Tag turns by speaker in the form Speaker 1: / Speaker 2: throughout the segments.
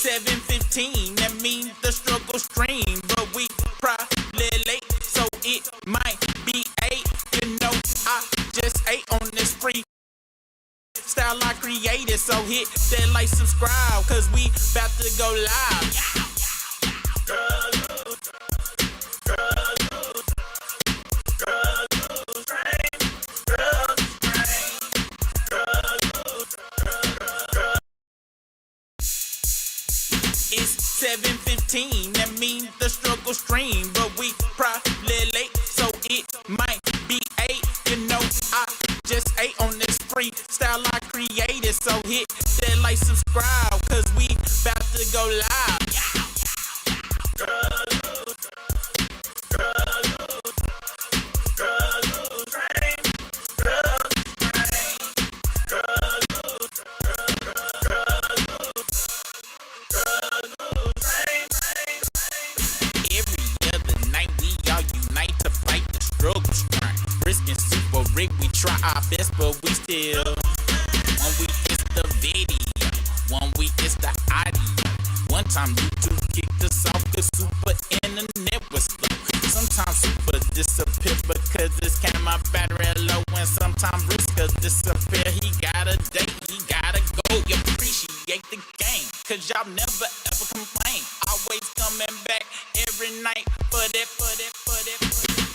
Speaker 1: 7:15, that means the struggle stream, but we probably late, so it might be 8. You know, I just ate on this free style I created, so hit that like, subscribe, cause we about to go live. It's 7:15, that means the struggle stream, but we probably late, so it might be 8. You know, I just ate on this free style I created, so hit that like, subscribe, cause we about to go live. We try our best, but we still. 1 week it's the video, 1 week it's the audio. One time YouTube kicked us off cause super internet was slow. Sometimes super disappear because this camera battery low, and sometimes Briska disappear. He got a date, he gotta go. You appreciate the game, cause y'all never ever complain. Always coming back every night for that, for that, for that, for that.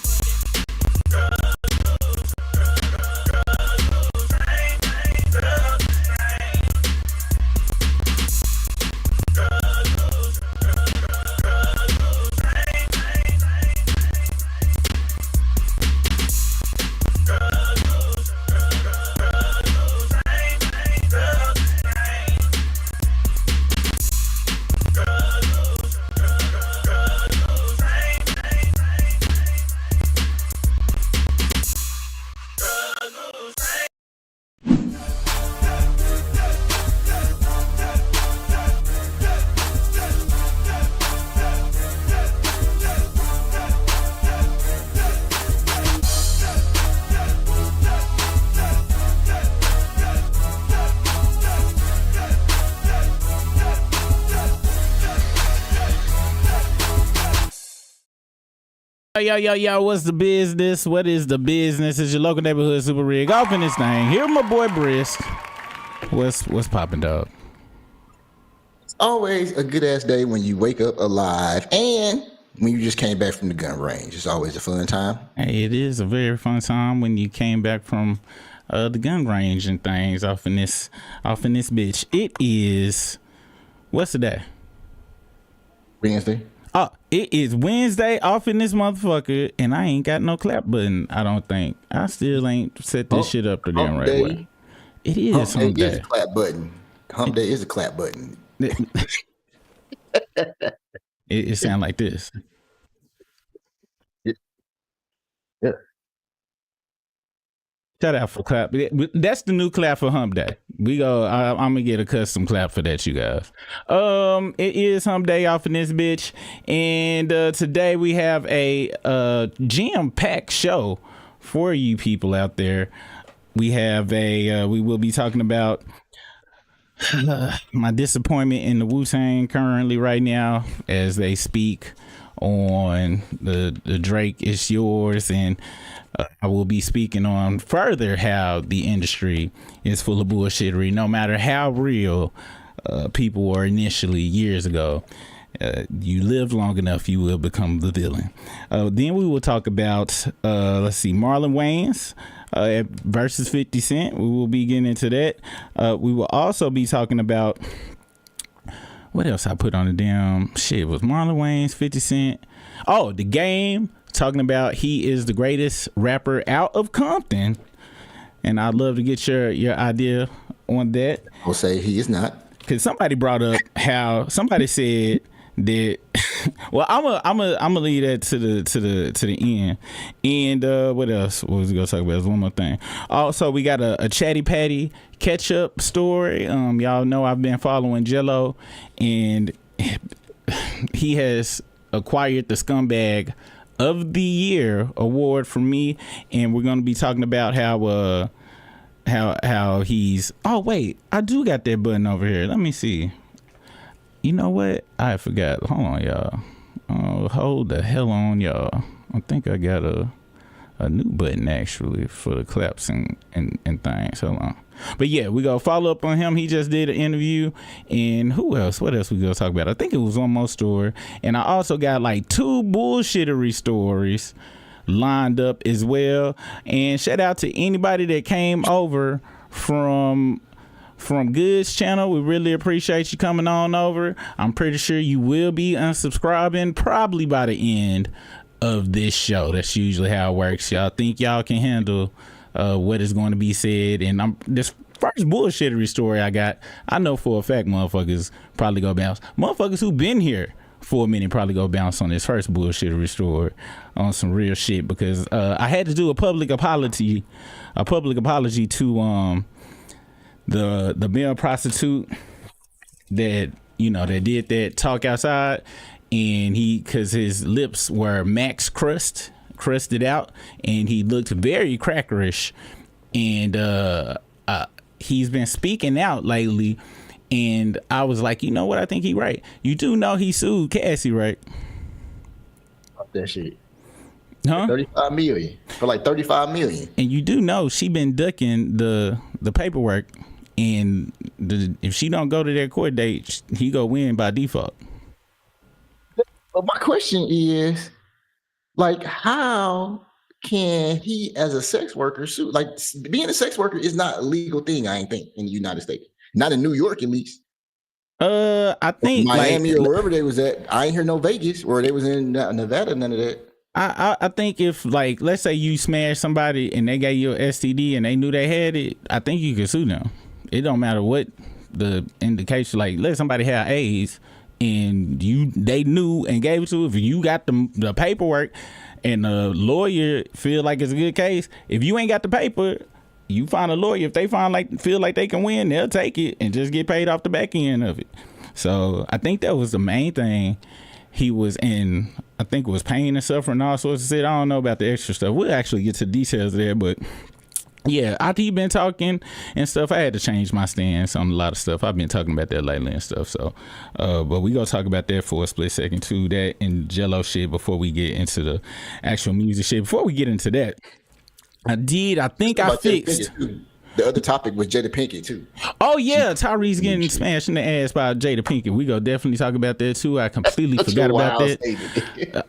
Speaker 1: Yo, what's the business? What is the business? It's your local neighborhood super rig off in this thing. Here my boy Brisk. What's poppin', dog?
Speaker 2: It's always a good ass day when you wake up alive and when you just came back from the gun range. It's always a fun time.
Speaker 1: Hey, it is a very fun time when you came back from the gun range and things off in this bitch. It is, what's the day?
Speaker 2: Wednesday.
Speaker 1: Oh, it is Wednesday off in this motherfucker, and I ain't got no clap button. I don't think. I still ain't set this shit up the damn right way. It is
Speaker 2: hump day. Is a clap button. Hump day is a clap button.
Speaker 1: It sound like this.
Speaker 2: Yeah.
Speaker 1: Shout out for clap. That's the new clap for hump day. I'm gonna get a custom clap for that, you guys. It is hump day off in this bitch, and today we have a jam-packed show for you people out there. We have we will be talking about my disappointment in the Wu-Tang currently right now as they speak on the Drake It's Yours, and I will be speaking on further how the industry is full of bullshittery, no matter how real people were initially years ago. You live long enough, you will become the villain. Then we will talk about, Marlon Wayans versus 50 Cent. We will be getting into that. We will also be talking about, what else I put on the damn shit? Was Marlon Wayans, 50 Cent? Oh, The Game. Talking about he is the greatest rapper out of Compton, and I'd love to get your idea on that.
Speaker 2: I'll say he is not,
Speaker 1: because somebody brought up how somebody said that. Well, I'm gonna leave that to the end. And what else? What was we gonna talk about? There's one more thing. Also, we got a Chatty Patty ketchup story. Y'all know I've been following Jello, and he has acquired the Scumbag of the Year award from me, and we're gonna be talking about how he's. Oh wait, I do got that button over here. Let me see. You know what? I forgot. Hold on, y'all. Hold the hell on, y'all. I think I got a new button actually for the claps and things. Hold on. But yeah, we go follow up on him. He just did an interview. And who else? What else we gonna talk about? I think it was one more story. And I also got like 2 bullshittery stories lined up as well. And shout out to anybody that came over from Good's channel. We really appreciate you coming on over. I'm pretty sure you will be unsubscribing probably by the end of this show. That's usually how it works. Y'all think y'all can handle what is going to be said, and I'm this first bullshittery story I got, I know for a fact motherfuckers probably go bounce. Motherfuckers who been here for a minute probably go bounce on this first bullshittery story on some real shit, because I had to do a public apology to the male prostitute that, you know, that did that talk outside, and because his lips were max crusted out, and he looked very crackerish, and he's been speaking out lately, and I was like, you know what, I think he right. You do know he sued Cassie, right?
Speaker 2: That shit.
Speaker 1: Huh?
Speaker 2: 35 million. For like 35 million.
Speaker 1: And you do know she been ducking the paperwork, and if she don't go to that court date, he go win by default.
Speaker 2: But my question is, like, how can he, as a sex worker, sue? Like, being a sex worker is not a legal thing, I ain't think, in the United States. Not in New York, at least.
Speaker 1: I think
Speaker 2: Miami, like, or wherever they was at. I ain't hear no Vegas, or they was in Nevada, none of that.
Speaker 1: I think if, like, let's say you smashed somebody and they gave you an STD and they knew they had it, I think you could sue them. It don't matter what the indication. Like, let somebody have AIDS and they knew and gave it to you. If you got the paperwork and the lawyer feel like it's a good case, if you ain't got the paper, you find a lawyer. If they feel like they can win, they'll take it and just get paid off the back end of it. So I think that was the main thing. He was in, I think it was pain and suffering, all sorts of shit. I don't know about the extra stuff. We'll actually get to the details there, but yeah, after he been talking and stuff, I had to change my stance on a lot of stuff. I've been talking about that lately and stuff. So, but we gonna talk about that for a split second too, that and Jello shit, before we get into the actual music shit. Before we get into that, I think I fixed.
Speaker 2: The other topic was Jada Pinkett too.
Speaker 1: Oh yeah, Tyrese getting smashed in the ass by Jada Pinkett. We go definitely talk about that too. I completely forgot about that.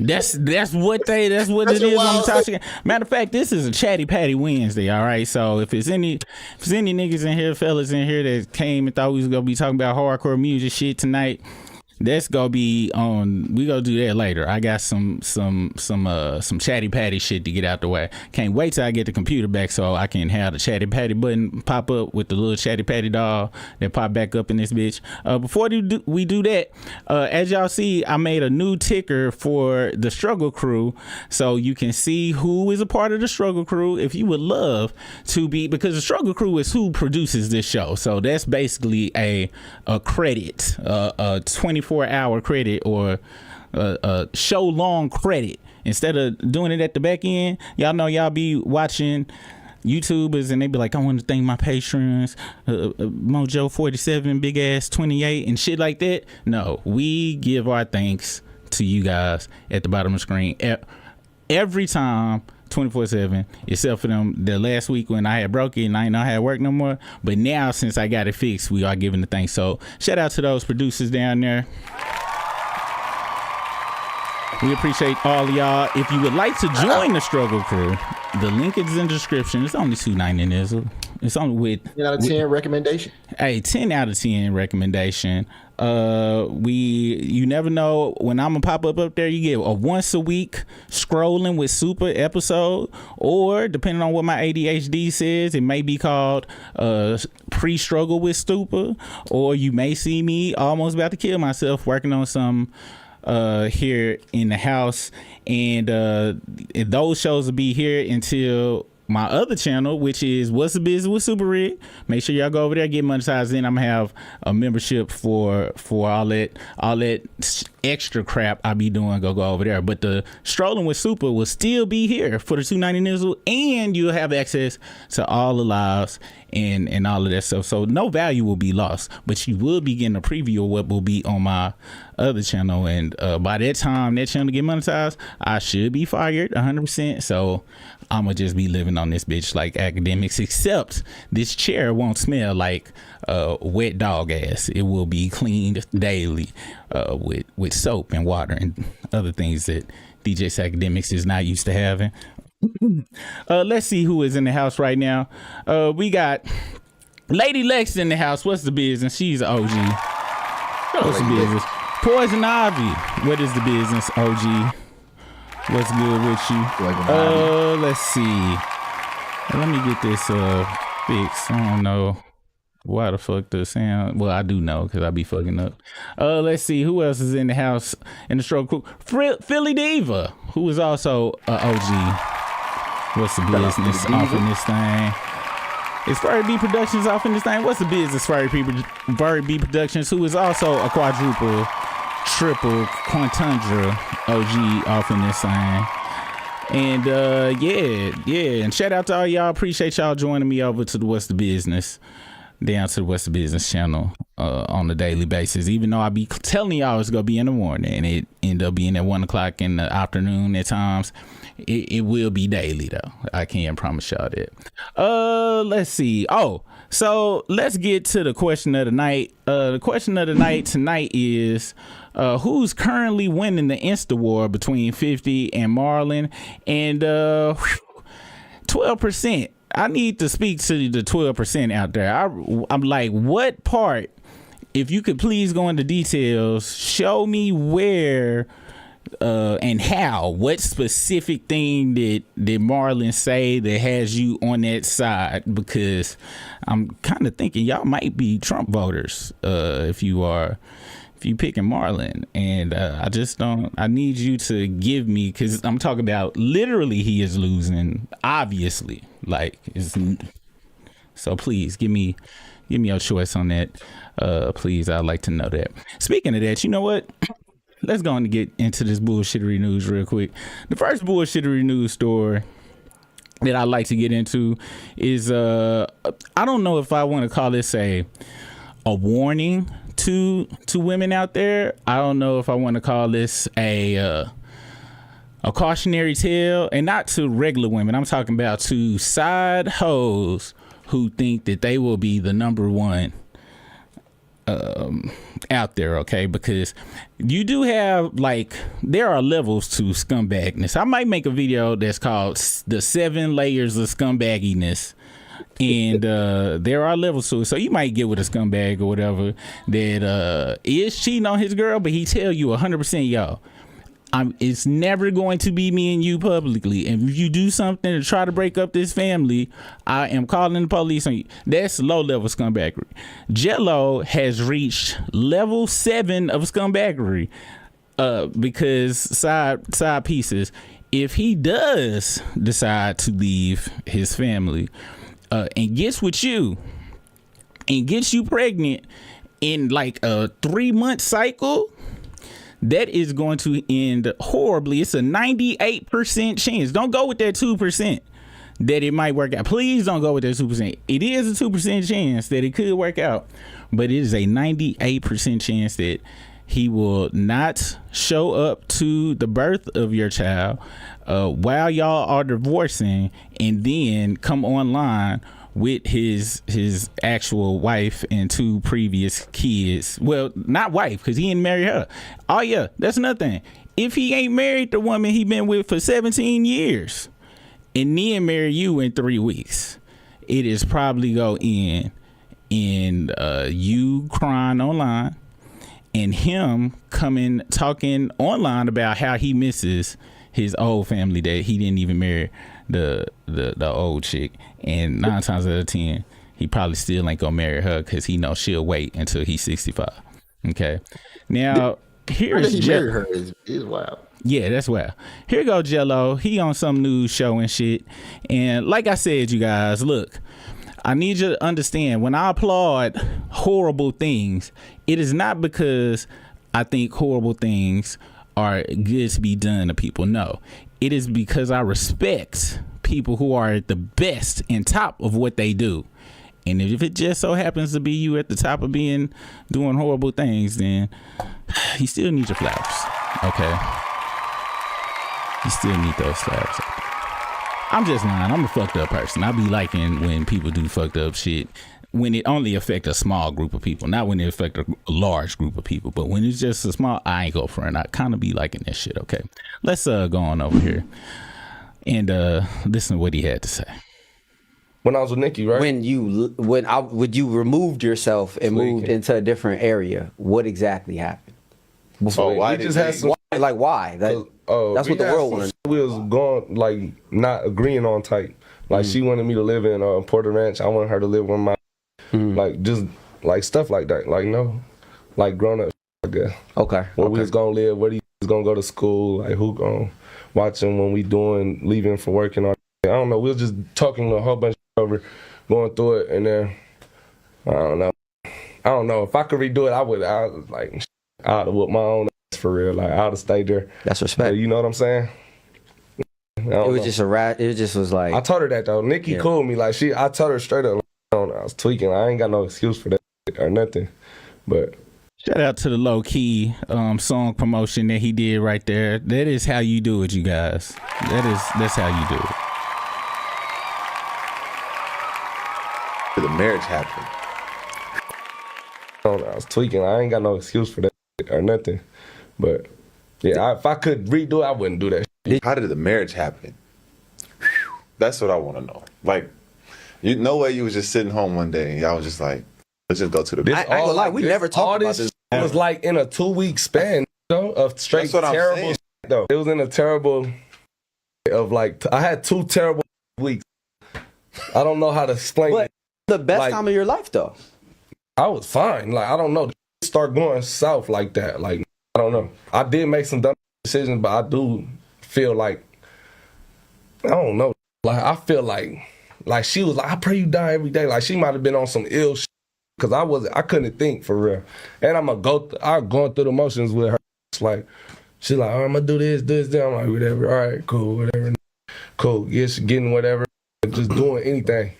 Speaker 1: That's what it is on the topic. Matter of fact, this is a Chatty Patty Wednesday. All right, so if it's any niggas in here, fellas in here that came and thought we was gonna be talking about hardcore music shit tonight, that's gonna be on. We gonna do that later. I got some Chatty Patty shit to get out the way. Can't wait till I get the computer back so I can have the Chatty Patty button pop up with the little Chatty Patty doll that pop back up in this bitch. Before we do that, as y'all see, I made a new ticker for the Struggle Crew, so you can see who is a part of the Struggle Crew. If you would love to be, because the Struggle Crew is who produces this show, so that's basically a credit, a 24-hour credit, or a show long credit. Instead of doing it at the back end, y'all know y'all be watching YouTubers and they be like, I want to thank my patrons, Mojo 47, Big Ass 28, and shit like that. No, we give our thanks to you guys at the bottom of the screen every time, 24/7, except for them the last week when I had broke it and I didn't know how to work no more. But now, since I got it fixed, we are giving the thanks. So shout out to those producers down there. We appreciate all of y'all. If you would like to join the Struggle Crew, the link is in the description. It's only $2.99 in this. It's only with
Speaker 2: 10 out of 10 recommendation.
Speaker 1: Hey, 10 out of 10 recommendation. You never know when I'm gonna pop up there. You get a once a week scrolling with super episode, or depending on what my ADHD says, it may be called pre-struggle with stupid, or you may see me almost about to kill myself working on some here in the house, and those shows will be here until my other channel, which is What's the Business with Super Rig. Make sure y'all go over there, get monetized. Then I'm gonna have a membership for all that extra crap I be doing go over there. But the Strolling with Super will still be here for the 290 nizzle, and you'll have access to all the lives and all of that stuff. So no value will be lost, but you will be getting a preview of what will be on my other channel. And by that time that channel get monetized, I should be fired 100%. So I'ma just be living on this bitch like academics, except this chair won't smell like wet dog ass. It will be cleaned daily with soap and water and other things that DJ's Academics is not used to having. Let's see who is in the house right now. We got Lady Lex in the house. What's the business? She's OG. What's the business? Poison Ivy. What is the business, OG? What's good with you? Let's see. Let me get this fixed. I don't know why the fuck the sound. Well, I do know because I be fucking up. Let's see who else is in the house in the stroke crew. Philly Diva, who is also OG. What's the business off in this thing? Is Furry B Productions off in this thing? What's the business, Furry B Productions, who is also a quadruple, triple, quantundra OG off in this thing? And yeah. And shout out to all y'all. Appreciate y'all joining me over to the What's the Business, down to the What's the Business channel on a daily basis. Even though I be telling y'all it's gonna be in the morning, and it end up being at 1 o'clock in the afternoon at times. It will be daily though. I can't promise y'all that. Let's see. Oh, so let's get to the question of the night. The question of the night tonight is who's currently winning the Insta war between 50 and Marlon? And 12%. I need to speak to the 12% out there. I'm like, what part, if you could please go into details, show me where and how, what specific thing did Marlon say that has you on that side? Because I'm kind of thinking y'all might be Trump voters if you picking Marlon. And I need you to give me, because I'm talking about literally he is losing, obviously, like so please give me your choice on that. Please, I'd like to know that. Speaking of that, you know what? Let's go on and get into this bullshittery news real quick. The first bullshittery news story that I like to get into is I don't know if I want to call this a warning to women out there. I don't know if I want to call this a cautionary tale, and not to regular women. I'm talking about to side hoes who think that they will be the number one out there, okay? Because you do have, like, there are levels to scumbagness. I might make a video that's called the 7 layers of scumbagginess, and there are levels to it. So you might get with a scumbag or whatever that is cheating on his girl, but he tell you 100%, y'all, it's never going to be me and you publicly, and if you do something to try to break up this family, I am calling the police on you. That's low level scumbaggery. Jello has reached level 7 of scumbaggery because side pieces, if he does decide to leave his family and gets with you and gets you pregnant in like a 3-month cycle, that is going to end horribly. It's a 98% chance. Don't go with that 2% that it might work out. Please don't go with that 2%. It is a 2% chance that it could work out, but it is a 98% chance that he will not show up to the birth of your child while y'all are divorcing, and then come online with his actual wife and 2 previous kids. Well, not wife, because he didn't marry her. Oh yeah, that's another thing. If he ain't married the woman he been with for 17 years and then marry you in 3 weeks, it is probably go in you crying online and him coming talking online about how he misses his old family that he didn't even marry the old chick, and 9 times out of 10 he probably still ain't gonna marry her because he knows she'll wait until he's 65. Okay, now here's
Speaker 2: he married her is wild.
Speaker 1: Yeah, that's wild. Here go Jello. He on some news show and shit, and like I said, you guys, look, I need you to understand, when I applaud horrible things, it is not because I think horrible things are good to be done to people. No, it is because I respect people who are at the best and top of what they do. And if it just so happens to be you at the top of doing horrible things, then you still need your flowers. Okay, you still need those flowers. I'm just lying. I'm a fucked up person. I be liking when people do fucked up shit when it only affect a small group of people, not when it affect a large group of people. But when it's just a small, I ain't go for it. I kind of be liking that shit. Okay, let's go on over here and listen to what he had to say.
Speaker 3: When I was with Nikki, right?
Speaker 4: When you removed yourself and moved into a different area, what exactly happened?
Speaker 3: So why just had some
Speaker 4: why? That's what the world wanted.
Speaker 3: We was going like not agreeing on type. Like she wanted me to live in Porter Ranch. I wanted her to live with my like just like stuff like that. Like no, like grown up. I guess.
Speaker 4: Okay.
Speaker 3: Where we was gonna live? Where he was gonna go to school? Like who gonna watch him when we leaving for work and all. I don't know. We was just talking a whole bunch over, going through it, and then I don't know. If I could redo it, I would. I was like, I'd have whooped my own ass for real. Like I'd have stayed there.
Speaker 4: That's respect.
Speaker 3: You know what I'm saying?
Speaker 4: It was just a rat. It just was like.
Speaker 3: I told her that though. Nikki cooled me. Like I told her straight up. Like, I was tweaking. I ain't got no excuse for that or nothing. But
Speaker 1: shout out to the low key song promotion that he did right there. That is how you do it, you guys. That's how you do it.
Speaker 5: The marriage happened.
Speaker 3: I was tweaking. I ain't got no excuse for that or nothing. But yeah, if I could redo it, I wouldn't do that.
Speaker 5: How did the marriage happen? That's what I want to know. Like, no way you was just sitting home one day and y'all was just like, let's just go to the.
Speaker 4: I ain't gonna lie, we never talked about this.
Speaker 3: It was like in a 2-week span, though, of straight terrible. Though it was in a terrible of like I had 2 terrible weeks. I don't know how to explain it.
Speaker 4: The best time of your life, though.
Speaker 3: I was fine. Like I don't know, start going south like that. Like I don't know. I did make some dumb decisions, but I do feel like I don't know. Like I feel like she was like, I pray you die every day. Like she might have been on some ill shit because I couldn't think for real. And I'm going through the motions with her. It's like she's like, oh, I'm gonna do this. I'm like, whatever. All right, cool, whatever. Cool. Yes, getting whatever. Just doing anything.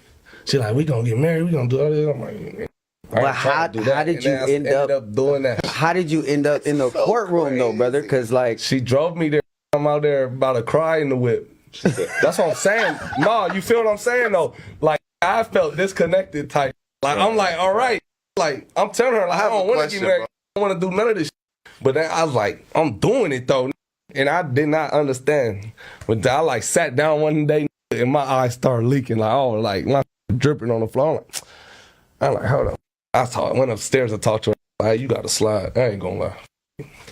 Speaker 3: She's like, we gonna get married. We gonna do all this. I'm like,
Speaker 4: well, how did you end up doing that? How did you end up in the courtroom though, brother? Because like
Speaker 3: she drove me there. I'm out there about to cry in the whip. That's what I'm saying. No, you feel what I'm saying though? Like I felt disconnected type. Like I'm like, all right. Like I'm telling her, like I don't want to get married. I don't want to do none of this shit. But then I was like, I'm doing it though. And I did not understand. But I like sat down one day and my eyes started leaking. Like, oh, like my dripping on the floor. I'm like, hold up. I went upstairs and talked to her. Like, you got to slide. I ain't gonna lie.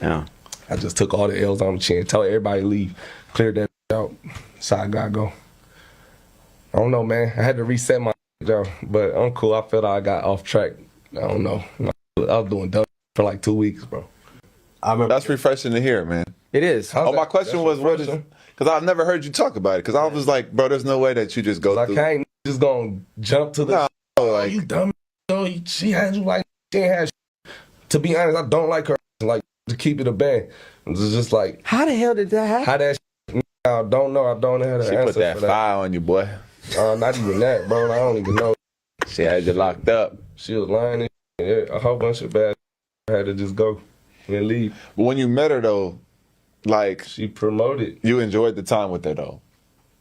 Speaker 4: Yeah.
Speaker 3: I just took all the L's on the chin. Told everybody to leave. Cleared that out. Side gotta go. I don't know, man. I had to reset my job, but I'm cool. I felt I got off track. I don't know. I was doing dumb for like 2 weeks, bro.
Speaker 5: I remember that's refreshing to hear, man.
Speaker 4: It is.
Speaker 5: My question was, what is? Because I've never heard you talk about it. Because I was like, bro, there's no way that you just go through.
Speaker 3: I can't just gonna jump to the.
Speaker 5: No, like
Speaker 3: you dumb. She had you like she ain't had. To be honest, I don't like her. Like to keep it a band. It's just like.
Speaker 4: How the hell did that happen?
Speaker 3: How that? I don't know. I don't know how to answer.
Speaker 5: She put that fire on you, boy.
Speaker 3: Not even that, bro. I don't even know.
Speaker 5: She had you locked up.
Speaker 3: She was lying. A whole bunch of bad. I had to just go and leave.
Speaker 5: But when you met her though, like
Speaker 3: she promoted.
Speaker 5: You enjoyed the time with her though.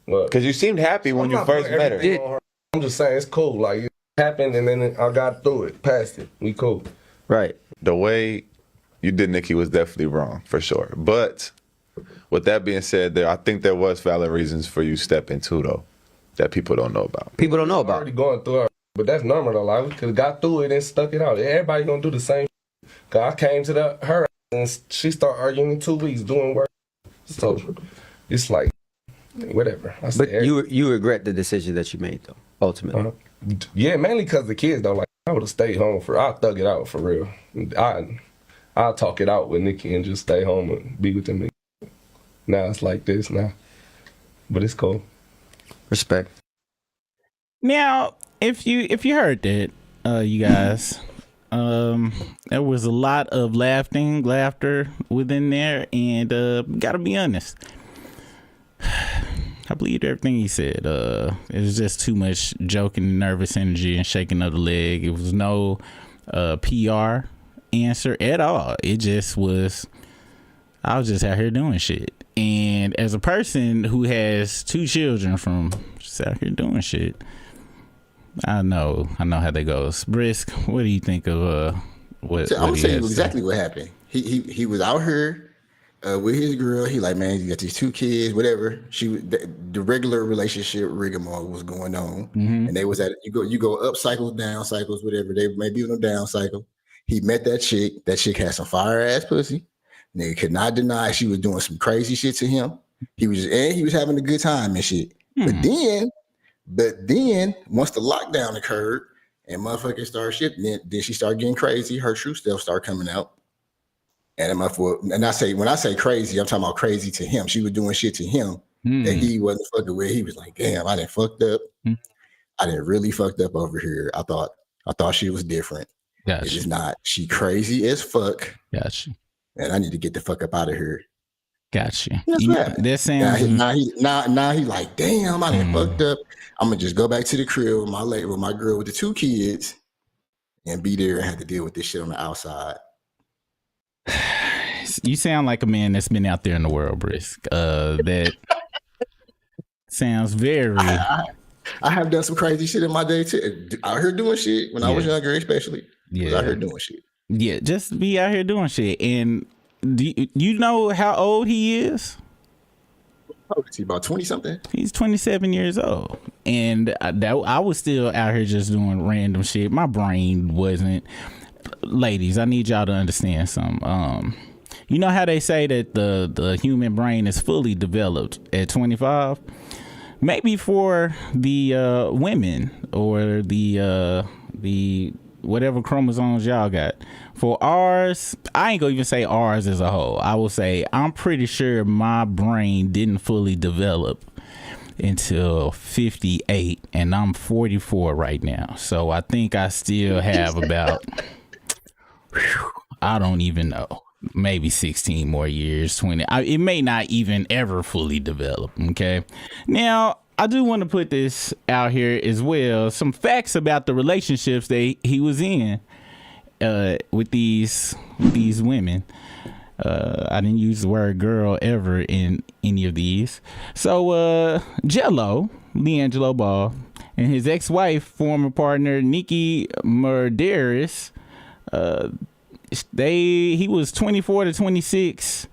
Speaker 5: Because you seemed happy when you first met her.
Speaker 3: I'm just saying it's cool. Like it happened and then I got through it, past it. We cool.
Speaker 4: Right.
Speaker 5: The way you did Nikki was definitely wrong for sure. But with that being said, I think there was valid reasons for you stepping too though, that people don't know about.
Speaker 4: People don't know about.
Speaker 3: Already going through it, but that's normal though. Like we could have got through it and stuck it out. Everybody gonna do the same. Cause I came to her and she started arguing in 2 weeks doing work. So it's like whatever.
Speaker 4: But you regret the decision that you made though, ultimately.
Speaker 3: Yeah, mainly because the kids though. Like I would have stayed home I'll thug it out for real. I'll talk it out with Nikki and just stay home and be with them. Now it's like this now, but it's cool.
Speaker 4: Respect.
Speaker 1: Now, if you heard that, you guys, There was a lot of laughter within there, and gotta be honest, I believed everything he said. It was just too much joking, nervous energy, and shaking of the leg. It was no PR answer at all. It just was, I was just out here doing shit. And as a person who has 2 children from just out here doing shit, I know how that goes. Brisk, what do you think of what?
Speaker 2: So I would say exactly what happened. He was out here with his girl. He like, man, you got these 2 kids, whatever. The regular relationship rigmarole was going on, and they was at you go up cycles, down cycles, whatever. They may be on a down cycle. He met that chick. That chick had some fire ass pussy. They could not deny she was doing some crazy shit to him. He was having a good time and shit. But then once the lockdown occurred and motherfuckers started shifting, then she started getting crazy. Her true self started coming out. And when I say crazy, I'm talking about crazy to him. She was doing shit to him that he wasn't fucking with. He was like, damn, I done fucked up. I done really fucked up over here. I thought she was different.
Speaker 1: Gotcha.
Speaker 2: It is not. She crazy as fuck.
Speaker 1: Gotcha.
Speaker 2: And I need to get the fuck up out of here.
Speaker 1: Gotcha.
Speaker 2: That sounds. Now he like, damn, I done fucked up. I'm gonna just go back to the crib with my girl with the 2 kids and be there and have to deal with this shit on the outside.
Speaker 1: You sound like a man that's been out there in the world, Brisk. That sounds very.
Speaker 2: I have done some crazy shit in my day too. Out here doing shit when I was younger, especially. Yeah, out here doing shit.
Speaker 1: Yeah, just be out here doing shit. And do you know how old he is?
Speaker 2: Oh, is he about 20 something?
Speaker 1: He's 27 years old. And I was still out here just doing random shit. My brain wasn't. Ladies, I need y'all to understand something. You know how they say that the human brain is fully developed at 25? Maybe for the women or the whatever chromosomes y'all got. For ours, I ain't gonna even say ours as a whole. I will say I'm pretty sure my brain didn't fully develop until 58, and I'm 44 right now. So I think I still have about, I don't even know, maybe 16 more years, 20. It may not even ever fully develop. Okay. Now, I do want to put this out here as well. Some facts about the relationships that he was in with these women. I didn't use the word girl ever in any of these. So Jello, LiAngelo Ball, and his ex-wife, former partner Nikki Murderis, he was 24 to 26.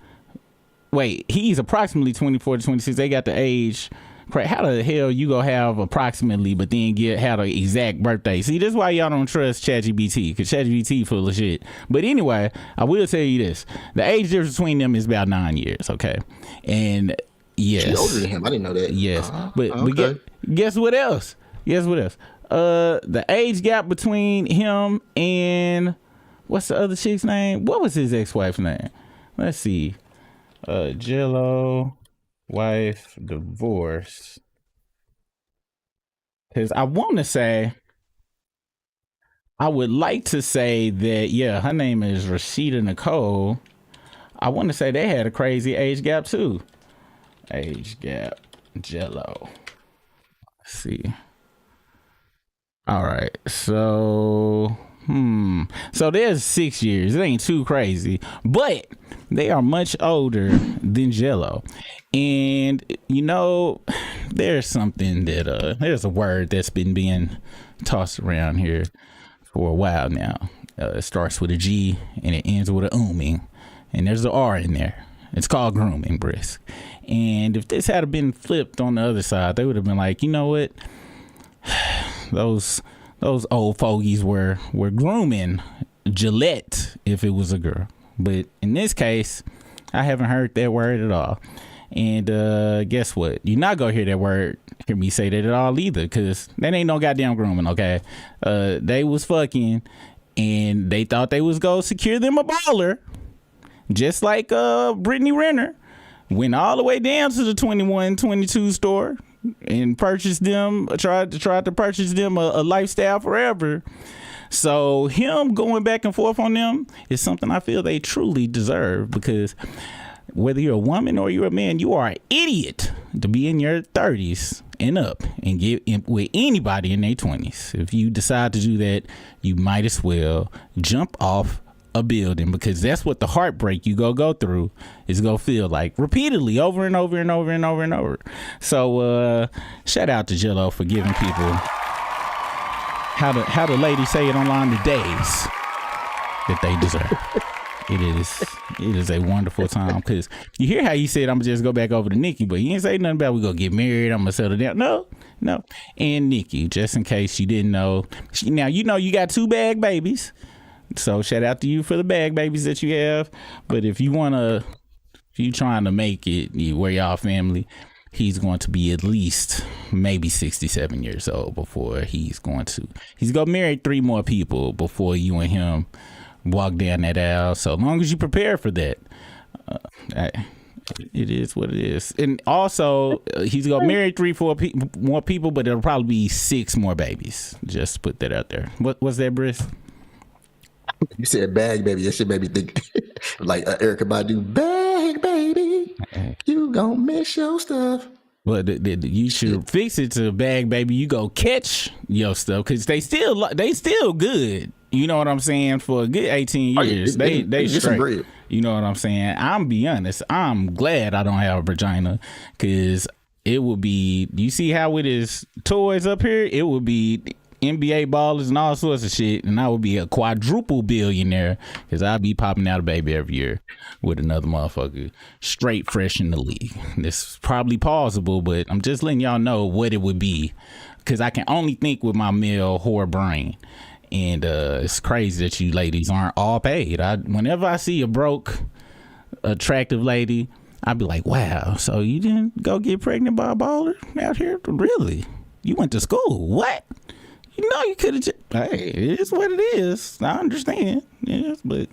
Speaker 1: Wait, he's approximately 24 to 26. They got the age. How the hell you gonna have approximately, but then have the exact birthday? See, this is why y'all don't trust ChatGPT, because ChatGPT full of shit. But anyway, I will tell you this: the age difference between them is about 9 years. Okay, and yes,
Speaker 2: she's older than him. I didn't know that.
Speaker 1: Yes, but guess what else? The age gap between him and what's the other chick's name? What was his ex-wife's name? Let's see. Jello. Wife divorce, because I would like to say that her name is Rashida Nicole. I want to say they had a crazy age gap too. Age gap, Jello. Let's see. All right, so there's 6 years. It ain't too crazy, but they are much older than Jello. And there's something that there's a word that's been being tossed around here for a while now. It starts with a G and it ends with a ooming, and there's an R in there. It's called grooming, Brisk. And if this had been flipped on the other side, they would have been like, you know what? Those old fogies were grooming Gillette if it was a girl. But in this case, I haven't heard that word at all. And guess what? You're not gonna hear me say that at all either, because that ain't no goddamn grooming, okay? They was fucking, and they thought they was gonna secure them a baller, just like Brittany Renner went all the way down to the 21, 22 store, and purchased them, tried to purchase them a lifestyle forever. So him going back and forth on them is something I feel they truly deserve, because whether you're a woman or you're a man, you are an idiot to be in your 30s and up and get in with anybody in their 20s. If you decide to do that, you might as well jump off a building, because that's what the heartbreak you go through is go feel like repeatedly over and over and over and over and over. So shout out to Jello for giving people, how the ladies say it online, the days that they deserve. It is a wonderful time, because you hear how you said I'm gonna just go back over to Nikki, but you didn't say nothing about we gonna get married, I'm gonna settle down. No. And Nikki, just in case you didn't know, now you know you got 2 bag babies, so shout out to you for the bag babies that you have. But if you trying to make it where y'all family, he's going to be at least maybe 67 years old before he's going to marry 3 more people before you and him walk down that aisle. So long as you prepare for that, it is what it is. And also he's gonna marry 3-4 more people, but it'll probably be 6 more babies. Just put that out there. What's that, Briss?
Speaker 2: You said bag baby. That shit made me think like Erykah Badu, bag baby, you gonna miss your stuff.
Speaker 1: Well, you should fix it to bag baby, you go catch your stuff, because they still good. You know what I'm saying? For a good 18 years, they straight. You know what I'm saying? I'm be honest, I'm glad I don't have a vagina, because it would be, you see how it is toys up here? It would be NBA ballers and all sorts of shit, and I would be a quadruple billionaire, because I'd be popping out a baby every year with another motherfucker straight fresh in the league. This is probably plausible, but I'm just letting y'all know what it would be, because I can only think with my male whore brain. And it's crazy that you ladies aren't all paid. Whenever I see a broke, attractive lady, I'd be like, wow, so you didn't go get pregnant by a baller out here? Really? You went to school? What? You know, you could have just, hey, it is what it is. I understand. Yes, but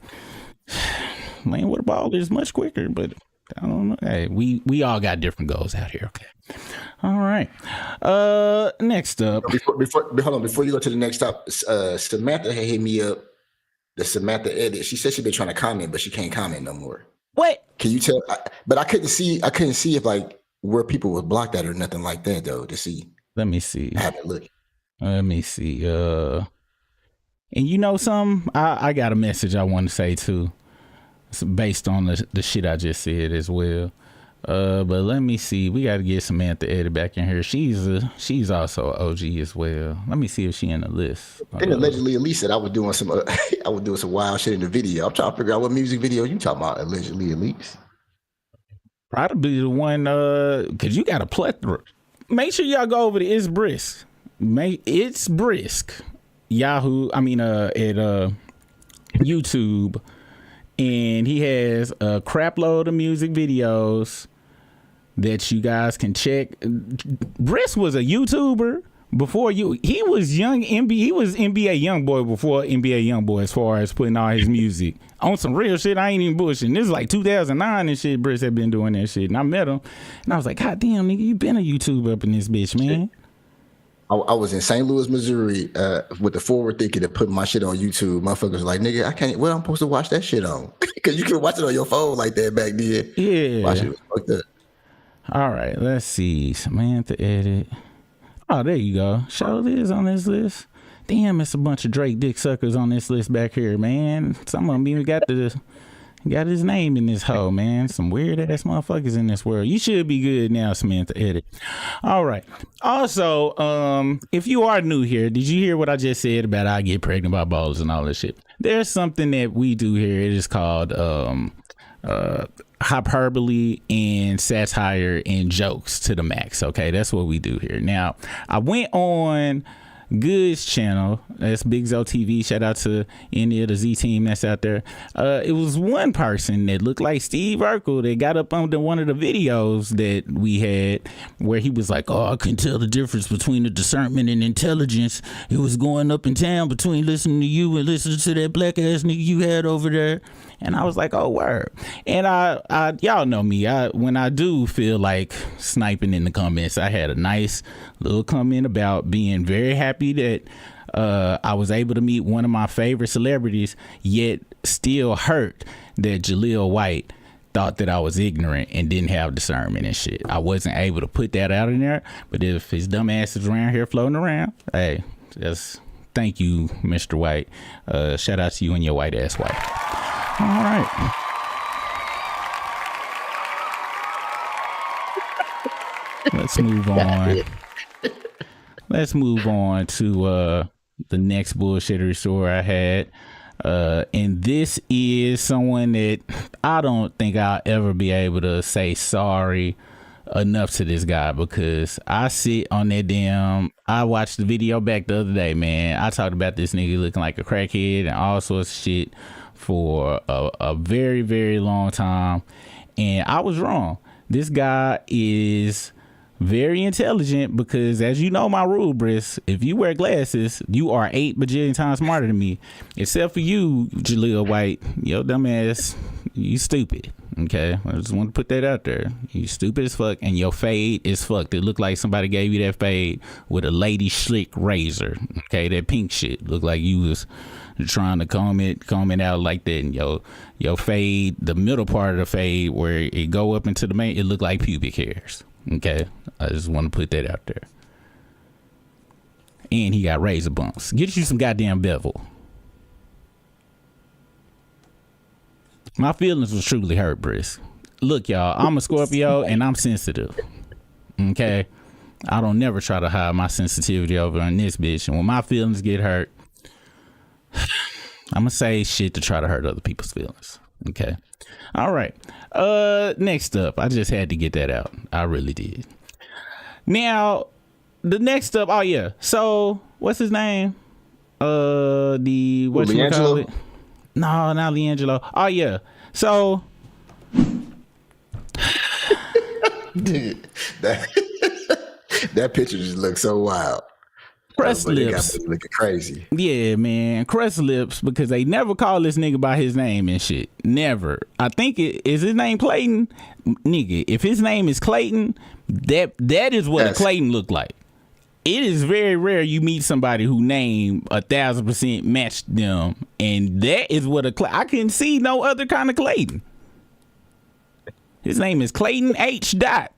Speaker 1: laying with a baller is much quicker, but I don't know. Hey, we all got different goals out here. Okay. All right. Next up.
Speaker 2: Before you go to the next topic, Samantha had hit me up. The Samantha edit. She said she's been trying to comment, but she can't comment no more.
Speaker 1: What?
Speaker 2: Can you tell? But I couldn't see if like where people was blocked at or nothing like that though. To see.
Speaker 1: Let me see.
Speaker 2: Have a look.
Speaker 1: Let me see. And you know something? I got a message I want to say too. It's based on the shit I just said as well. But let me see. We got to get Samantha Eddie back in here. She's also an OG as well. Let me see if she in the list.
Speaker 2: And allegedly, Elise said I was doing some wild shit in the video. I'm trying to figure out what music video you talking about. Allegedly, Elise.
Speaker 1: Probably the one. Cause you got a plethora. Make sure y'all go over to It's Brisk. It's Brisk. Yahoo. I mean, at YouTube. And he has a crap load of music videos that you guys can check. Brisk was a YouTuber before he was young NBA. He was NBA young boy before NBA young boy, as far as putting all his music on some real shit. I ain't even bullshitting. This is like 2009 and shit. Brisk had been doing that shit, and I met him, and I was like, God damn, nigga, you been a YouTuber up in this bitch, man.
Speaker 2: I was in St. Louis, Missouri, with the forward thinking of putting my shit on YouTube. Motherfuckers was like, nigga, I can't. What I'm supposed to watch that shit on? Because you could watch it on your phone like that back then.
Speaker 1: Yeah.
Speaker 2: My shit was fucked up.
Speaker 1: All right, let's see. Samantha edit. Oh, there you go. Show this on this list. Damn, it's a bunch of Drake dick suckers on this list back here, man. Some of them even got his name in this hoe, man. Some weird ass motherfuckers in this world. You should be good now, Samantha edit. All right. Also, if you are new here, did you hear what I just said about I get pregnant by balls and all this shit? There's something that we do here. It is called hyperbole and satire and jokes to the max. Okay, that's what we do here. Now, I went on Goods channel. That's Big Zo TV. Shout out to any of the Z team that's out there. It was one person that looked like Steve Urkel that got up on one of the videos that we had where he was like, "Oh, I couldn't tell the difference between the discernment and intelligence. It was going up and down between listening to you and listening to that black ass nigga you had over there." And I was like, "Oh, word." And I y'all know me. When I do feel like sniping in the comments, I had a nice little comment about being very happy that I was able to meet one of my favorite celebrities, yet still hurt that Jaleel White thought that I was ignorant and didn't have discernment and shit. I wasn't able to put that out in there, but if his dumb ass is around here floating around, hey, just thank you, Mr. White. Shout out to you and your white ass wife. All right. Let's move on. Let's move on to the next bullshittery story I had. And this is someone that I don't think I'll ever be able to say sorry enough to this guy, because I sit on that I watched the video back the other day, man. I talked about this nigga looking like a crackhead and all sorts of shit for a very, very long time. And I was wrong. This guy is very intelligent, because as you know my rule, Briss, if you wear glasses, you are 8 bajillion times smarter than me. Except for you, Jaleel White. Yo, dumb ass, you stupid. Okay, I just want to put that out there. You stupid as fuck, and your fade is fucked. It looked like somebody gave you that fade with a Lady Schlick razor. Okay, that pink shit looked like you was trying to comb it out like that. And your fade, the middle part of the fade where it go up into the main, it looked like pubic hairs. Okay, I just want to put that out there. And he got razor bumps. Get you some goddamn bevel. My feelings was truly hurt, Briss. Look, y'all, I'm a Scorpio and I'm sensitive. Okay, I don't never try to hide my sensitivity over on this bitch. And when my feelings get hurt, I'm gonna say shit to try to hurt other people's feelings. Okay. All right. Next up, I just had to get that out. I really did. Now, the next up, oh yeah. So, what's his name? What you call it? No, not Leangelo. Oh yeah. So,
Speaker 2: dude, that picture just looks so wild.
Speaker 1: Crest lips
Speaker 2: looking crazy.
Speaker 1: Yeah, man, crest lips, because they never call this nigga by his name and shit. Never. I think is his name Clayton, nigga. If his name is Clayton, that is what a Clayton look like. It is very rare you meet somebody who name 1,000% matched them, and that is what I can see no other kind of Clayton. His name is Clayton H. Dot.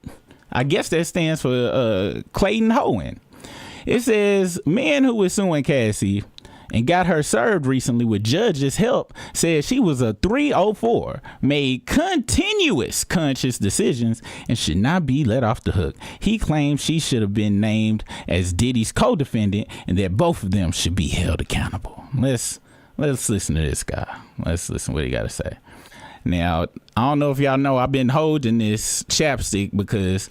Speaker 1: I guess that stands for Clayton Hohen. It says, man who is suing Cassie and got her served recently with judges' help said she was a 304, made continuous conscious decisions, and should not be let off the hook. He claims she should have been named as Diddy's co-defendant and that both of them should be held accountable. Let's listen to this guy. Let's listen to what he got to say. Now, I don't know if y'all know, I've been holding this chapstick because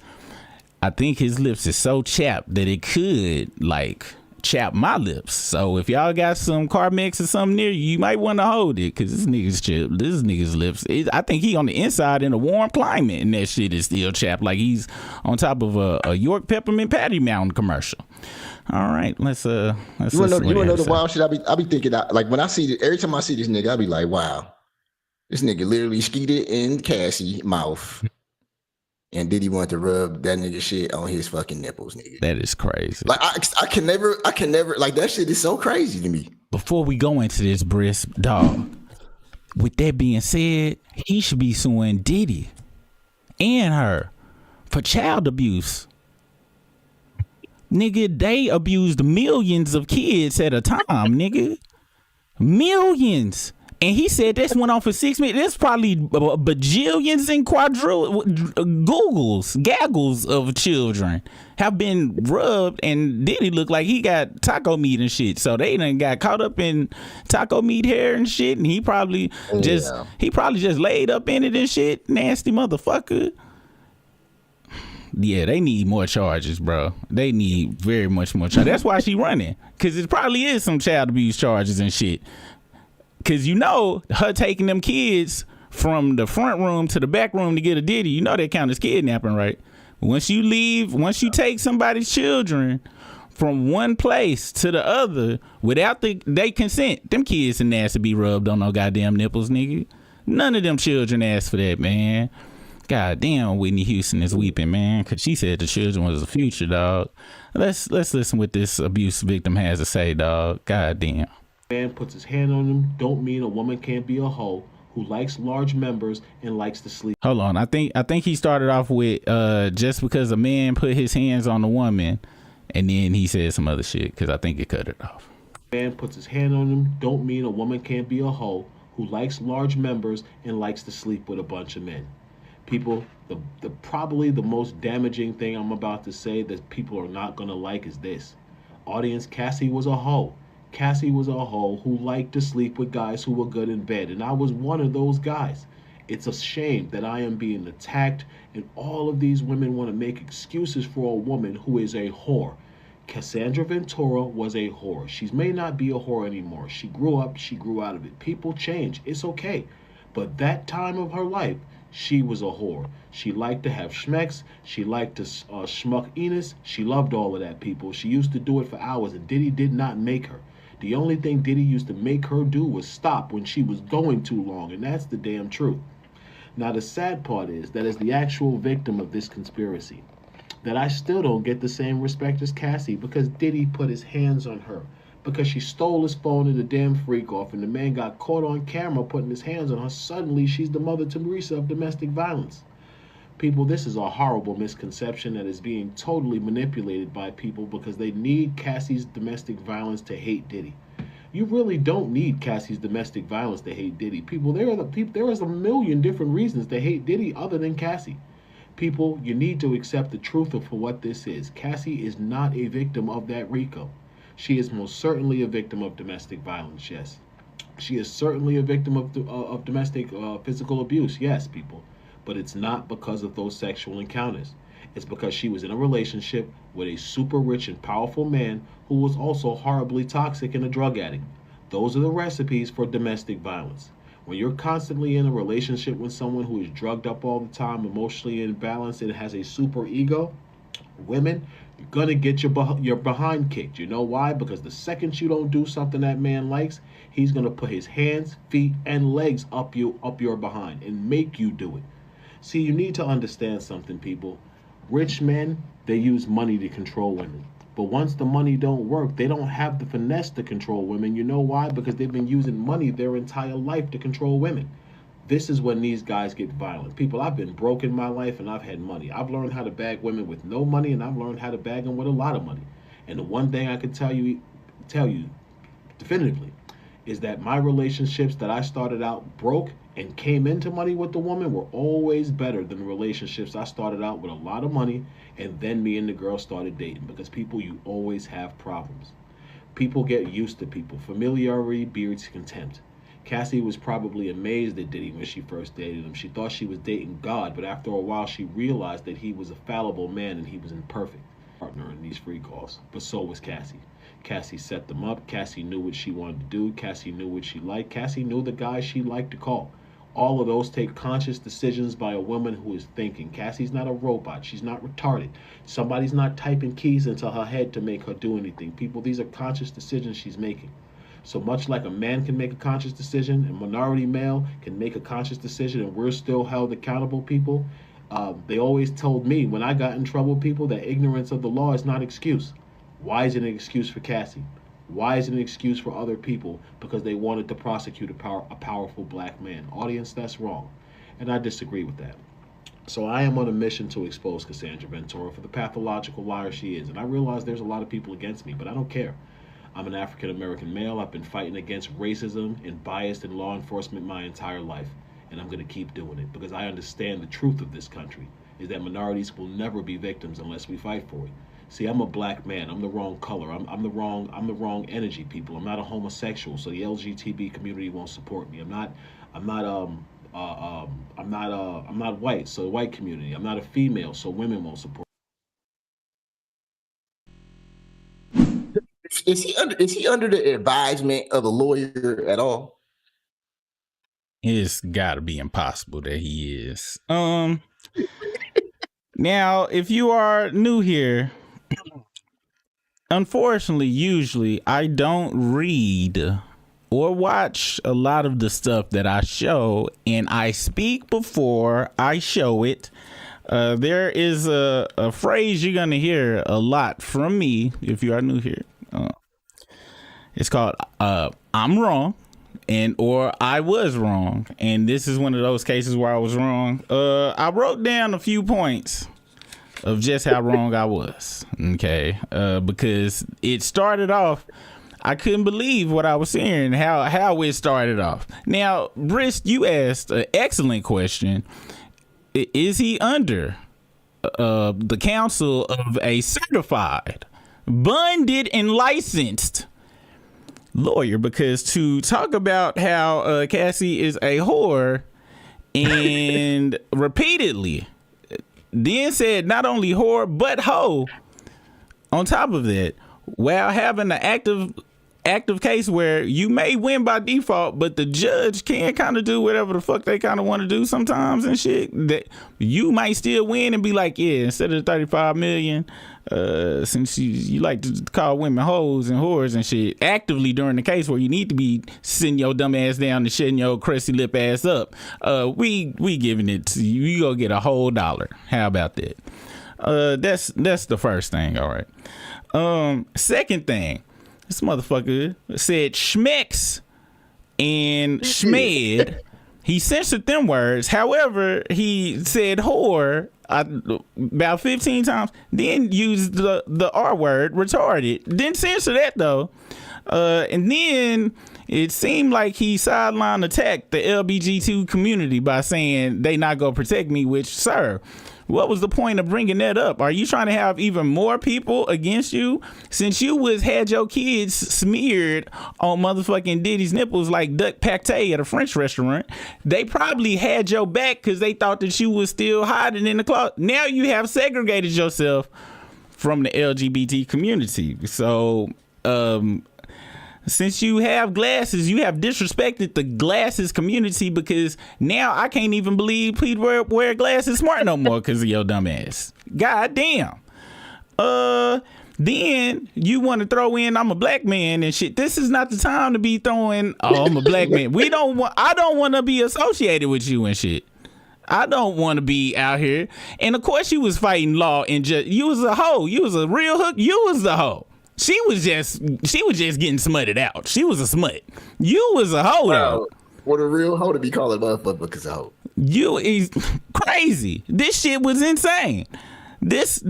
Speaker 1: I think his lips is so chapped that it could like chap my lips. So if y'all got some Carmex or something near you, you might want to hold it, because this nigga's lips, I think he on the inside in a warm climate and that shit is still chapped like he's on top of a York Peppermint Patty Mountain commercial. All right, let's you wanna
Speaker 2: know the wild shit I be thinking, like when I see every time I see this nigga, I be like, wow, this nigga literally skeeted in Cassie mouth. And Diddy want to rub that nigga shit on his fucking nipples, nigga.
Speaker 1: That is crazy.
Speaker 2: Like I can never, like that shit is so crazy to me.
Speaker 1: Before we go into this, Briss, dog, with that being said, he should be suing Diddy and her for child abuse. Nigga, they abused millions of kids at a time, nigga. Millions. And he said this went on for 6 minutes. There's probably bajillions and gaggles of children have been rubbed, and Diddy looked like he got taco meat and shit. So they done got caught up in taco meat hair and shit, and he probably just laid up in it and shit. Nasty motherfucker. Yeah, they need more charges, bro. They need very much more charges. That's why she running, because it probably is some child abuse charges and shit. Because you know, her taking them kids from the front room to the back room to get a Diddy, you know that count as kidnapping, right? Once you take somebody's children from one place to the other without they consent, them kids and ass to be rubbed on no goddamn nipples, nigga. None of them children asked for that, man. God damn, Whitney Houston is weeping, man, because she said the children was the future, dog. Let's listen what this abuse victim has to say, dog. God damn.
Speaker 6: Man puts his hand on him don't mean a woman can't be a hoe who likes large members and likes to sleep.
Speaker 1: Hold on, I think he started off with just because a man put his hands on a woman, and then he said some other shit because I think it cut it off.
Speaker 6: Man puts his hand on him don't mean a woman can't be a hoe who likes large members and likes to sleep with a bunch of men. People, the probably the most damaging thing I'm about to say that people are not gonna like is this. Audience, Cassie was a hoe. Cassie was a hoe who liked to sleep with guys who were good in bed, and I was one of those guys. It's a shame that I am being attacked, and all of these women want to make excuses for a woman who is a whore. Cassandra Ventura was a whore. She may not be a whore anymore. She grew up, she grew out of it. People change, it's okay. But that time of her life, she was a whore. She liked to have schmecks. She liked to schmuck Enos. She loved all of that, people. She used to do it for hours, and Diddy did not make her. The only thing Diddy used to make her do was stop when she was going too long, and that's the damn truth. Now, the sad part is that as the actual victim of this conspiracy, that I still don't get the same respect as Cassie because Diddy put his hands on her. Because she stole his phone and the damn freak off, and the man got caught on camera putting his hands on her. Suddenly, she's the Mother Teresa of domestic violence. People, this is a horrible misconception that is being totally manipulated by people because they need Cassie's domestic violence to hate Diddy. You really don't need Cassie's domestic violence to hate Diddy. People, there is a million different reasons to hate Diddy other than Cassie. People, you need to accept the truth of what this is. Cassie is not a victim of that RICO. She is most certainly a victim of domestic violence, yes. She is certainly a victim of domestic physical abuse, yes, people. But it's not because of those sexual encounters. It's because she was in a relationship with a super rich and powerful man who was also horribly toxic and a drug addict. Those are the recipes for domestic violence. When you're constantly in a relationship with someone who is drugged up all the time, emotionally imbalanced, and has a super ego, women, you're gonna get your behind kicked. You know why? Because the second you don't do something that man likes, he's gonna put his hands, feet, and legs up your behind and make you do it. See, you need to understand something, people. Rich men, they use money to control women. But once the money don't work, they don't have the finesse to control women. You know why? Because they've been using money their entire life to control women. This is when these guys get violent. People, I've been broke in my life and I've had money. I've learned how to bag women with no money, and I've learned how to bag them with a lot of money. And the one thing I can tell you definitively is that my relationships that I started out broke and came into money with the woman were always better than the relationships I started out with a lot of money and then me and the girl started dating. Because people, you always have problems. People get used to people. Familiarity breeds contempt. Cassie was probably amazed at Diddy when she first dated him. She thought she was dating God, but after a while she realized that he was a fallible man and he was imperfect partner in these free calls. But so was Cassie. Cassie set them up. Cassie knew what she wanted to do. Cassie knew what she liked. Cassie knew the guys she liked to call. All of those take conscious decisions by a woman who is thinking. Cassie's not a robot. She's not retarded. Somebody's not typing keys into her head to make her do anything. People, these are conscious decisions she's making. So much like a man can make a conscious decision, a minority male can make a conscious decision, and we're still held accountable, people. They always told me when I got in trouble, people, that ignorance of the law is not an excuse. Why is it an excuse for Cassie? Why is it an excuse for other people? Because they wanted to prosecute a powerful black man. Audience, that's wrong. And I disagree with that. So I am on a mission to expose Cassandra Ventura for the pathological liar she is. And I realize there's a lot of people against me, but I don't care. I'm an African-American male. I've been fighting against racism and bias in law enforcement my entire life. And I'm going to keep doing it because I understand the truth of this country is that minorities will never be victims unless we fight for it. See, I'm a black man. I'm the wrong color. I'm the wrong energy, people. I'm not a homosexual, so the LGBT community won't support me. I'm not I'm not white, so white community. I'm not a female, so women won't support.
Speaker 2: Is he under the advisement of a lawyer at all?
Speaker 1: It's gotta be impossible that he is. Now, if you are new here, unfortunately, usually I don't read or watch a lot of the stuff that I show, and I speak before I show it. There is a phrase you're gonna hear a lot from me if you are new here. It's called I'm wrong, and or I was wrong, and this is one of those cases where I was wrong. I wrote down a few points of just how wrong I was, okay? Because it started off, I couldn't believe what I was hearing, how it started off. Now, Brisk, you asked an excellent question. Is he under the counsel of a certified, bonded, and licensed lawyer? Because to talk about how Cassie is a whore and repeatedly then said not only whore but hoe on top of that, while having an active case where you may win by default, but the judge can kind of do whatever the fuck they kind of want to do sometimes and shit, that you might still win and be like, yeah, instead of 35 million, since you like to call women hoes and whores and shit actively during the case where you need to be sitting your dumb ass down and shutting your crusty lip ass up, we giving it to you. You go get a whole $1. How about that? That's the first thing. All right. Second thing, this motherfucker said schmecks and schmed. He censored them words. However, he said whore about 15 times. Then used the R word, retarded. Didn't censor that though. And then it seemed like he sideline attacked the LBGT community by saying they not gonna protect me. Which, sir, what was the point of bringing that up? Are you trying to have even more people against you? Since you had your kids smeared on motherfucking Diddy's nipples like duck pâté at a French restaurant, they probably had your back because they thought that you was still hiding in the closet. Now you have segregated yourself from the LGBT community. So, since you have glasses, you have disrespected the glasses community, because now I can't even believe people wear glasses smart no more because of your dumb ass. God damn. Then you want to throw in I'm a black man and shit. This is not the time to be throwing, oh, I'm a black man. I don't want to be associated with you and shit. I don't want to be out here. And of course you was fighting law and just, you was a hoe. You was a real hook. You was the hoe. She was just getting smutted out. She was a smut. You was a hoe though.
Speaker 2: What a real hoe to be calling motherfuckers a hoe.
Speaker 1: You is crazy. This shit was insane. This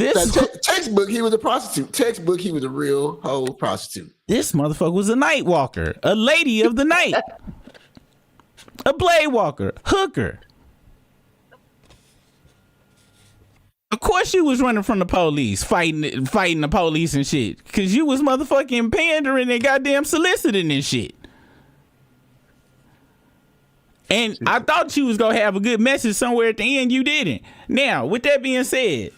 Speaker 2: textbook, he was a prostitute. Textbook, he was a real hoe prostitute.
Speaker 1: This motherfucker was a night walker, a lady of the night, a blade walker, hooker. Of course you was running from the police, fighting the police and shit, because you was motherfucking pandering and goddamn soliciting and shit. And I thought you was going to have a good message somewhere at the end. You didn't. Now, with that being said,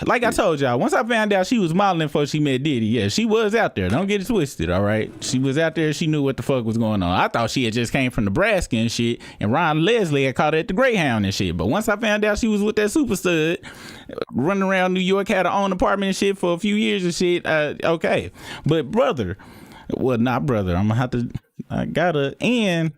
Speaker 1: like I told y'all, once I found out she was modeling before she met Diddy, yeah, she was out there. Don't get it twisted, all right? She was out there. She knew what the fuck was going on. I thought she had just came from Nebraska and shit, and Ron Leslie had caught her at the Greyhound and shit. But once I found out she was with that super stud, running around New York, had her own apartment and shit for a few years and shit, okay. But brother, well, not brother, I'm gonna have to, I gotta, and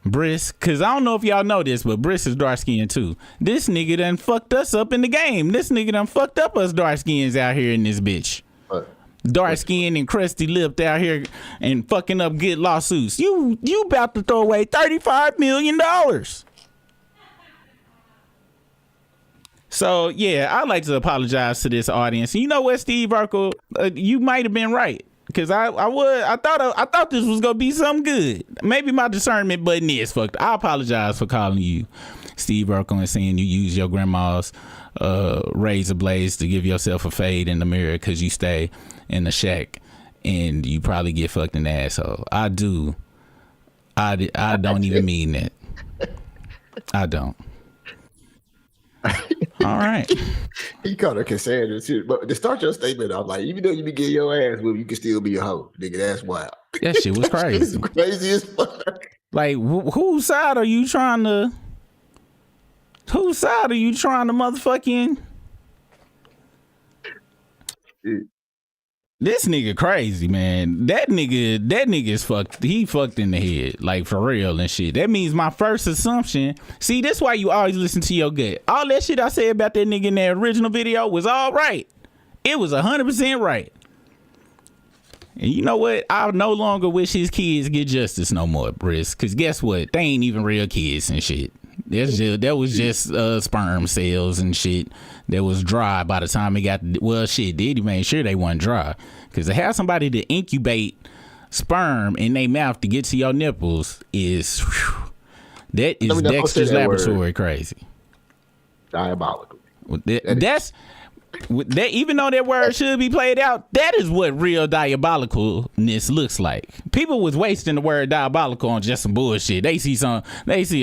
Speaker 1: Brisk, cause I don't know if y'all know this, but Brisk is dark skinned too. This nigga done fucked us up in the game. This nigga done fucked up us dark skins out here in this bitch. Dark skinned and crusty lipped out here and fucking up good lawsuits. You about to throw away $35 million. So yeah, I'd like to apologize to this audience. You know what, Steve Urkel, you might have been right. Cause I thought this was gonna be something good. Maybe my discernment button is fucked. I apologize for calling you Steve Urkel and saying you use your grandma's razor blades to give yourself a fade in the mirror because you stay in the shack and you probably get fucked in the asshole. I do I don't even mean that. I don't. All right.
Speaker 2: He called her Cassandra too. But to start your statement, I was like, even though you be getting your ass whooped, you can still be a hoe. Nigga, that's wild.
Speaker 1: That shit was crazy.
Speaker 2: It's crazy as fuck.
Speaker 1: Like, whose side are you trying to? Whose side are you trying to motherfucking? This nigga crazy, man. That nigga is fucked. He fucked in the head, like for real and shit. That means my first assumption. See, that's why you always listen to your gut. All that shit I said about that nigga in that original video was all right. It was 100% right. And you know what? I no longer wish his kids get justice no more, Brisk. Cause guess what? They ain't even real kids and shit. That was just sperm cells and shit that was dry by the time he got. Well, shit, Diddy made sure they wasn't dry. Cause to have somebody to incubate sperm in their mouth to get to your nipples is that is Dexter's Laboratory crazy.
Speaker 2: Diabolical.
Speaker 1: That, even though that word should be played out, that is what real diabolicalness looks like. People was wasting the word diabolical on just some bullshit. They see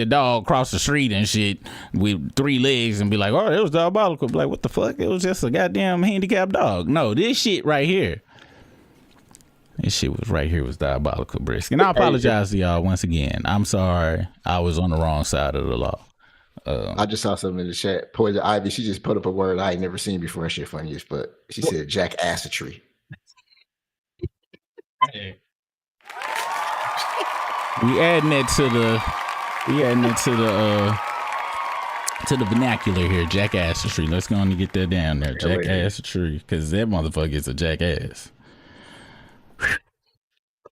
Speaker 1: a dog cross the street and shit with 3 legs and be like, oh, it was diabolical. Be like, what the fuck? It was just a goddamn handicapped dog. No, this shit right here. This shit was right here was diabolical, Brisk. And I apologize to y'all once again. I'm sorry. I was on the wrong side of the law.
Speaker 2: I just saw something in the chat. Poison Ivy, she just put up a word I ain't never seen before. That shit funny as fuck. She said jackassery.
Speaker 1: We adding that to the vernacular here, jackassery. Let's go on and get that down there, jackassery, because that motherfucker is a jackass.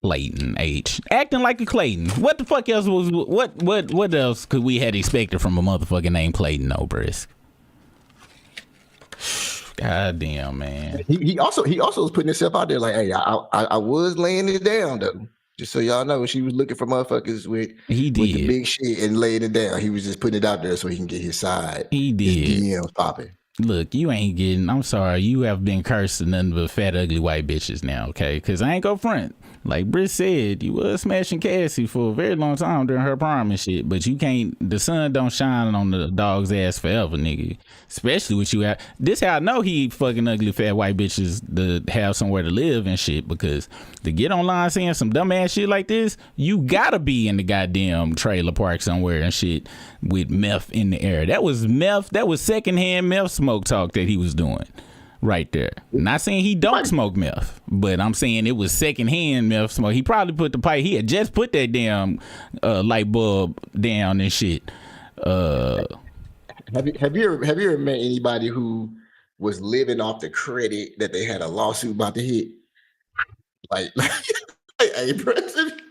Speaker 1: Clayton H. Acting like a Clayton. What the fuck else was what else could we had expected from a motherfucker named Clayton, no, Brisk? God damn, man.
Speaker 2: He also was putting himself out there like, hey, I was laying it down though. Just so y'all know, she was looking for motherfuckers with the big shit and laying it down. He was just putting it out there so he can get his side.
Speaker 1: He did.
Speaker 2: His DMs popping.
Speaker 1: Look, you ain't getting. I'm sorry, you have been cursed to nothing but fat, ugly white bitches now, okay? Because I ain't go front. Like Britt said, you was smashing Cassie for a very long time during her prime and shit, but you can't. The sun don't shine on the dog's ass forever, nigga. Especially with you. This how I know he fucking ugly fat white bitches to have somewhere to live and shit. Because to get online saying some dumb ass shit like this, you gotta be in the goddamn trailer park somewhere and shit with meth in the air. That was meth. That was secondhand meth smoke talk that he was doing. Right there. Not saying he don't smoke meth, but I'm saying it was secondhand meth smoke. He probably put the pipe. He had just put that damn light bulb down and shit.
Speaker 2: Have you ever met anybody who was living off the credit that they had a lawsuit about to hit? Like hey, President,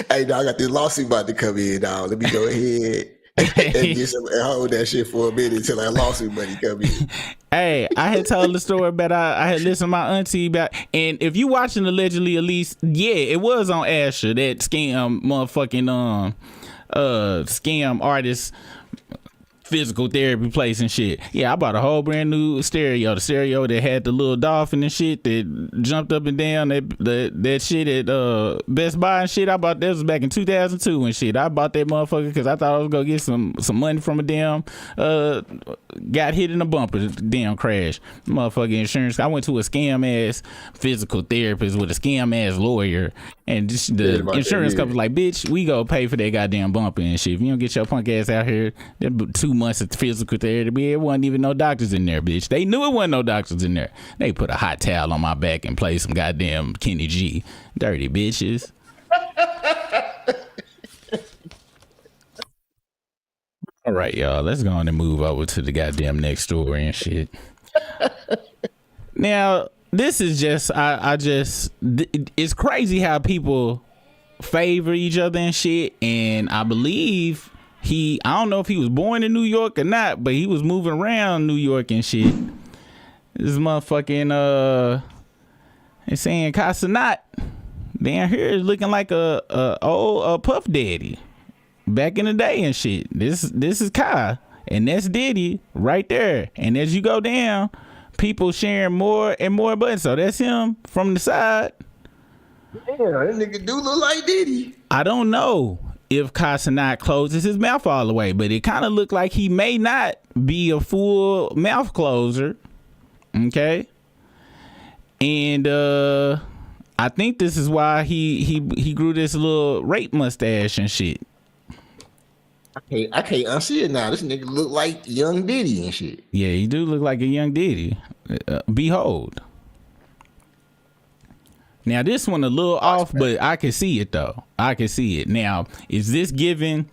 Speaker 2: hey, dog, I got this lawsuit about to come in, dog. Let me go ahead. and hold that shit for a minute until that lawsuit money come in.
Speaker 1: Hey, I had told the story about I had listened to my auntie about, and if you watching allegedly, at least, yeah, it was on Asher, that scam motherfucking scam artist physical therapy place and shit. Yeah, I bought a whole brand new stereo. The stereo that had the little dolphin and shit that jumped up and down. That shit at Best Buy and shit. I bought that was back in 2002 and shit. I bought that motherfucker because I thought I was gonna get some money from a damn got hit in a bumper, damn crash. Motherfucking insurance. I went to a scam ass physical therapist with a scam ass lawyer, and just the insurance company like, bitch, we go pay for that goddamn bumper and shit. If you don't get your punk ass out here, that 2 months of physical therapy, it wasn't even no doctors in there, bitch. They knew it wasn't no doctors in there. They put a hot towel on my back and played some goddamn Kenny G. Dirty bitches. All right, y'all, let's go on and move over to the goddamn next story and shit. Now, this is just, it's crazy how people favor each other and shit, and I believe I don't know if he was born in New York or not, but he was moving around New York and shit. This motherfucking it's saying Casanat down here is looking like a old Puff Daddy back in the day and shit. This is Kai and that's Diddy right there. And as you go down, people sharing more and more buttons. So that's him from the side.
Speaker 2: Yeah, that nigga do look like Diddy.
Speaker 1: I don't know. if Casanat closes his mouth all the way, but it kind of looked like he may not be a full mouth closer. Okay. And I think this is why he grew this little rape mustache and shit.
Speaker 2: I can't unsee it now. This nigga look like young Diddy and shit.
Speaker 1: Yeah, he do look like a young Diddy. Behold. Now this one a little off, but I can see it though. I can see it. Now, is this giving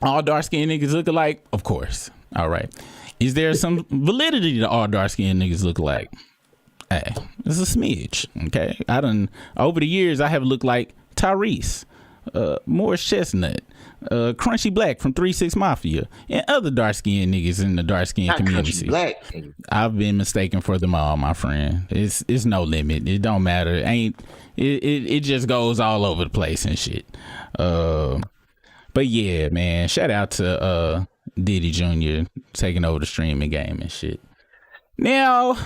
Speaker 1: all dark skinned niggas look alike? Of course. All right. Is there some validity to all dark skinned niggas look alike? Hey, it's a smidge. Okay. Over the years I have looked like Tyrese, Morris Chestnut, Crunchy Black from 3-6 Mafia, and other dark skinned niggas in the dark skinned community.
Speaker 2: Black.
Speaker 1: I've been mistaken for them all, my friend. It's no limit. It don't matter. It just goes all over the place and shit. But yeah, man, shout out to Diddy Jr. taking over the streaming game and shit. Now,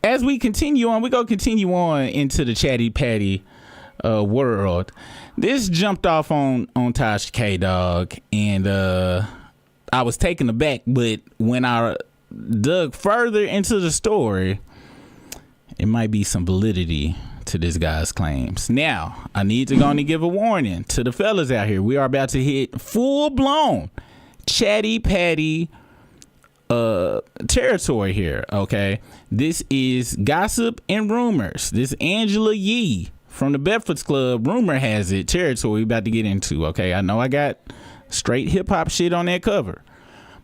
Speaker 1: as we continue on, we're gonna continue on into the Chatty Patty world. This jumped off on Tasha K, dog, and I was taken aback, but when I dug further into the story, it might be some validity to this guy's claims. Now, I need to go and give a warning to the fellas out here. We are about to hit full-blown Chatty Patty territory here, okay? This is gossip and rumors. This Angela Yee from the Bedford's Club, rumor has it, territory we about to get into, okay? I know I got straight hip-hop shit on that cover,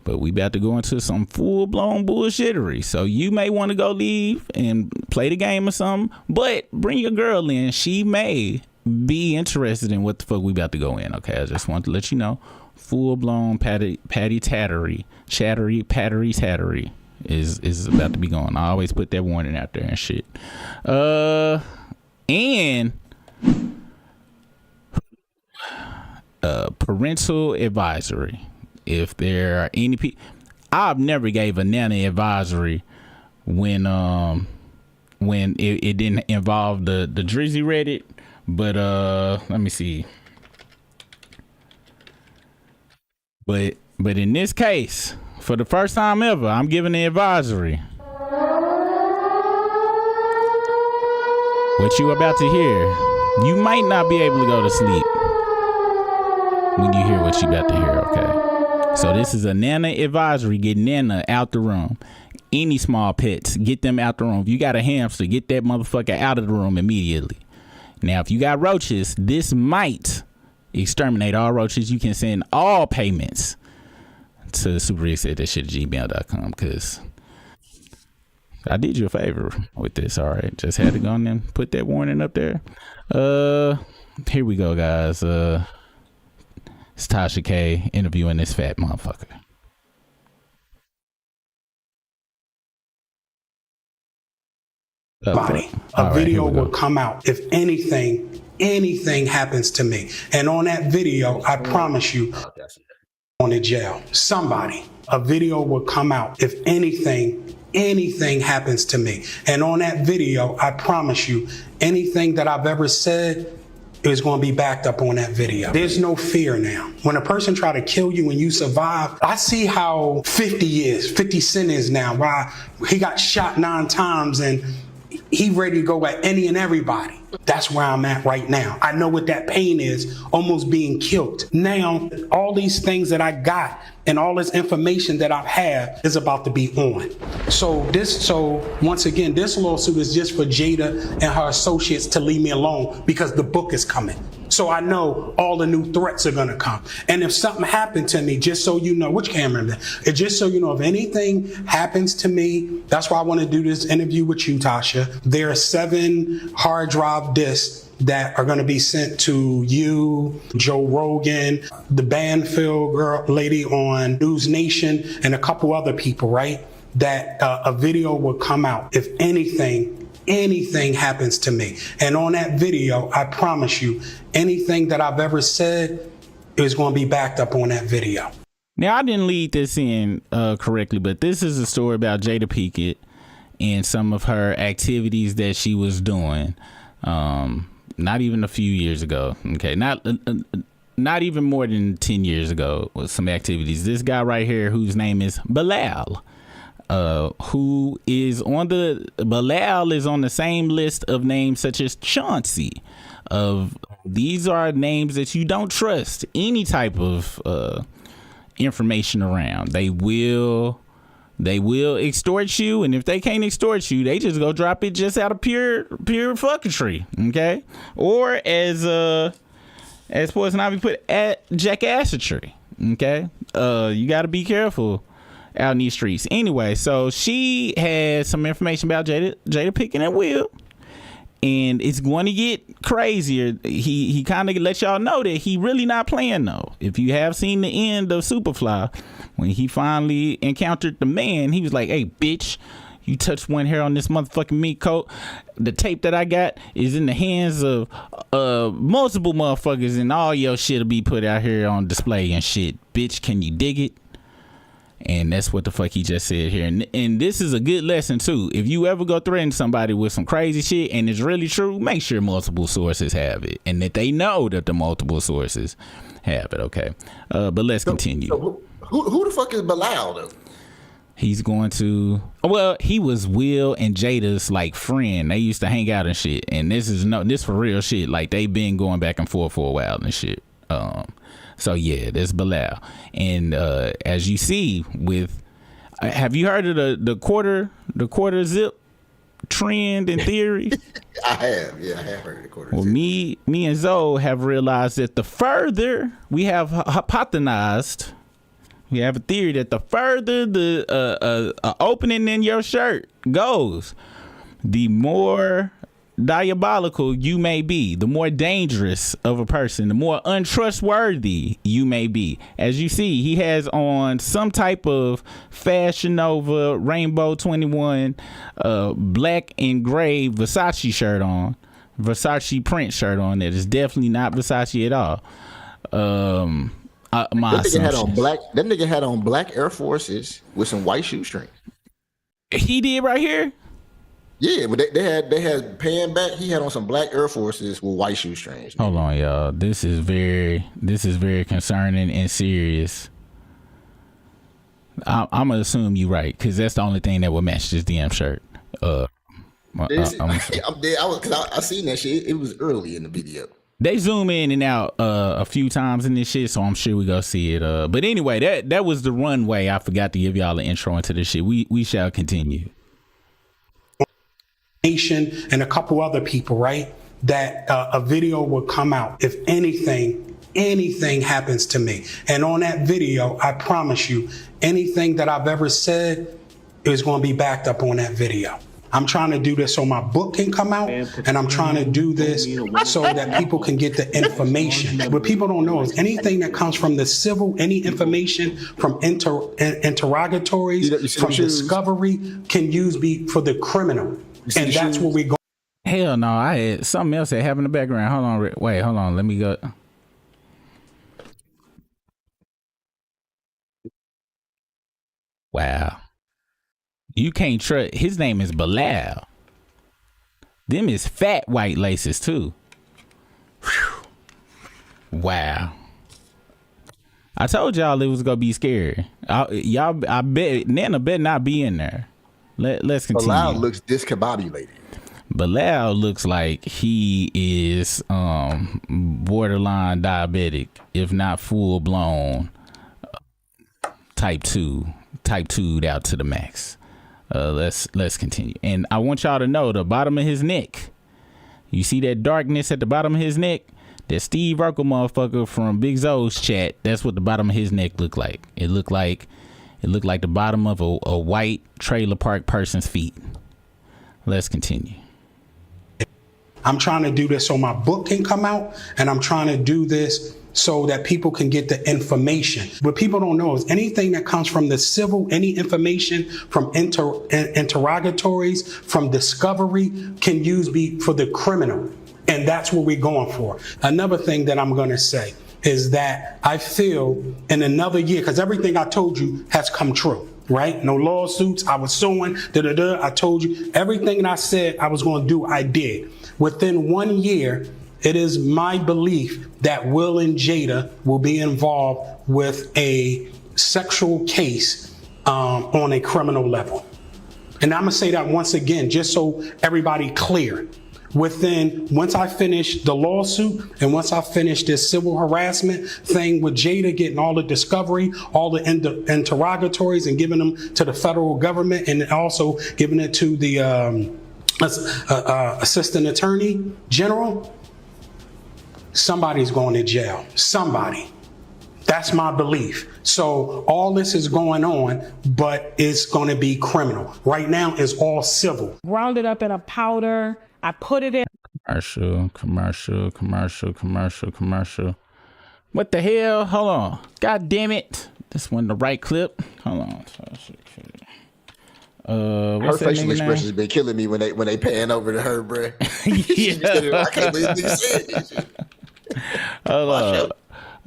Speaker 1: but we about to go into some full-blown bullshittery. So you may want to go leave and play the game or something, but bring your girl in. She may be interested in what the fuck we about to go in, okay? I just want to let you know, full-blown patty tattery, chattery, pattery tattery is about to be going. I always put that warning out there and shit. And parental advisory. If there are any people, I've never gave a nana advisory when it didn't involve the Drizzy Reddit, but let me see. But in this case, for the first time ever, I'm giving the advisory. What you about to hear, you might not be able to go to sleep when you hear what you about to hear, okay? So this is a Nana advisory. Get Nana out the room. Any small pets, get them out the room. If you got a hamster, get that motherfucker out of the room immediately. Now, if you got roaches, this might exterminate all roaches. You can send all payments to superreset@gmail.com because I did you a favor with this. All right, just had to go in and put that warning up there. Here we go, guys. It's Tasha K interviewing this fat motherfucker.
Speaker 7: A video will come out if anything happens to me. And on that video, I promise you, on the jail. A video will come out if anything happens to me. And on that video, I promise you, anything that I've ever said is going to be backed up on that video. There's no fear now. When a person try to kill you and you survive, I see how 50 Cent is now. Why he got shot 9 times and he ready to go at any and everybody. That's where I'm at right now. I know what that pain is, almost being killed. Now, all these things that I got and all this information that I've had is about to be on. So once again, this lawsuit is just for Jada and her associates to leave me alone because the book is coming. So I know all the new threats are gonna come. And if something happened to me, just so you know, which camera is that? Just so you know, if anything happens to me, that's why I wanna do this interview with you, Tasha. There are 7 hard drive discs that are going to be sent to you, Joe Rogan, the Banfield girl lady on News Nation, and a couple other people, right? That a video will come out if anything happens to me. And on that video, I promise you, anything that I've ever said is going to be backed up on that video.
Speaker 1: Now, I didn't lead this in correctly, but this is a story about Jada Pinkett and some of her activities that she was doing. Not even a few years ago. Okay, not not even more than 10 years ago with some activities. This guy right here, whose name is Bilal, who is on Bilal is on the same list of names such as Chauncey. These are names that you don't trust any type of information around. They will extort you, and if they can't extort you, they just go drop it just out of pure fucketry, okay? Or as Poison Ivy put, at jackassetry, okay? You got to be careful out in these streets. Anyway, so she has some information about Jada Pinkett and Will, and it's going to get crazier. He kind of let y'all know that he really not playing though. If you have seen the end of Superfly, when he finally encountered the man, he was like, "Hey, bitch, you touched one hair on this motherfucking meat coat. The tape that I got is in the hands of multiple motherfuckers, and all your shit'll be put out here on display and shit. Bitch, can you dig it?" And that's what the fuck he just said here. And this is a good lesson too. If you ever go threaten somebody with some crazy shit and it's really true, make sure multiple sources have it and that they know that the multiple sources have it. Okay. But let's continue.
Speaker 2: So who the fuck is Bilal though?
Speaker 1: He's going to, well, he was Will and Jada's like friend. They used to hang out and shit. And this for real shit. Like they've been going back and forth for a while and shit. So yeah, that's Bilal. And as you see with, have you heard of the quarter zip trend and theory?
Speaker 2: I have heard of the quarter
Speaker 1: well,
Speaker 2: zip.
Speaker 1: me and Zoe have realized that the further we have hypothesized, we have a theory that the further the opening in your shirt goes, the more diabolical you may be, the more dangerous of a person, the more untrustworthy you may be. As you see, he has on some type of Fashion Nova Rainbow 21 black and gray Versace shirt on, Versace print shirt on that is definitely not Versace at all. That
Speaker 2: nigga had on black Air Forces with some white shoestrings.
Speaker 1: He did right here.
Speaker 2: Yeah, but they had paying back. He had on some black Air Forces with white shoestrings.
Speaker 1: Hold on, y'all. This is very concerning and serious. I'm gonna assume you right because that's the only thing that would match this damn shirt. I'm dead. I seen that shit. It was early in the video. They zoom in and out a few times in this shit, so I'm sure we go see it. But anyway, that was the runway. I forgot to give y'all an intro into this shit. We shall continue.
Speaker 7: And a couple other people, right? That a video will come out if anything happens to me. And on that video, I promise you, anything that I've ever said is going to be backed up on that video. I'm trying to do this so my book can come out, and I'm trying to do this so that people can get the information. What people don't know is anything that comes from the civil, any information from interrogatories, from discovery, can be for the criminal. And that's where we go.
Speaker 1: Hell no, I had something else that happened in the background. Hold on, wait, hold on. Let me go. Wow. You can't trust. His name is Bilal. Them is fat white laces too. Whew. Wow. I told y'all it was gonna be scary. I bet Nana better not be in there. Let's continue.
Speaker 2: Bilal looks discombobulated.
Speaker 1: Bilal looks like he is borderline diabetic, if not full blown type 2'd out to the max. Let's continue. And I want y'all to know the bottom of his neck. You see that darkness at the bottom of his neck? That Steve Urkel motherfucker from Big Zoe's chat. That's what the bottom of his neck looked like. It looked like the bottom of a white trailer park person's feet. Let's continue.
Speaker 7: I'm trying to do this so my book can come out, and I'm trying to do this so that people can get the information. What people don't know is anything that comes from the civil, any information from interrogatories, from discovery, can be for the criminal. And that's what we're going for. Another thing that I'm going to say is that I feel in another year, because everything I told you has come true, right? No lawsuits, I was suing, I told you everything that I said I was going to do, I did. Within 1 year, it is my belief that Will and Jada will be involved with a sexual case on a criminal level. And I'm gonna say that once again, just so everybody clear. Once I finish the lawsuit and once I finish this civil harassment thing with Jada, getting all the discovery, all the interrogatories and giving them to the federal government and also giving it to the assistant attorney general, somebody's going to jail. Somebody. That's my belief. So all this is going on, but it's going to be criminal. Right now, it's all civil.
Speaker 8: Ground it up in a powder. I put it in.
Speaker 1: Commercial. What the hell? Hold on. God damn it. This wasn't the right clip. Hold on.
Speaker 2: Her facial expressions have been killing me when they pan over to her, bruh.
Speaker 1: Yeah.
Speaker 2: I can't believe this shit.
Speaker 1: Hold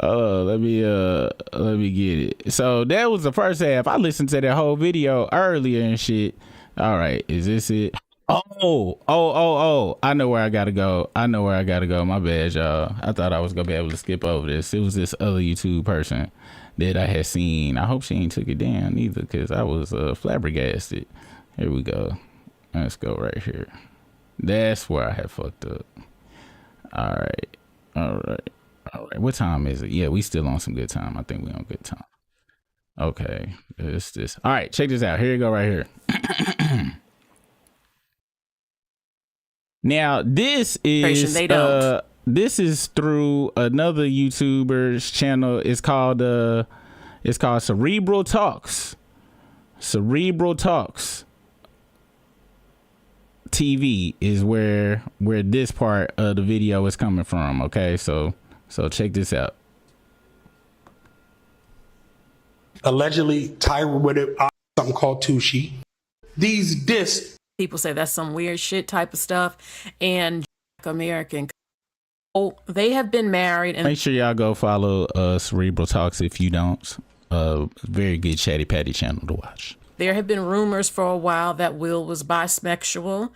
Speaker 1: on, let me get it. So that was the first half. I listened to that whole video earlier and shit. All right, is this it? Oh, I know where I gotta go. My bad, y'all. I thought I was gonna be able to skip over this. It was this other YouTube person that I had seen. I hope she ain't took it down either, because I was flabbergasted. Here we go. Let's go right here. That's where I had fucked up. All right. What time is it? Yeah, we still on some good time. I think we on good time. Okay, it's this. All right, check this out. Here you go, right here. Now this is this is through another YouTuber's channel. It's called Cerebral Talks. Cerebral Talks TV is where this part of the video is coming from. Okay, so check this out.
Speaker 7: Allegedly, Tyra with something called Tushi. These discs.
Speaker 8: People say that's some weird shit type of stuff. And American. Oh, they have been married. And
Speaker 1: make sure y'all go follow Cerebral Talks if you don't. Very good Chatty Patty channel to watch.
Speaker 8: There have been rumors for a while that Will was bisexual.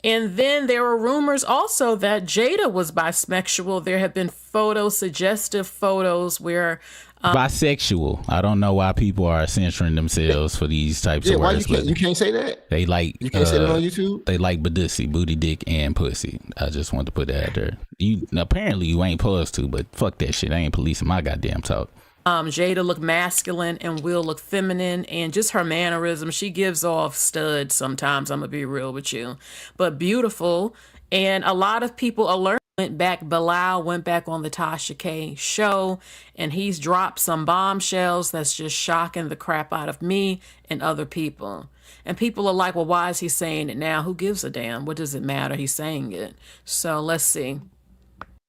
Speaker 8: And then there were rumors also that Jada was bisexual. There have been suggestive photos where...
Speaker 1: bisexual. I don't know why people are censoring themselves for these types of words.
Speaker 2: Why you can't say that?
Speaker 1: They like...
Speaker 2: You can't say that on YouTube?
Speaker 1: They like badussy, booty, dick, and pussy. I just wanted to put that out there. Apparently you ain't supposed to, but fuck that shit. I ain't policing my goddamn talk.
Speaker 8: Jada looked masculine and Will look feminine, and just her mannerism, she gives off stud sometimes, I'm gonna be real with you, but beautiful. And a lot of people Bilal went back on the Tasha K show, and he's dropped some bombshells that's just shocking the crap out of me and other people. And people are like, well, why is he saying it now? Who gives a damn? What does it matter? He's saying it. So let's see.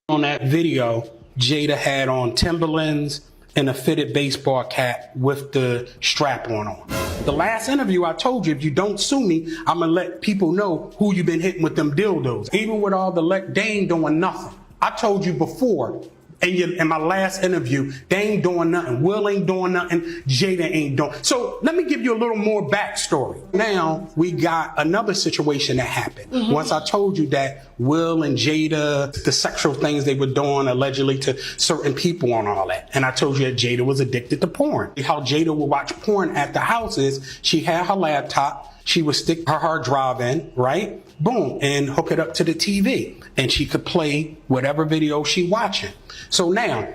Speaker 7: On that video, Jada had on Timberlands and a fitted baseball cap with the strap on. The last interview I told you, if you don't sue me, I'm gonna let people know who you've been hitting with them dildos. Even with all they ain't doing nothing. I told you before, in my last interview, they ain't doing nothing. Will ain't doing nothing. Jada ain't doing. So let me give you a little more backstory. Now we got another situation that happened. Mm-hmm. Once I told you that Will and Jada, the sexual things they were doing allegedly to certain people and all that. And I told you that Jada was addicted to porn. How Jada would watch porn at the houses, she had her laptop, she would stick her hard drive in, right? Boom, and hook it up to the TV. And she could play whatever video she watching. So now,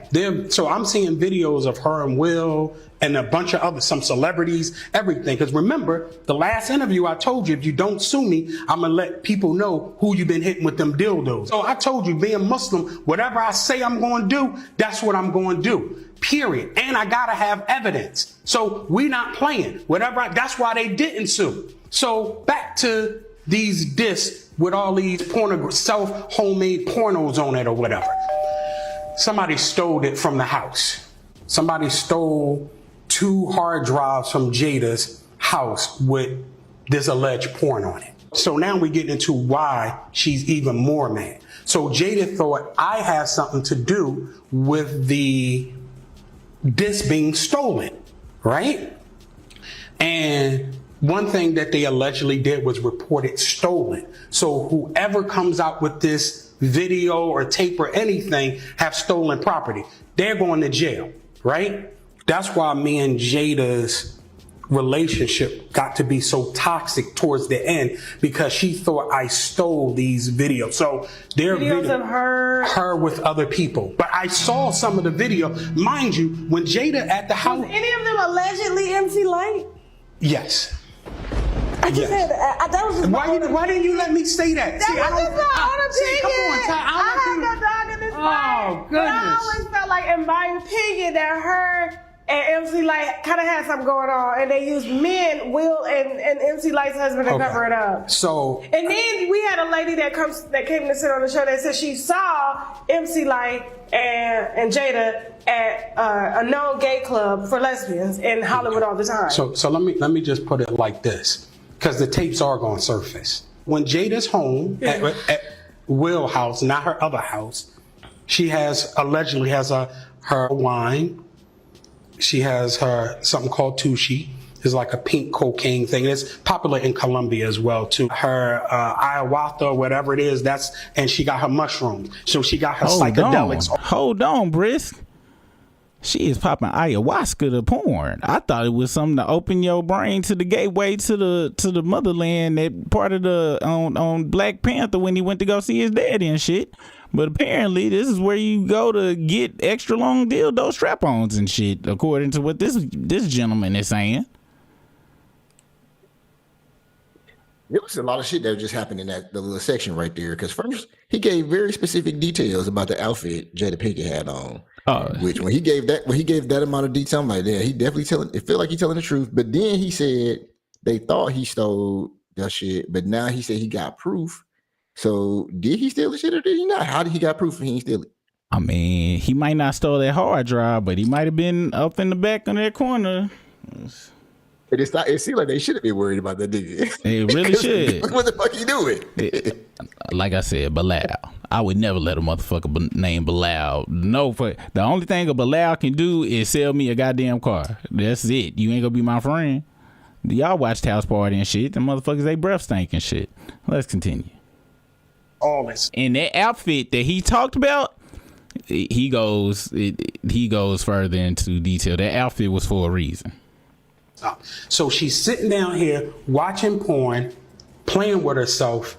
Speaker 7: so I'm seeing videos of her and Will and a bunch of some celebrities, everything. Because remember, the last interview I told you, if you don't sue me, I'm going to let people know who you've been hitting with them dildos. So I told you, being Muslim, whatever I say I'm going to do, that's what I'm going to do. Period. And I got to have evidence. So we not playing. That's why they didn't sue. So back to these discs with all these homemade pornos on it or whatever. Somebody stole it from the house. Somebody stole 2 hard drives from Jada's house with this alleged porn on it. So now we get into why she's even more mad. So Jada thought I had something to do with the disc being stolen, right? And one thing that they allegedly did was report it stolen. So whoever comes out with this video or tape or anything have stolen property. They're going to jail, right? That's why me and Jada's relationship got to be so toxic towards the end, because she thought I stole these videos. So they're
Speaker 9: videos of
Speaker 7: her with other people. But I saw some of the video. Mind you, when Jada at the house.
Speaker 9: Was any of them allegedly MC Light?
Speaker 7: Yes.
Speaker 9: I just had that was just
Speaker 7: why didn't you let me say that?
Speaker 9: That was just my own opinion.
Speaker 7: Come on,
Speaker 9: I have no dog in this fight.
Speaker 7: Oh, goodness.
Speaker 9: But I always felt like, in my opinion, that her and MC Light kind of had something going on, and they used men, Will and MC Light's husband, to cover it up.
Speaker 7: So,
Speaker 9: and then we had a lady that came to sit on the show that said she saw MC Light and Jada at a known gay club for lesbians in Hollywood all the time.
Speaker 7: So let me just put it like this, because the tapes are going to surface. When Jada's home at Will house, not her other house, she allegedly has her wine. She has her something called Tushi. It's like a pink cocaine thing. It's popular in Colombia as well too. Her ayahuasca or whatever it is, and she got her mushrooms. So she got her psychedelics.
Speaker 1: Hold on, Brisk. She is popping ayahuasca to porn. I thought it was something to open your brain to the gateway to the motherland, that part of the on Black Panther when he went to go see his daddy and shit. But apparently this is where you go to get extra long dildo strap-ons and shit, according to what this gentleman is saying.
Speaker 2: There was a lot of shit that just happened in the little section right there. Because first, he gave very specific details about the outfit Jada Pinkett had on. Which when he gave that amount of detail, I'm like, yeah, he definitely it felt like he's telling the truth. But then he said they thought he stole that shit, but now he said he got proof. So did he steal the shit or did he not? How did he got proof and he didn't steal it?
Speaker 1: I mean, he might not stole that hard drive, but he might have been up in the back in that corner.
Speaker 2: It seemed like they should have been worried about that nigga.
Speaker 1: They really should.
Speaker 2: What the fuck he doing?
Speaker 1: Like I said, Bilal. I would never let a motherfucker named Bilal. No, the only thing a Bilal can do is sell me a goddamn car. That's it. You ain't gonna be my friend. Y'all watched House Party and shit. The motherfuckers, they breath stink and shit. Let's continue.
Speaker 7: All this.
Speaker 1: And that outfit that he talked about, he goes further into detail. That outfit was for a reason.
Speaker 7: So she's sitting down here watching porn, playing with herself,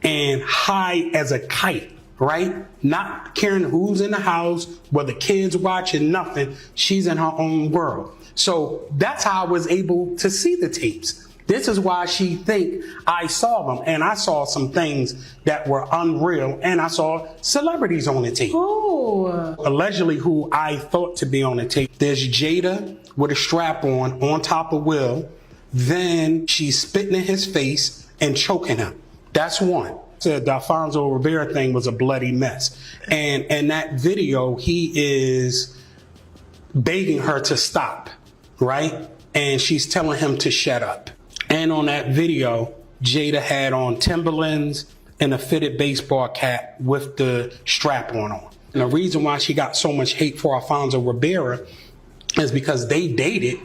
Speaker 7: and high as a kite, right? Not caring who's in the house, whether kids watching, nothing. She's in her own world. So that's how I was able to see the tapes. This is why she think I saw them, and I saw some things that were unreal, and I saw celebrities on the tape.
Speaker 9: Ooh.
Speaker 7: Allegedly who I thought to be on the tape. There's Jada with a strap on top of Will. Then she's spitting in his face and choking him. That's one. Said the Alfonso Rivera thing was a bloody mess. And in that video, he is begging her to stop, right? And she's telling him to shut up. And on that video, Jada had on Timberlands and a fitted baseball cap with the strap on. And the reason why she got so much hate for Alfonso Rivera is because they dated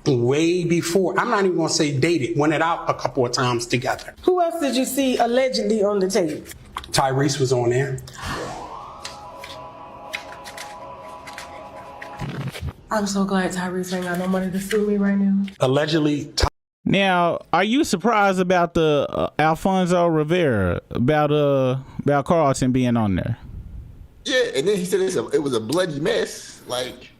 Speaker 7: way before. I'm not even gonna say dated, went it out a couple of times together.
Speaker 9: Who else did you see allegedly on the tape?
Speaker 7: Tyrese was on there.
Speaker 9: I'm so glad Tyrese ain't got no money to sue me right now.
Speaker 7: Allegedly.
Speaker 1: Now, are you surprised about the Alfonso Rivera, about Carlton being on there?
Speaker 2: Yeah, and then he said it was a bloody mess. Like,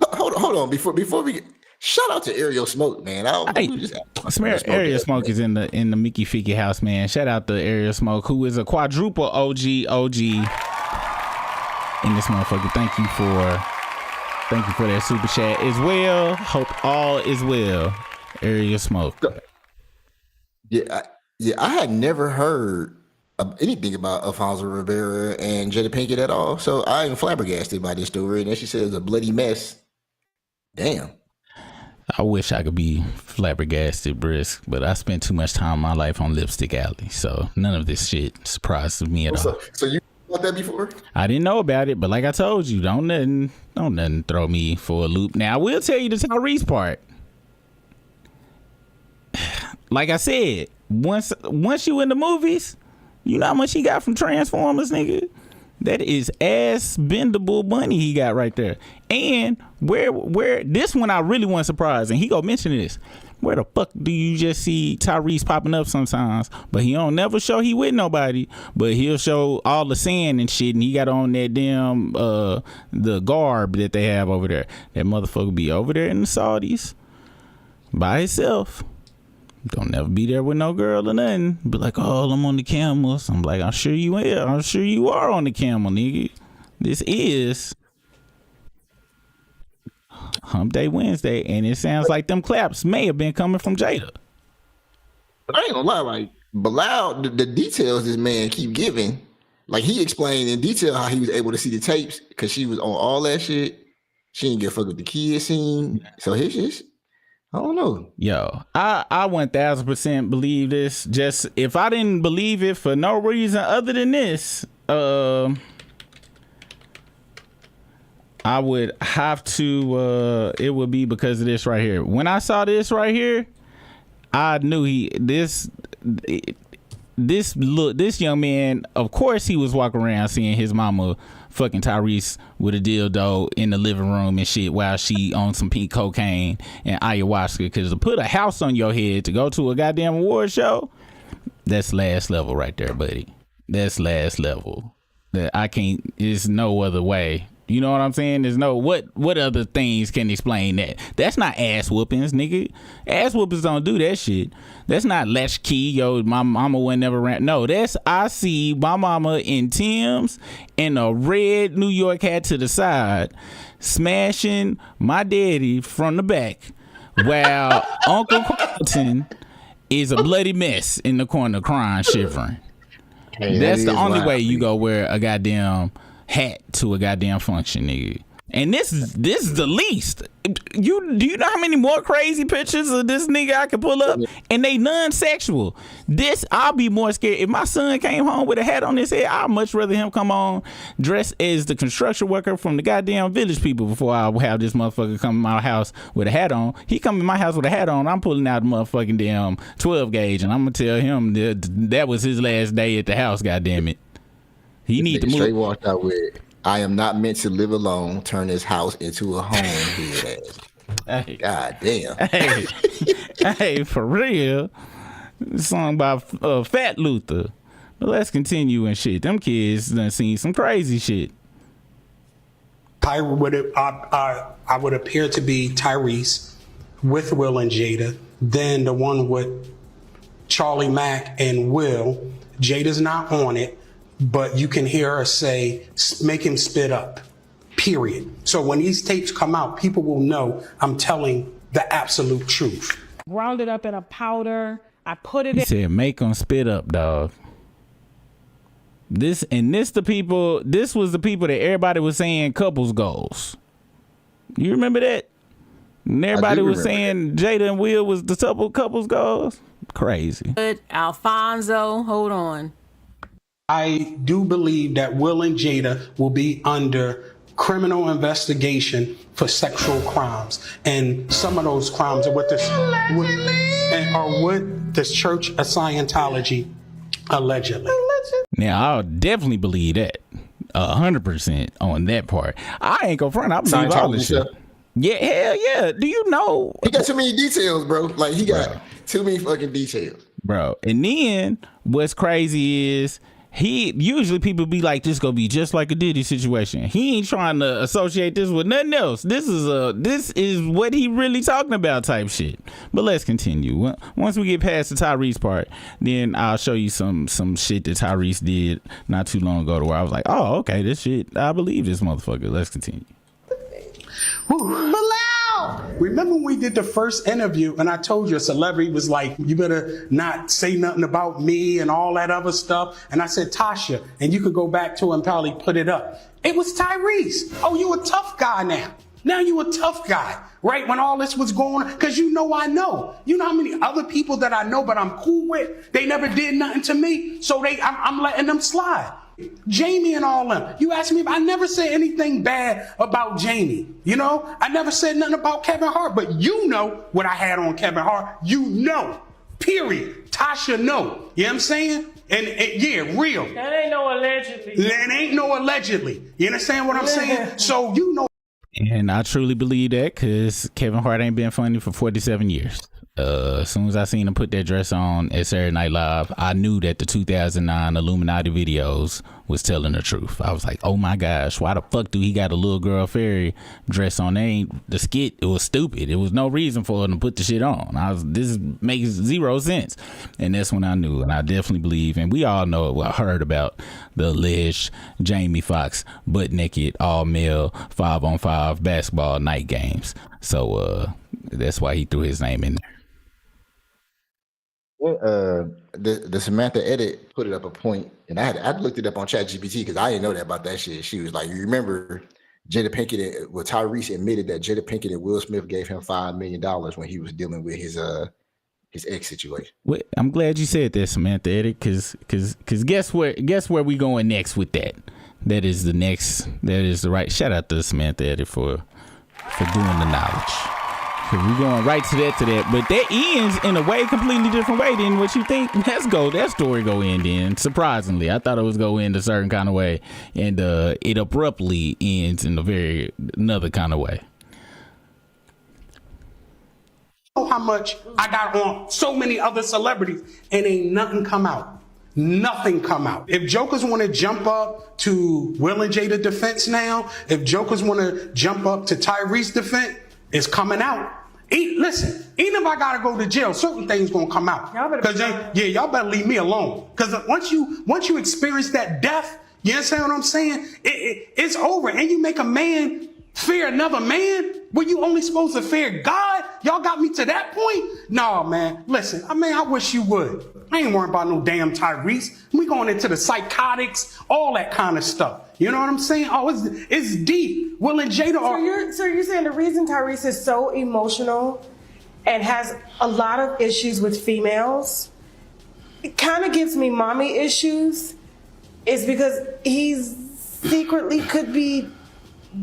Speaker 2: hold on, before we shout out to Ariel Smoke, man.
Speaker 1: Ariel Smoke is in the Mickey Ficky house, man. Shout out to Ariel Smoke, who is a quadruple OG in this motherfucker. Thank you for that super chat as well. Hope all is well. Ariel Smoke.
Speaker 2: Yeah, I had never heard anything about Alfonso Rivera and Jada Pinkett at all, so I am flabbergasted by this story. And then she said it's a bloody mess. Damn.
Speaker 1: I wish I could be flabbergasted, Brisk, but I spent too much time in my life on Lipstick Alley, so none of this shit surprises me at all.
Speaker 2: So you about that before?
Speaker 1: I didn't know about it, but like I told you, don't nothing throw me for a loop. Now I will tell you the Tyrese part. Like I said, once you in the movies, You know how much he got from Transformers, nigga? That is ass bendable money he got right there. And where this one I really wasn't surprised, and he gonna mention this. Where the fuck do you just see Tyrese popping up sometimes? But he don't never show he with nobody. But he'll show all the sand and shit, and he got on that damn the garb that they have over there. That motherfucker be over there in the Saudis by himself. Don't never be there with no girl or nothing. Be like, oh, I'm on the camels. I'm like, I'm sure you are. I'm sure you are on the camel, nigga. This is Hump Day Wednesday, and it sounds like them claps may have been coming from Jada.
Speaker 2: But I ain't gonna lie, like Bilal, the details this man keep giving, like he explained in detail how he was able to see the tapes because she was on all that shit. She didn't give a fuck with the kids scene. So his shit, I don't know.
Speaker 1: Yo, I 1000% believe this. Just if I didn't believe it for no reason other than this, I would have to. It would be because of this right here. When I saw this right here, I knew this young man. Of course, he was walking around seeing his mama fucking Tyrese with a dildo in the living room and shit while she on some pink cocaine and ayahuasca. Because to put a house on your head to go to a goddamn award show, that's last level right there, buddy. That's last level. That I can't. There's no other way. You know what I'm saying? There's no what other things can explain that. That's not ass whoopings, nigga. Ass whoopings don't do that shit. That's not latchkey. Yo, my mama would never ran. No, that's I see my mama in Tim's and a red New York hat to the side, smashing my daddy from the back, while Uncle Carlton is a bloody mess in the corner crying, shivering. Hey, that's the only way you go wear a goddamn hat to a goddamn function, nigga. And this is the least. Do you know how many more crazy pictures of this nigga I can pull up? And they non-sexual. This, I'll be more scared. If my son came home with a hat on his head, I'd much rather him come on dressed as the construction worker from the goddamn Village People before I have this motherfucker come in my house with a hat on. He come in my house with a hat on, I'm pulling out the motherfucking damn 12 gauge, and I'm gonna tell him that was his last day at the house, goddammit. He need to move. Straight
Speaker 2: walked out with, I am not meant to live alone, turn this house into a home. Hey. God damn.
Speaker 1: Hey, for real. Song by Fat Luther. But let's continue and shit. Them kids done seen some crazy shit.
Speaker 7: I would appear to be Tyrese with Will and Jada. Then the one with Charlie Mack and Will. Jada's not on it. But you can hear her say, make him spit up, period. So when these tapes come out, people will know I'm telling the absolute truth.
Speaker 9: Ground it up in a powder. I put it in.
Speaker 1: He said, make him spit up, dog. This was the people that everybody was saying couples goals. You remember that? And everybody was saying Jada and Will was the couples goals. Crazy.
Speaker 8: Alfonso, hold on.
Speaker 7: I do believe that Will and Jada will be under criminal investigation for sexual crimes. And some of those crimes are with this Church of Scientology, allegedly.
Speaker 1: Now, I'll definitely believe that. 100% on that part. I ain't gonna front. I believe all this shit. Yeah, hell yeah. Do you know?
Speaker 2: He got too many details, bro. Like, he got too many fucking details.
Speaker 1: Bro, and then what's crazy is usually people be like, this gonna be just like a Diddy situation. He ain't trying to associate this with nothing else. This is what he really talking about type shit. But let's continue. Once we get past the Tyrese part, then I'll show you some shit that Tyrese did not too long ago to where I was like, oh, okay, this shit, I believe this motherfucker. Let's continue.
Speaker 7: Remember when we did the first interview and I told you a celebrity was like, you better not say nothing about me and all that other stuff. And I said, Tasha, and you could go back to and probably put it up. It was Tyrese. Oh, you a tough guy now. Now you a tough guy, right? When all this was going on, because you know I know. You know how many other people that I know but I'm cool with, they never did nothing to me, so I'm letting them slide. Jamie and all them. You ask me, I never said anything bad about Jamie. You know, I never said nothing about Kevin Hart, but you know what I had on Kevin Hart. You know. Period. Tasha, no. You know what I'm saying? And yeah, real.
Speaker 9: That ain't no allegedly.
Speaker 7: That ain't no allegedly. You understand what I'm saying? So you know.
Speaker 1: And I truly believe that because Kevin Hart ain't been funny for 47 years. As soon as I seen him put that dress on at Saturday Night Live, I knew that the 2009 Illuminati videos was telling the truth. I was like, oh my gosh, why the fuck do he got a little girl fairy dress on? They ain't the skit. It was stupid. It was no reason for him to put the shit on. This makes zero sense. And that's when I knew, and I definitely believe, and we all know, I heard about the alleged Jamie Foxx butt naked all male 5-on-5 basketball night games. So that's why he threw his name in there.
Speaker 2: The Samantha edit put it up a point, and I looked it up on ChatGPT because I didn't know that about that shit. She was like, you remember Jada Pinkett, Tyrese admitted that Jada Pinkett and Will Smith gave him $5 million when he was dealing with his ex situation.
Speaker 1: Well, I'm glad you said that, Samantha edit, because guess where we going next with that? That is the right. Shout out to Samantha edit for doing the knowledge. We're going right to that, but that ends in a way completely different way than what you think. That story go end in. Surprisingly, I thought it was go end a certain kind of way, and it abruptly ends in another kind of way.
Speaker 7: Know how much I got on so many other celebrities, and ain't nothing come out. Nothing come out. If jokers want to jump up to Will and Jada defense now, if jokers want to jump up to Tyrese defense, it's coming out. Listen, even if I gotta go to jail, certain things gonna come out. Y'all better leave me alone. Because once you experience that death, you understand what I'm saying? It's over, and you make a man fear another man when you only supposed to fear God. Y'all got me to that point? No, man. Listen, I wish you would. I ain't worried about no damn Tyrese. We going into the psychotics, all that kind of stuff. You know what I'm saying? Oh, it's deep. Will and Jada are.
Speaker 9: So you're saying the reason Tyrese is so emotional and has a lot of issues with females, it kind of gives me mommy issues, is because he's secretly could be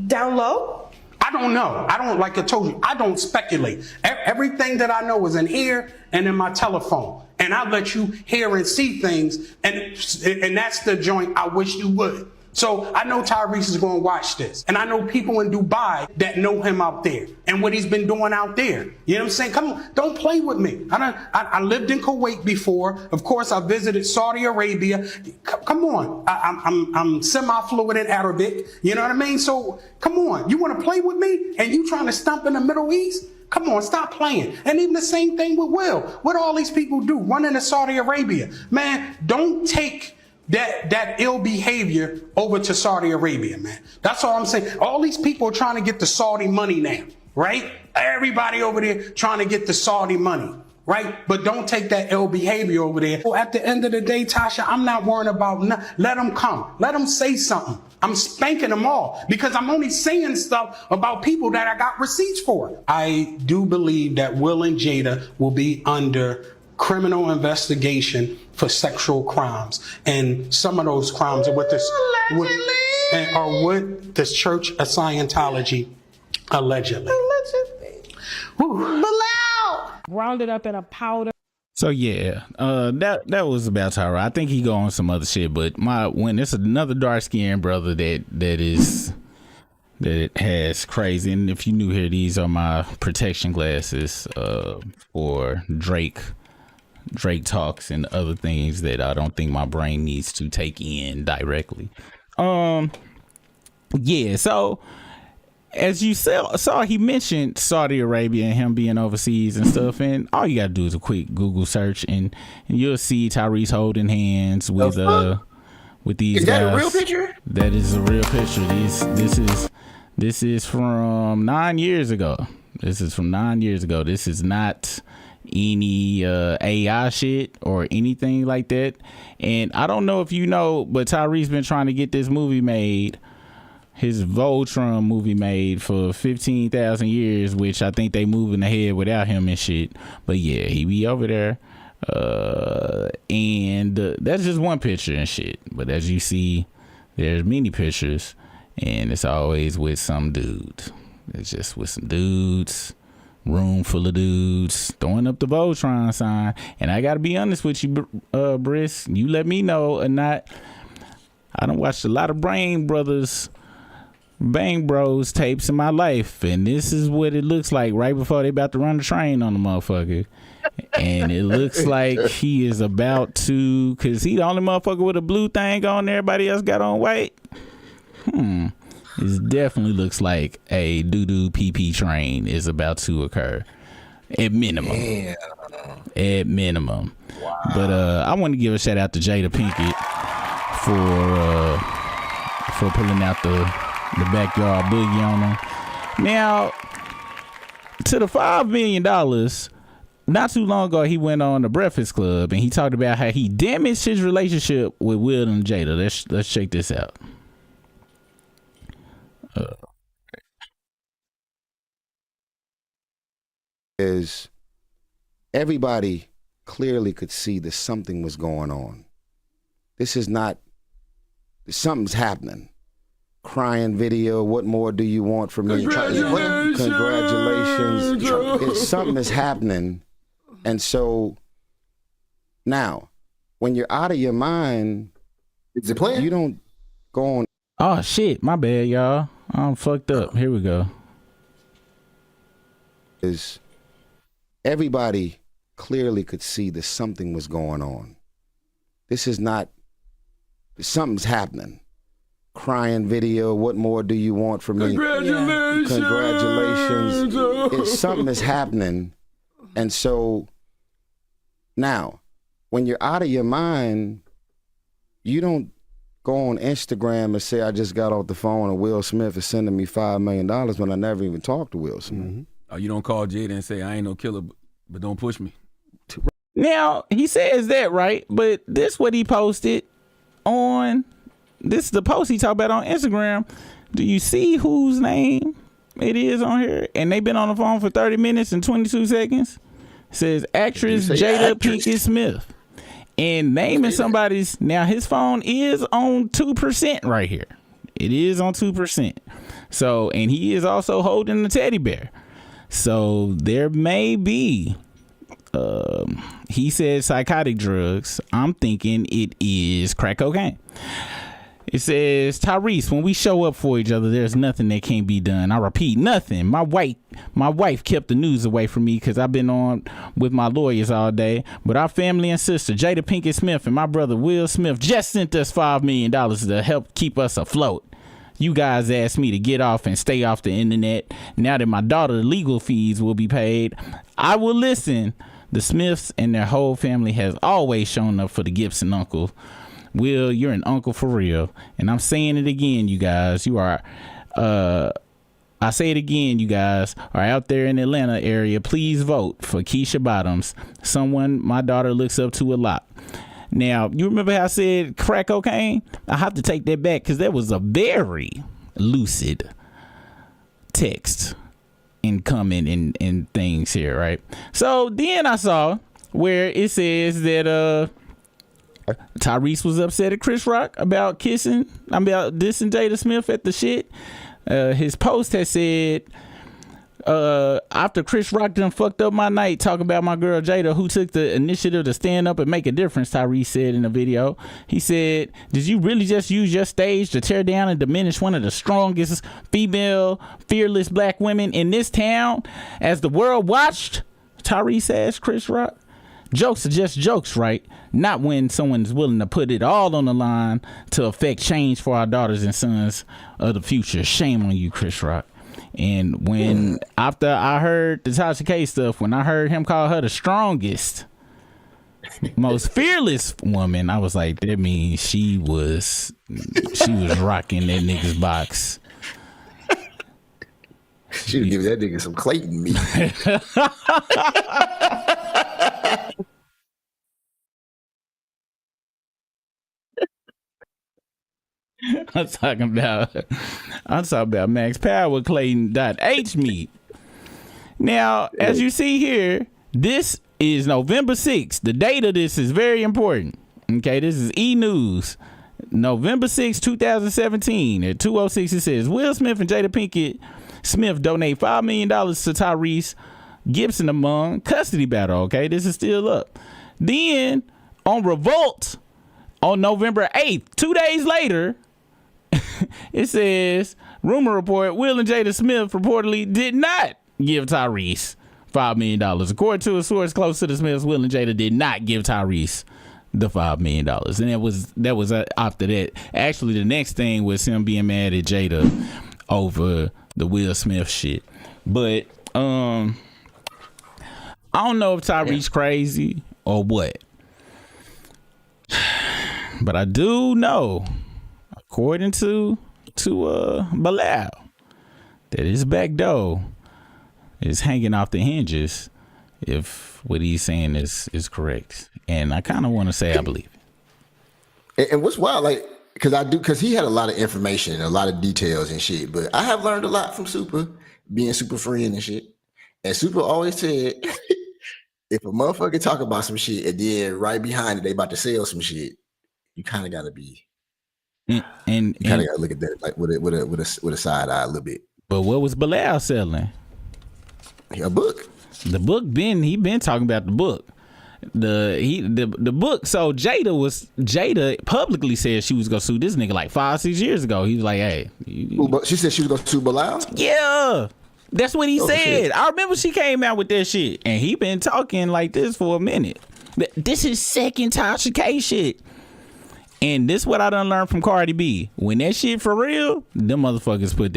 Speaker 9: down low?
Speaker 7: I don't know. Like I told you, I don't speculate. Everything that I know is in here and in my telephone. And I let you hear and see things. And that's the joint I wish you would. So I know Tyrese is going to watch this. And I know people in Dubai that know him out there and what he's been doing out there. You know what I'm saying? Come on, don't play with me. I lived in Kuwait before. Of course, I visited Saudi Arabia. Come on. I'm semi-fluent in Arabic. You know what I mean? So come on. You want to play with me and you trying to stump in the Middle East? Come on, stop playing. And even the same thing with Will. What all these people do, running to Saudi Arabia. Man, don't take that ill behavior over to Saudi Arabia, man. That's all I'm saying. All these people are trying to get the Saudi money now, right? Everybody over there trying to get the Saudi money, right? But don't take that ill behavior over there. Well, at the end of the day, Tasha, I'm not worrying about let them come. Let them say something. I'm spanking them all because I'm only saying stuff about people that I got receipts for. I do believe that Will and Jada will be under criminal investigation for sexual crimes, and some of those crimes are with this Church of Scientology allegedly.
Speaker 9: Rounded up in a powder.
Speaker 1: So yeah, that was about Tyra. I think he go on some other shit, but when it's another dark skinned brother that has crazy, and if you new here, these are my protection glasses for Drake talks and other things that I don't think my brain needs to take in directly. Yeah, so as you saw, he mentioned Saudi Arabia and him being overseas and stuff, and all you gotta do is a quick Google search and you'll see Tyrese holding hands with these guys. Is that a real picture? That is a real picture. This is from 9 years ago. This is not any AI shit or anything like that. And I don't know if you know, but Tyrese been trying to get this movie made, his Voltron movie made, for 15,000 years, which I think they moving ahead without him and shit. But yeah, he be over there. And that's just one picture and shit. But as you see, there's many pictures, and it's always with some dude. It's just with some dudes room full of dudes throwing up the Voltron sign. And I gotta be honest with you, Briss, you let me know or not. I done watched a lot of Bang Bros tapes in my life, and this is what it looks like right before they about to run the train on the motherfucker. And it looks like he is about to, cause he the only motherfucker with a blue thing on, everybody else got on white. It definitely looks like a doo-doo pee-pee train is about to occur. At minimum. Damn. At minimum. Wow. But I want to give a shout out to Jada Pinkett for pulling out the backyard boogie on him. Now, to the $5 million, not too long ago, he went on the Breakfast Club and he talked about how he damaged his relationship with Will and Jada. Let's check this out.
Speaker 10: Is everybody clearly could see that something was going on. This is not, something's happening. Crying video, what more do you want from me? Congratulations. Something is happening. And so now, when you're out of your mind,
Speaker 2: is it playing?
Speaker 10: You don't go on.
Speaker 1: Oh shit, my bad, y'all. I'm fucked up. Here we go.
Speaker 10: Is everybody clearly could see that something was going on. This is not, something's happening. Crying video, what more do you want from me? Congratulations. Something is happening. And so now, when you're out of your mind, you don't go on Instagram and say, I just got off the phone and Will Smith is sending me $5 million when I never even talked to Will Smith.
Speaker 11: Mm-hmm. Oh, you don't call Jada and say, I ain't no killer, but don't push me.
Speaker 1: Now, he says that, right? But this what he posted on, this is the post he talked about on Instagram. Do you see whose name it is on here? And they've been on the phone for 30 minutes and 22 seconds. It says actress Jada Pinkett Smith. And naming somebody's, now his phone is on 2% right here. It is on 2%. So, and he is also holding a teddy bear. So there may be, he said psychotic drugs. I'm thinking it is crack cocaine. It says, Tyrese, when we show up for each other, there's nothing that can't be done. I repeat, nothing. My wife kept the news away from me because I've been on with my lawyers all day. But our family and sister, Jada Pinkett Smith, and my brother Will Smith just sent us $5 million to help keep us afloat. You guys asked me to get off and stay off the internet. Now that my daughter's legal fees will be paid, I will listen. The Smiths and their whole family has always shown up for the Gibson uncle. Will, you're an uncle for real. And I'm saying it again, you guys. You are, I say it again, you guys are out there in the Atlanta area. Please vote for Keisha Bottoms, someone my daughter looks up to a lot. Now, you remember how I said crack cocaine? I have to take that back because that was a very lucid text and comment and things here, right? So then I saw where it says that Tyrese was upset at Chris Rock about dissing Jada Smith at the shit. His post has said, after Chris Rock done fucked up my night talking about my girl Jada, who took the initiative to stand up and make a difference, Tyrese said in the video. He said, did you really just use your stage to tear down and diminish one of the strongest female fearless black women in this town as the world watched? Tyrese asked Chris Rock. Jokes are just jokes, right? Not when someone's willing to put it all on the line to affect change for our daughters and sons of the future. Shame on you, Chris Rock. And when, after I heard the Tasha K stuff, when I heard him call her the strongest, most fearless woman, I was like, that means she was rocking that nigga's box.
Speaker 2: Should give that nigga some Clayton meat.
Speaker 1: I'm talking about Max Power Clayton.H meat. Now, as you see here, this is November 6th. The date of this is very important. Okay, this is E! News. November 6, 2017 at 2:06, it says Will Smith and Jada Pinkett Smith donate $5 million to Tyrese Gibson among custody battle. Okay, this is still up. Then on Revolt on November 8th, 2 days later, it says, rumor report, Will and Jada Smith reportedly did not give Tyrese $5 million. According to a source close to the Smiths, Will and Jada did not give Tyrese the $5 million. And that was after that. Actually, the next thing was him being mad at Jada over the Will Smith shit. But I don't know if Tyrese crazy or what. But I do know, according to Bilal, that his back door is hanging off the hinges if what he's saying is correct. And I kind of want to say I believe
Speaker 2: it. And what's wild, like, because he had a lot of information and a lot of details and shit, but I have learned a lot from Super, being Super friend and shit. And Super always said, if a motherfucker talk about some shit and then right behind it they about to sell some shit, you kind of gotta be, and you kind of gotta look at that like with a side eye a little bit.
Speaker 1: But what was Bilal selling?
Speaker 2: A book.
Speaker 1: The book he been talking about the book. The book. So Jada publicly said she was gonna sue this nigga like 5-6 years ago. He was like, hey,
Speaker 2: she said she was gonna sue Bilal?
Speaker 1: Yeah. That's what he said.
Speaker 2: Shit.
Speaker 1: I remember she came out with that shit, and he been talking like this for a minute. This is second Tasha K shit. And this what I done learned from Cardi B. When that shit for real, them motherfuckers put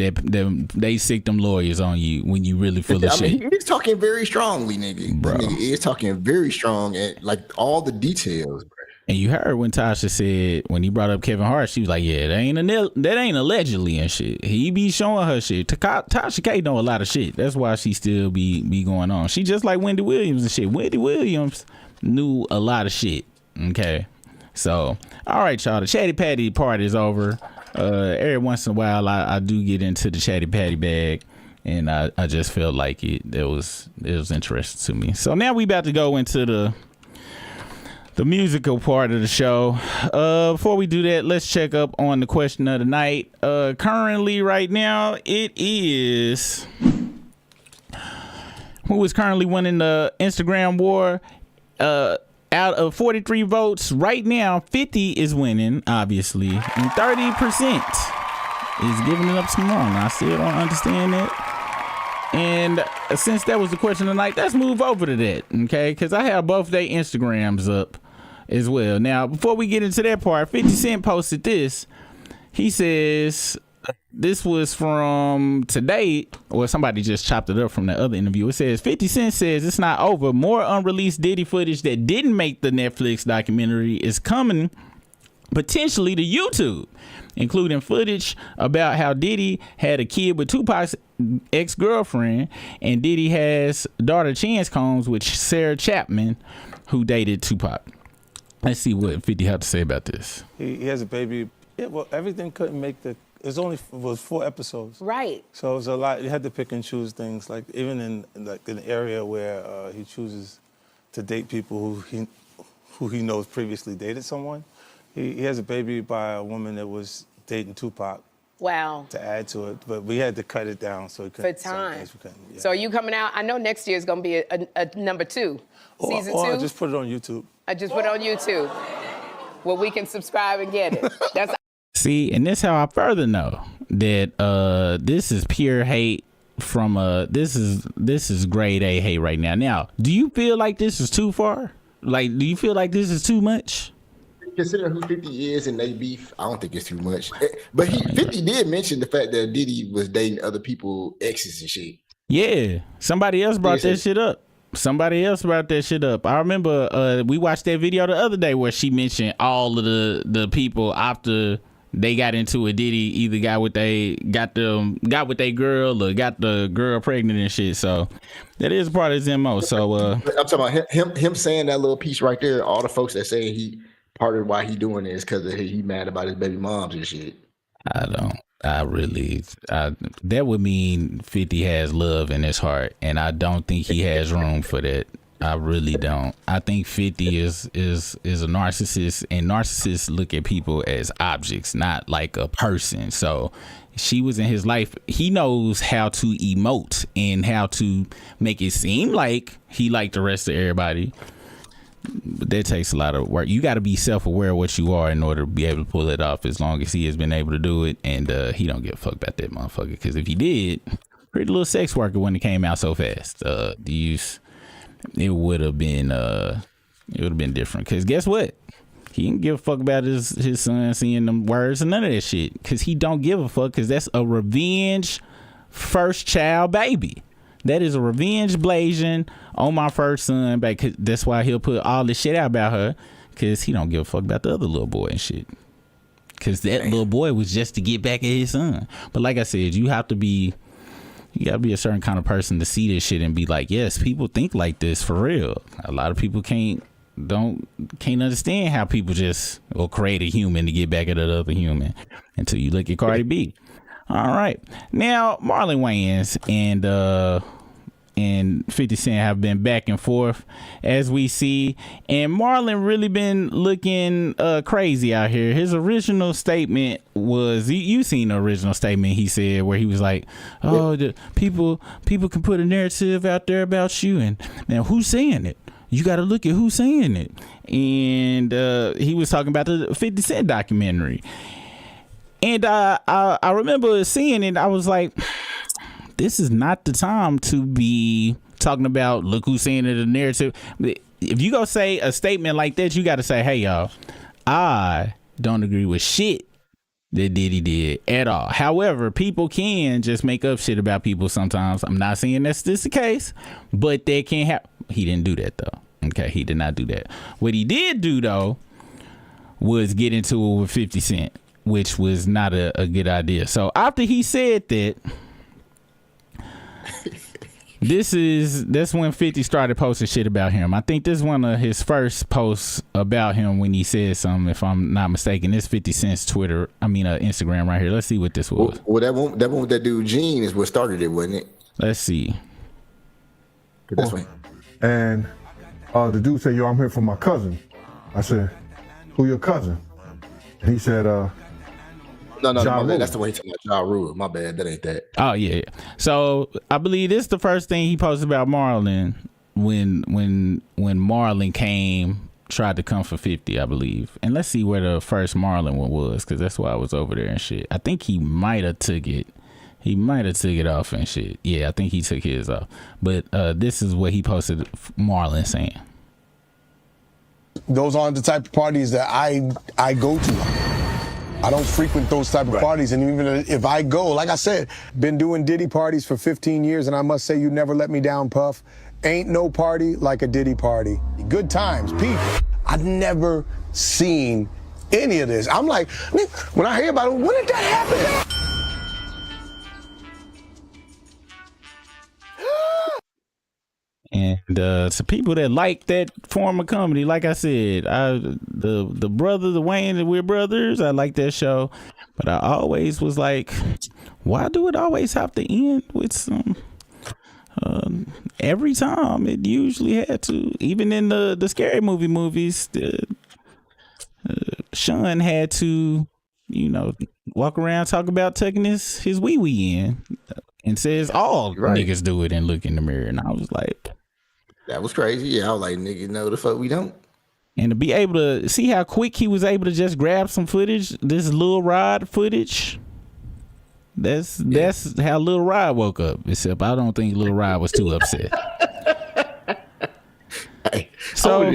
Speaker 1: they sick them lawyers on you when you really full of shit.
Speaker 2: He's talking very strongly, nigga.
Speaker 1: Bro.
Speaker 2: Nigga is talking very strong and like all the details, bro.
Speaker 1: And you heard when Tasha said, when he brought up Kevin Hart, she was like, yeah, that ain't allegedly and shit. He be showing her shit. Tasha K know a lot of shit. That's why she still be going on. She just like Wendy Williams and shit. Wendy Williams knew a lot of shit. Okay. So, all right, y'all. The Chatty Patty part is over. Every once in a while, I do get into the Chatty Patty bag. And I just felt like it was interesting to me. So now we about to go into the musical part of the show. Before we do that, let's check up on the question of the night. Currently, right now, it is who is currently winning the Instagram war. Out of 43 votes, right now, 50 is winning, obviously, and 30% is giving it up some more. I still don't understand that. And since that was the question of the night, let's move over to that, okay? Because I have both their Instagrams up as well. Now, before we get into that part, 50 Cent posted this. He says, this was from today, or somebody just chopped it up from the other interview. It says, 50 Cent says it's not over. More unreleased Diddy footage that didn't make the Netflix documentary is coming potentially to YouTube, including footage about how Diddy had a kid with Tupac's ex-girlfriend, and Diddy has daughter Chance Combs with Sarah Chapman, who dated Tupac. Let's see what 50 had to say about this.
Speaker 12: He has a baby. Yeah, well, everything couldn't make the. It was 4 episodes.
Speaker 13: Right.
Speaker 12: So it was a lot. You had to pick and choose things. Like even in an area where he chooses to date people who he knows previously dated someone. He has a baby by a woman that was dating Tupac.
Speaker 13: Wow.
Speaker 12: To add to it, but we had to cut it down so he couldn't.
Speaker 13: For time.
Speaker 12: Yeah.
Speaker 13: So are you coming out? I know next year is going to be a number 2, season 2.
Speaker 12: Or I just put it on YouTube.
Speaker 13: I just put it on YouTube. Well, we can subscribe and get it. That's.
Speaker 1: See, and this how I further know that this is pure hate from this is grade A hate right now. Now, do you feel like this is too far? Like, do you feel like this is too much?
Speaker 2: Considering who 50 is and they beef, I don't think it's too much. But 50 did mention the fact that Diddy was dating other people, exes and shit.
Speaker 1: Yeah, somebody else brought that shit up. I remember we watched that video the other day where she mentioned all of the people after they got into it. Diddy either got with their girl or got the girl pregnant and shit. So that is part of his MO. So
Speaker 2: I'm talking about him saying that little piece right there. All the folks that say part of why he doing it is because he mad about his baby moms and shit.
Speaker 1: That would mean 50 has love in his heart, and I don't think he has room for that I really don't. I think 50 is a narcissist, and narcissists look at people as objects, not like a person. So she was in his life. He knows how to emote and how to make it seem like he liked the rest of everybody. But that takes a lot of work. You got to be self-aware of what you are in order to be able to pull it off, as long as he has been able to do it. And he don't give a fuck about that motherfucker, because if he did, Pretty Little Sex Worker wouldn't have came out so fast. It would have been different, because guess what? He didn't give a fuck about his son seeing them words and none of that shit, because he don't give a fuck, because that's a revenge first child baby. That is a revenge blazing on my first son baby. 'Cause that's why he'll put all this shit out about her, because he don't give a fuck about the other little boy and shit, because that little boy was just to get back at his son. But like I said, you gotta be a certain kind of person to see this shit and be like, yes, people think like this for real. A lot of people can't understand how people just will create a human to get back at another human, until you look at Cardi B. All right, now Marlon Wayans and 50 Cent have been back and forth, as we see, and Marlon really been looking crazy out here. His original statement was, you seen the original statement he said, where he was like, oh, the people can put a narrative out there about you, and now who's saying it? You got to look at who's saying it. And he was talking about the 50 Cent documentary. And I remember seeing it. I was like, this is not the time to be talking about, look who's saying it, a narrative. If you go say a statement like that, you got to say, hey, y'all, I don't agree with shit that Diddy did at all. However, people can just make up shit about people sometimes. I'm not saying that's the case, but they can't have. He didn't do that, though. Okay, he did not do that. What he did do, though, was get into it with 50 Cent, which was not a good idea. So after he said that, that's when 50 started posting shit about him. I think this is one of his first posts about him, when he said something, if I'm not mistaken. This 50 Cent's Instagram right here. Let's see what this was.
Speaker 2: Well, that one with that dude Gene is what started it, wasn't it?
Speaker 1: Let's see.
Speaker 2: That's right.
Speaker 14: And the dude said, yo, I'm here for my cousin. I said, who your cousin? And he said,
Speaker 2: No, my bad. That's the way he talking about Ja Rule. My bad. That ain't that.
Speaker 1: Oh, yeah. So I believe this is the first thing he posted about Marlon when Marlon tried to come for 50, I believe. And let's see where the first Marlon one was, because that's why I was over there and shit. I think he might have took it. He might have took it off and shit. Yeah, I think he took his off. But this is what he posted, Marlon saying.
Speaker 15: Those aren't the type of parties that I go to. I don't frequent those type of parties. And even if I go, like I said, been doing Diddy parties for 15 years, and I must say, you never let me down, Puff. Ain't no party like a Diddy party. Good times, people. I've never seen any of this. I'm like, when I hear about it, when did that happen?
Speaker 1: And to people that like that form of comedy, like I said, the brother, the Wayne, we're brothers. I like that show, but I always was like, why do it always have to end with some? Every time it usually had to. Even in the scary movies, Sean had to, walk around talk about tucking his wee wee in, and says all niggas do it and look in the mirror, and I was like.
Speaker 2: That was crazy. Yeah, I was like, nigga, no, the fuck we don't.
Speaker 1: And to be able to see how quick he was able to just grab some footage, this Lil Rod footage. That's how Lil Rod woke up. Except I don't think Lil Rod was too upset.
Speaker 2: Hey, so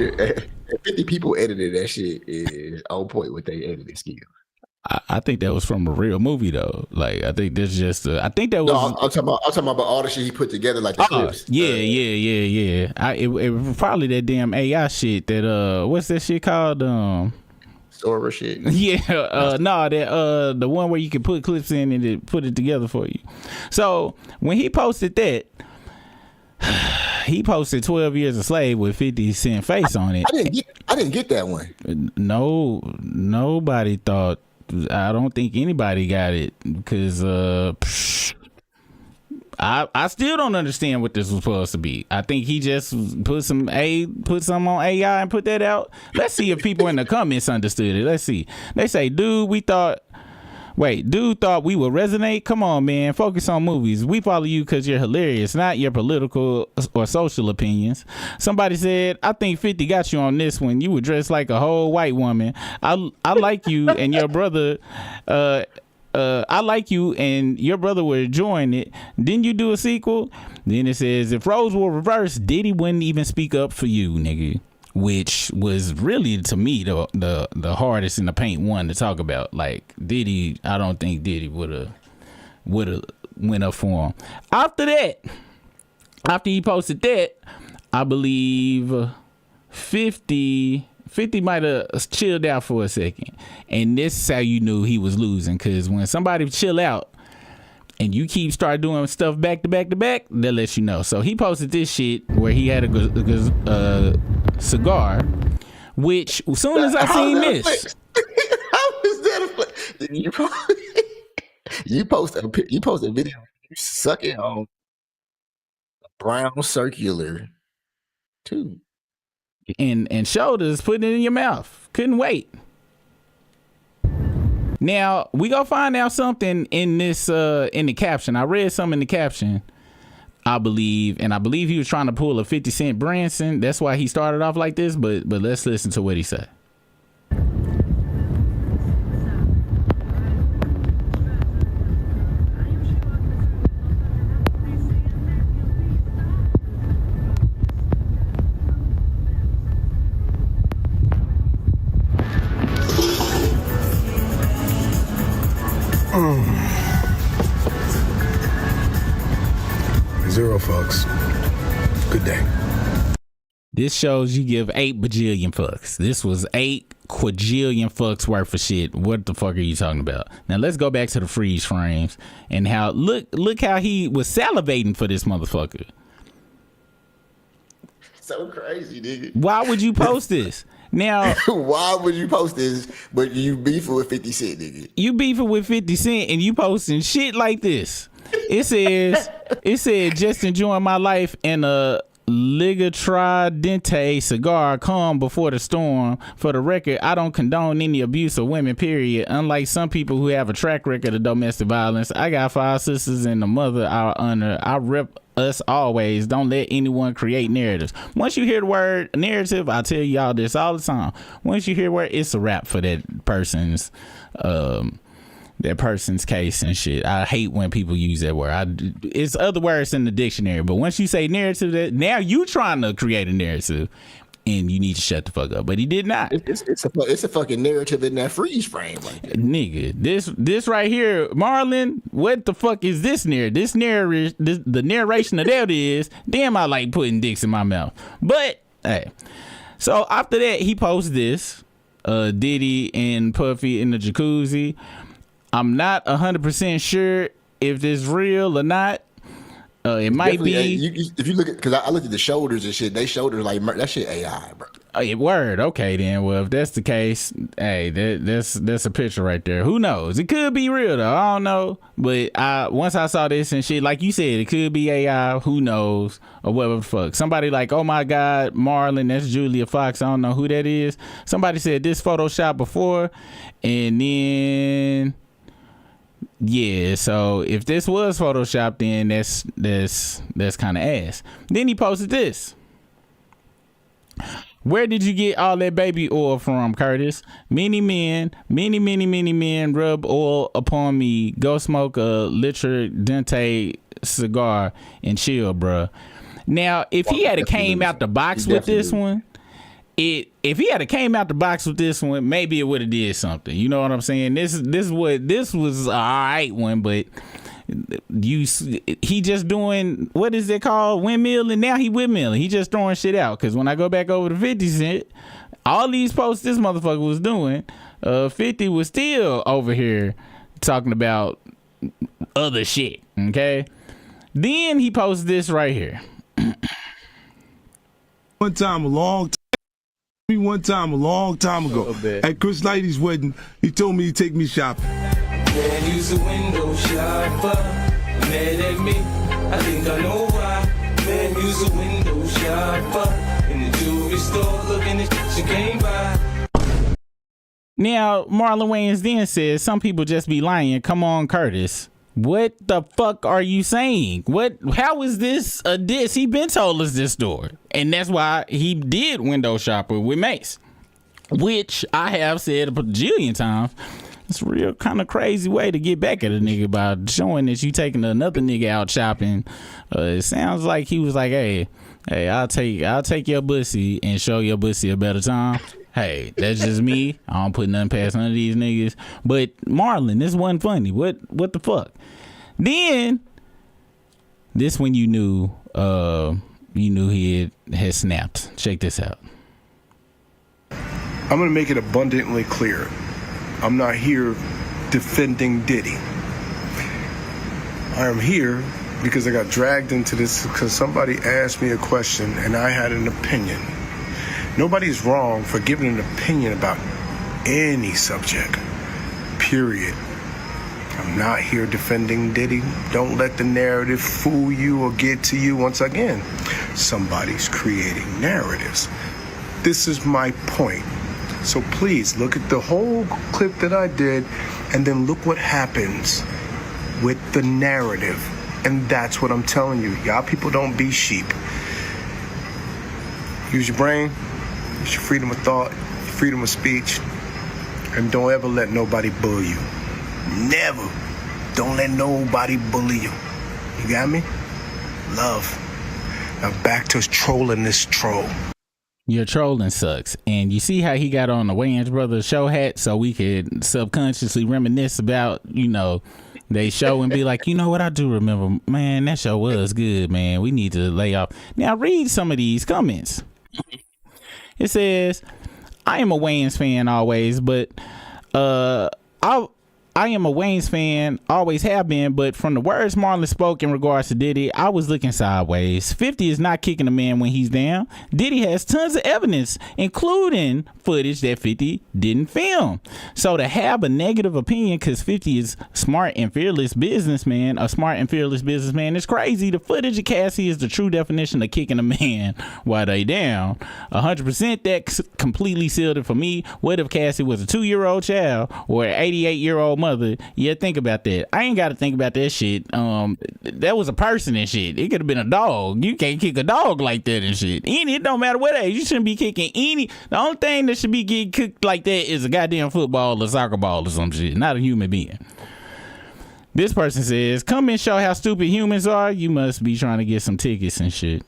Speaker 2: 50 people edited that shit is on point with their editing skill.
Speaker 1: I think that was from a real movie though. Like I think that's just. I think that was.
Speaker 2: No, I'm talking about all the shit he put together, like the clips.
Speaker 1: Yeah. It probably that damn AI shit. That what's that shit called?
Speaker 2: Sora shit.
Speaker 1: Yeah. The one where you can put clips in and it put it together for you. So when he posted that. He posted 12 Years a Slave with 50 Cent face on it.
Speaker 2: I didn't get that one.
Speaker 1: No, nobody thought. I don't think anybody got it because I still don't understand what this was supposed to be. I think he just put some on AI and put that out. Let's see if people in the comments understood it. Let's see. They say, dude thought we would resonate. Come on, man. Focus on movies. We follow you because you're hilarious, not your political or social opinions. Somebody said, I think 50 got you on this one. You were dressed like a whole white woman. I like you and your brother. I like you and your brother were enjoying it. Didn't you do a sequel? Then it says, if roles were reversed, Diddy wouldn't even speak up for you, nigga. Which was really, to me, the hardest in the paint one to talk about. Like Diddy, I don't think Diddy would have went up for him. After he posted that, I believe 50 might have chilled out for a second, and this is how you knew he was losing, because when somebody chill out and you start doing stuff back to back to back, that lets you know. So he posted this shit where he had a cigar, which as soon as I seen this,
Speaker 2: how is that a flex? You post a video, you sucking on a brown circular too.
Speaker 1: And shoulders, putting it in your mouth. Couldn't wait. Now we gonna find out something in this in the caption. I read something in the caption, I believe he was trying to pull a 50 Cent Branson. That's why he started off like this. But let's listen to what he said.
Speaker 15: Zero fucks. Good day.
Speaker 1: This shows you give 8 bajillion fucks. This was 8 quadrillion fucks worth of shit. What the fuck are you talking about? Now let's go back to the freeze frames and how look how he was salivating for this motherfucker.
Speaker 2: So crazy, nigga.
Speaker 1: Why would you post this? Now,
Speaker 2: why would you post this? But you beefing with 50 Cent, nigga.
Speaker 1: You beefing with 50 Cent and you posting shit like this. It said just enjoying my life in a Liga Tridente cigar, calm before the storm. For the record, I don't condone any abuse of women, period. Unlike some people who have a track record of domestic violence, I got 5 sisters and a mother I honor. I rep us always. Don't let anyone create narratives. Once you hear the word narrative, I tell y'all this all the time. Once you hear the word, it's a wrap for that person's case and shit. I hate when people use that word. It's other words in the dictionary, but once you say narrative, that now you trying to create a narrative, and you need to shut the fuck up. But he did not.
Speaker 2: It's a fucking narrative in that freeze frame, like that.
Speaker 1: Nigga. This right here, Marlon. What the fuck is this narrative? The narration of that is, damn, I like putting dicks in my mouth. But hey, so after that, he posted this, Diddy and Puffy in the jacuzzi. I'm not 100% sure if this real or not. It might be.
Speaker 2: If you look at, because I looked at the shoulders and shit, they shoulders like that shit AI, bro.
Speaker 1: Word. Okay, then. Well, if that's the case, hey, that's a picture right there. Who knows? It could be real though. I don't know. But once I saw this and shit, like you said, it could be AI. Who knows? Or whatever the fuck. Somebody like, oh my God, Marlon, that's Julia Fox. I don't know who that is. Somebody said this Photoshop before, and then. Yeah, so if this was Photoshop, then that's kind of ass. Then he posted this. Where did you get all that baby oil from, Curtis? Many men rub oil upon me. Go smoke a Litra Dente cigar and chill, bruh. Now, if he had came out the box with this one, if he had came out the box with this one, maybe it would have did something. You know what I'm saying? This was an alright one, but he just doing, what is it called? Windmill, and now he windmilling. He just throwing shit out. Cause when I go back over to 50 Cent, all these posts this motherfucker was doing, 50 was still over here talking about other shit. Okay. Then he posted this right here.
Speaker 16: One time a long time ago, at Chris Lighty's wedding, he told me he'd take me shopping.
Speaker 17: Yeah, he's a window shopper, mad at me. I think I know why. Man, use a window shopper in the jewelry store, looking at shit you can't buy.
Speaker 1: Now, Marlon Wayans then says, some people just be lying. Come on, Curtis. What the fuck are you saying? How is this a diss? He been told us this story. And that's why he did window shopper with Mace. Which I have said a bajillion times. It's a real kind of crazy way to get back at a nigga by showing that you taking another nigga out shopping. It sounds like he was like, hey, I'll take your pussy and show your pussy a better time. Hey, that's just me. I don't put nothing past none of these niggas. But Marlon, this wasn't funny. What the fuck? Then this when you knew he had snapped. Check this out.
Speaker 18: I'm gonna make it abundantly clear. I'm not here defending Diddy. I am here because I got dragged into this because somebody asked me a question and I had an opinion. Nobody's wrong for giving an opinion about any subject, period. I'm not here defending Diddy. Don't let the narrative fool you or get to you. Once again, somebody's creating narratives. This is my point. So please look at the whole clip that I did and then look what happens with the narrative. And that's what I'm telling you. Y'all people don't be sheep. Use your brain, use your freedom of thought, freedom of speech, and don't ever let nobody bully you. Never. Don't let nobody bully you. You got me? Love. Now back to trolling this troll.
Speaker 1: Your trolling sucks. And you see how he got on the Wayans Brothers show hat so we could subconsciously reminisce about, they show and be like, you know what, I do remember, man, that show was good, man. We need to lay off. Now read some of these comments. It says, I am a Wayans fan always, but I am a Wayans fan, always have been, but from the words Marlon spoke in regards to Diddy, I was looking sideways. 50 is not kicking a man when he's down. Diddy has tons of evidence, including footage that 50 didn't film. So to have a negative opinion because 50 is a smart and fearless businessman is crazy. The footage of Cassie is the true definition of kicking a man while they down. 100% that completely sealed it for me. What if Cassie was a 2-year-old child or an 88-year-old mother? Yeah, think about that. I ain't got to think about that shit. That was a person and shit. It could have been a dog. You can't kick a dog like that and shit. It don't matter what age. You shouldn't be kicking any. The only thing that should be getting kicked like that is a goddamn football or soccer ball or some shit, not a human being. This person says, come and show how stupid humans are. You must be trying to get some tickets and shit.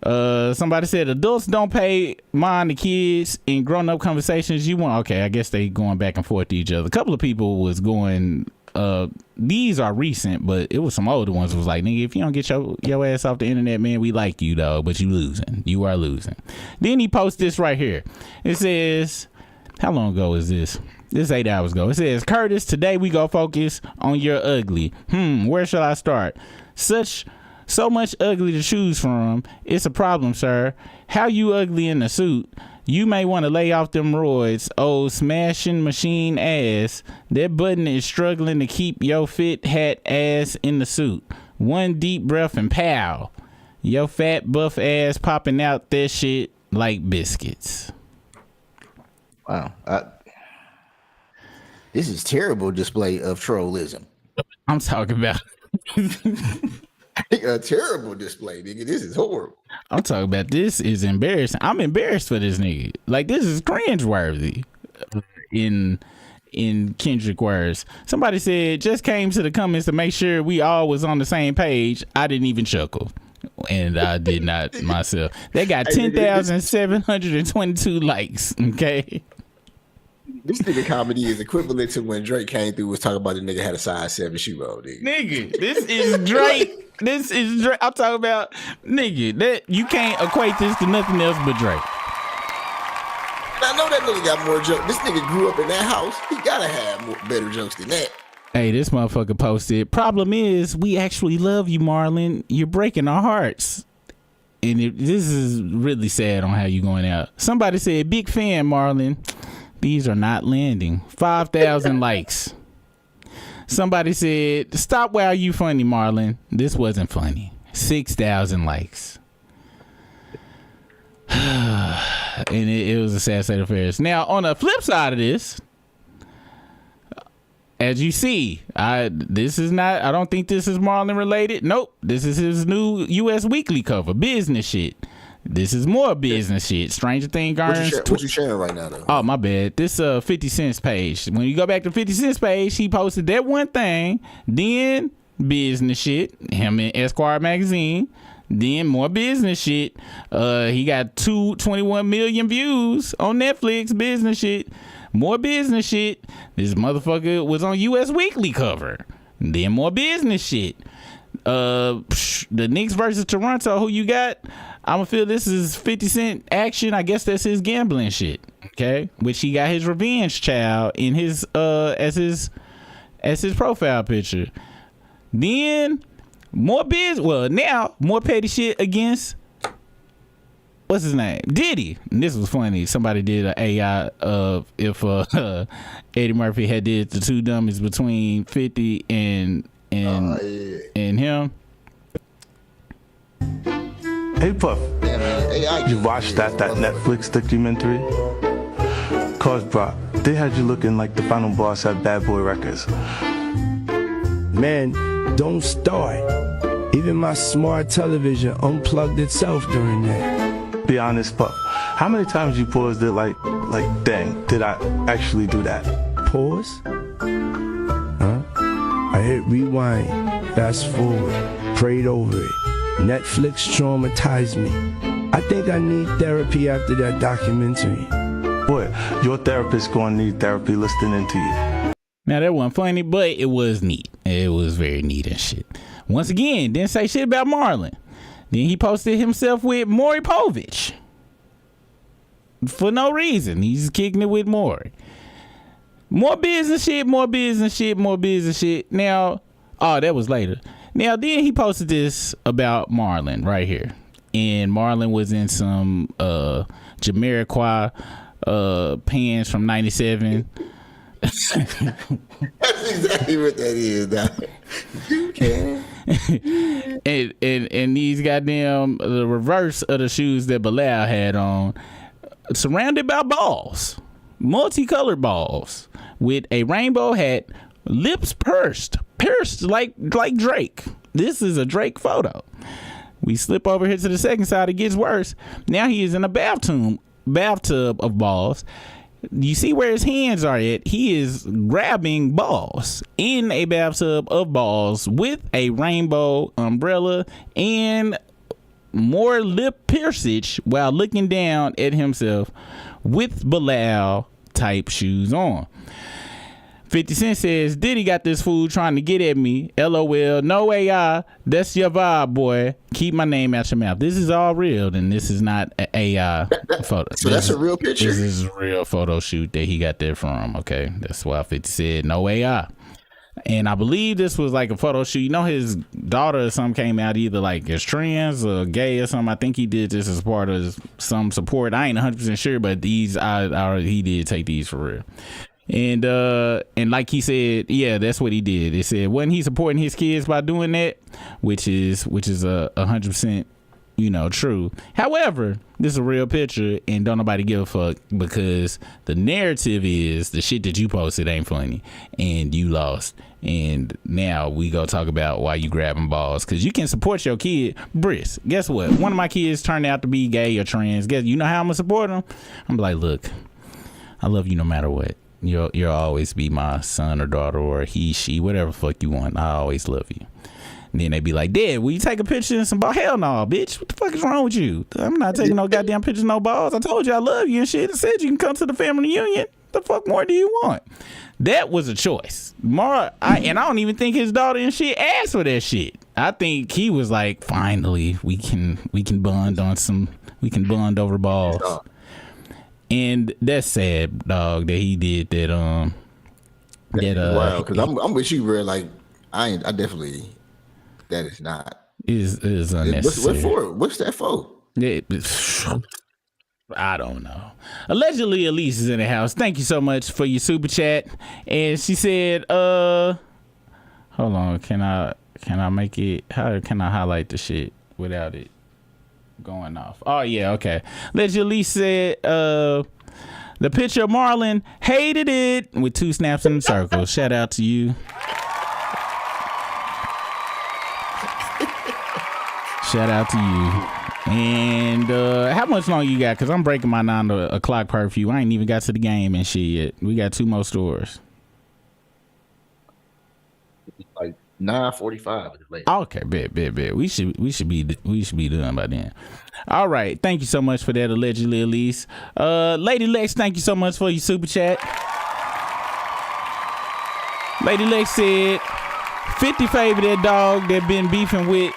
Speaker 1: Somebody said adults don't pay mind to kids in grown-up conversations. You want, okay, I guess they going back and forth to each other. A couple of people was going, these are recent, but it was some older ones. It was like, nigga, if you don't get your ass off the internet, man, we like you though, but you losing. You are losing. Then he posts this right here. It says, how long ago is this? This is 8 hours ago. It says, Curtis, today we go focus on your ugly. Where shall I start? So much ugly to choose from. It's a problem, sir. How you ugly in the suit? You may want to lay off them roids, old smashing machine ass. That button is struggling to keep your fit hat ass in the suit. One deep breath and pow. Your fat buff ass popping out that shit like biscuits.
Speaker 2: Wow. This is terrible display of trollism.
Speaker 1: I'm talking about
Speaker 2: a terrible display, nigga. This is horrible.
Speaker 1: I'm talking about this is embarrassing. I'm embarrassed for this nigga. Like, this is cringeworthy. In Kendrick words, somebody said, just came to the comments to make sure we all was on the same page. I didn't even chuckle, and I did not myself. They got 10,722 likes. Okay.
Speaker 2: This nigga comedy is equivalent to when Drake came through was talking about the nigga had a size 7 shoe on, nigga.
Speaker 1: Nigga, this is Drake. This is Drake. I'm talking about, nigga, that you can't equate this to nothing else but Drake.
Speaker 2: I know that nigga got more jokes. This nigga grew up in that house. He gotta have better jokes than that.
Speaker 1: Hey, this motherfucker posted, problem is we actually love you, Marlon. You're breaking our hearts. And this is really sad on how you going out. Somebody said, big fan, Marlon. These are not landing. 5,000 likes. Somebody said, "Stop while you funny, Marlon. This wasn't funny." 6,000 likes. And it was a sad state of affairs. Now, on the flip side of this, as you see, I don't think this is Marlon related. Nope. This is his new US Weekly cover. Business shit. This is more business shit. Stranger Things earns.
Speaker 2: What you sharing right now, though?
Speaker 1: Oh, my bad. This 50 Cent's page. When you go back to 50 Cent's page, he posted that one thing, then business shit, him in Esquire magazine, then more business shit. He got 21 million views on Netflix, business shit. More business shit. This motherfucker was on US Weekly cover. Then more business shit. The Knicks versus Toronto, who you got? I'ma feel this is 50 Cent action. I guess that's his gambling shit. Okay, which he got his revenge child in his as his profile picture. Then more now more petty shit against what's his name? Diddy. And this was funny. Somebody did an AI of if Eddie Murphy had did the two dummies between 50 and him.
Speaker 19: Hey Puff, you watched that Netflix documentary? Cause bro, they had you looking like the final boss at Bad Boy Records.
Speaker 20: Man, don't start. Even my smart television unplugged itself during that.
Speaker 19: Be honest, Puff, how many times you paused it like dang, did I actually do that?
Speaker 20: Pause? Huh? I hit rewind, fast forward, prayed over it. Netflix traumatized me. I think I need therapy after that documentary.
Speaker 19: Boy, your therapist gonna need therapy listening to you.
Speaker 1: Now that wasn't funny, but it was neat. It was very neat and shit. Once again, didn't say shit about Marlon. Then he posted himself with Maury Povich. For no reason. He's kicking it with Maury. More business shit, more business shit, more business shit. Now, that was later. Now, then he posted this about Marlon right here. And Marlon was in some Jamiroquai pants from 97.
Speaker 2: That's exactly what that is now. You can.
Speaker 1: and these goddamn the reverse of the shoes that Bilal had on, surrounded by balls, multicolored balls, with a rainbow hat, lips pursed like Drake. This is a Drake photo. We slip over here to the second side. It gets worse. Now he is in a bathtub of balls. You see where his hands are at? He is grabbing balls in a bathtub of balls with a rainbow umbrella and more lip piercage while looking down at himself with Bilal type shoes on. 50 Cent says, Diddy got this fool trying to get at me. LOL, no AI. That's your vibe, boy. Keep my name out your mouth. This is all real, and this is not an AI photo.
Speaker 2: So that's a real picture?
Speaker 1: This is a real photo shoot that he got there from, okay? That's why 50 said, no AI. And I believe this was like a photo shoot. You know, his daughter or something came out either like as trans or gay or something. I think he did this as part of some support. I ain't 100% sure, but these, he did take these for real. And like he said, yeah, that's what he did. It said, wasn't he supporting his kids by doing that? Which is 100%, true. However, this is a real picture, and don't nobody give a fuck because the narrative is the shit that you posted ain't funny, and you lost. And now we go talk about why you grabbing balls, because you can support your kid. Briss, guess what? One of my kids turned out to be gay or trans. Guess you know how I'm gonna support him? I'm like, look, I love you no matter what. You'll always be my son or daughter or he, she, whatever the fuck you want. I always love you. And then they be like, Dad, will you take a picture and some ball? Hell no, bitch. What the fuck is wrong with you? I'm not taking no goddamn pictures, no balls. I told you I love you and shit. I said you can come to the family reunion. The fuck more do you want? That was a choice. And I don't even think his daughter and shit asked for that shit. I think he was like, finally, we can bond over balls. And that's sad, dog, that he did that.
Speaker 2: Wow, because I'm with you, bro. Like, I definitely, that is not.
Speaker 1: Is unnecessary.
Speaker 2: What for? What's that for?
Speaker 1: I don't know. Allegedly, Elise is in the house. Thank you so much for your super chat. And she said, Hold on. Can I make it? How can I highlight the shit without it going off? Oh yeah, okay. Allegedly said the picture of Marlon hated it with 2 snaps in the circle. Shout out to you. Shout out to you. And how much longer you got? Because I'm breaking my 9 o'clock curfew. I ain't even got to the game and shit yet. We got 2 more stores.
Speaker 2: Like 9:45.
Speaker 1: Okay, bet. We should be done by then. All right. Thank you so much for that, allegedly, Elise. Lady Lex, thank you so much for your super chat. Lady Lex said 50 favor that dog that been beefing with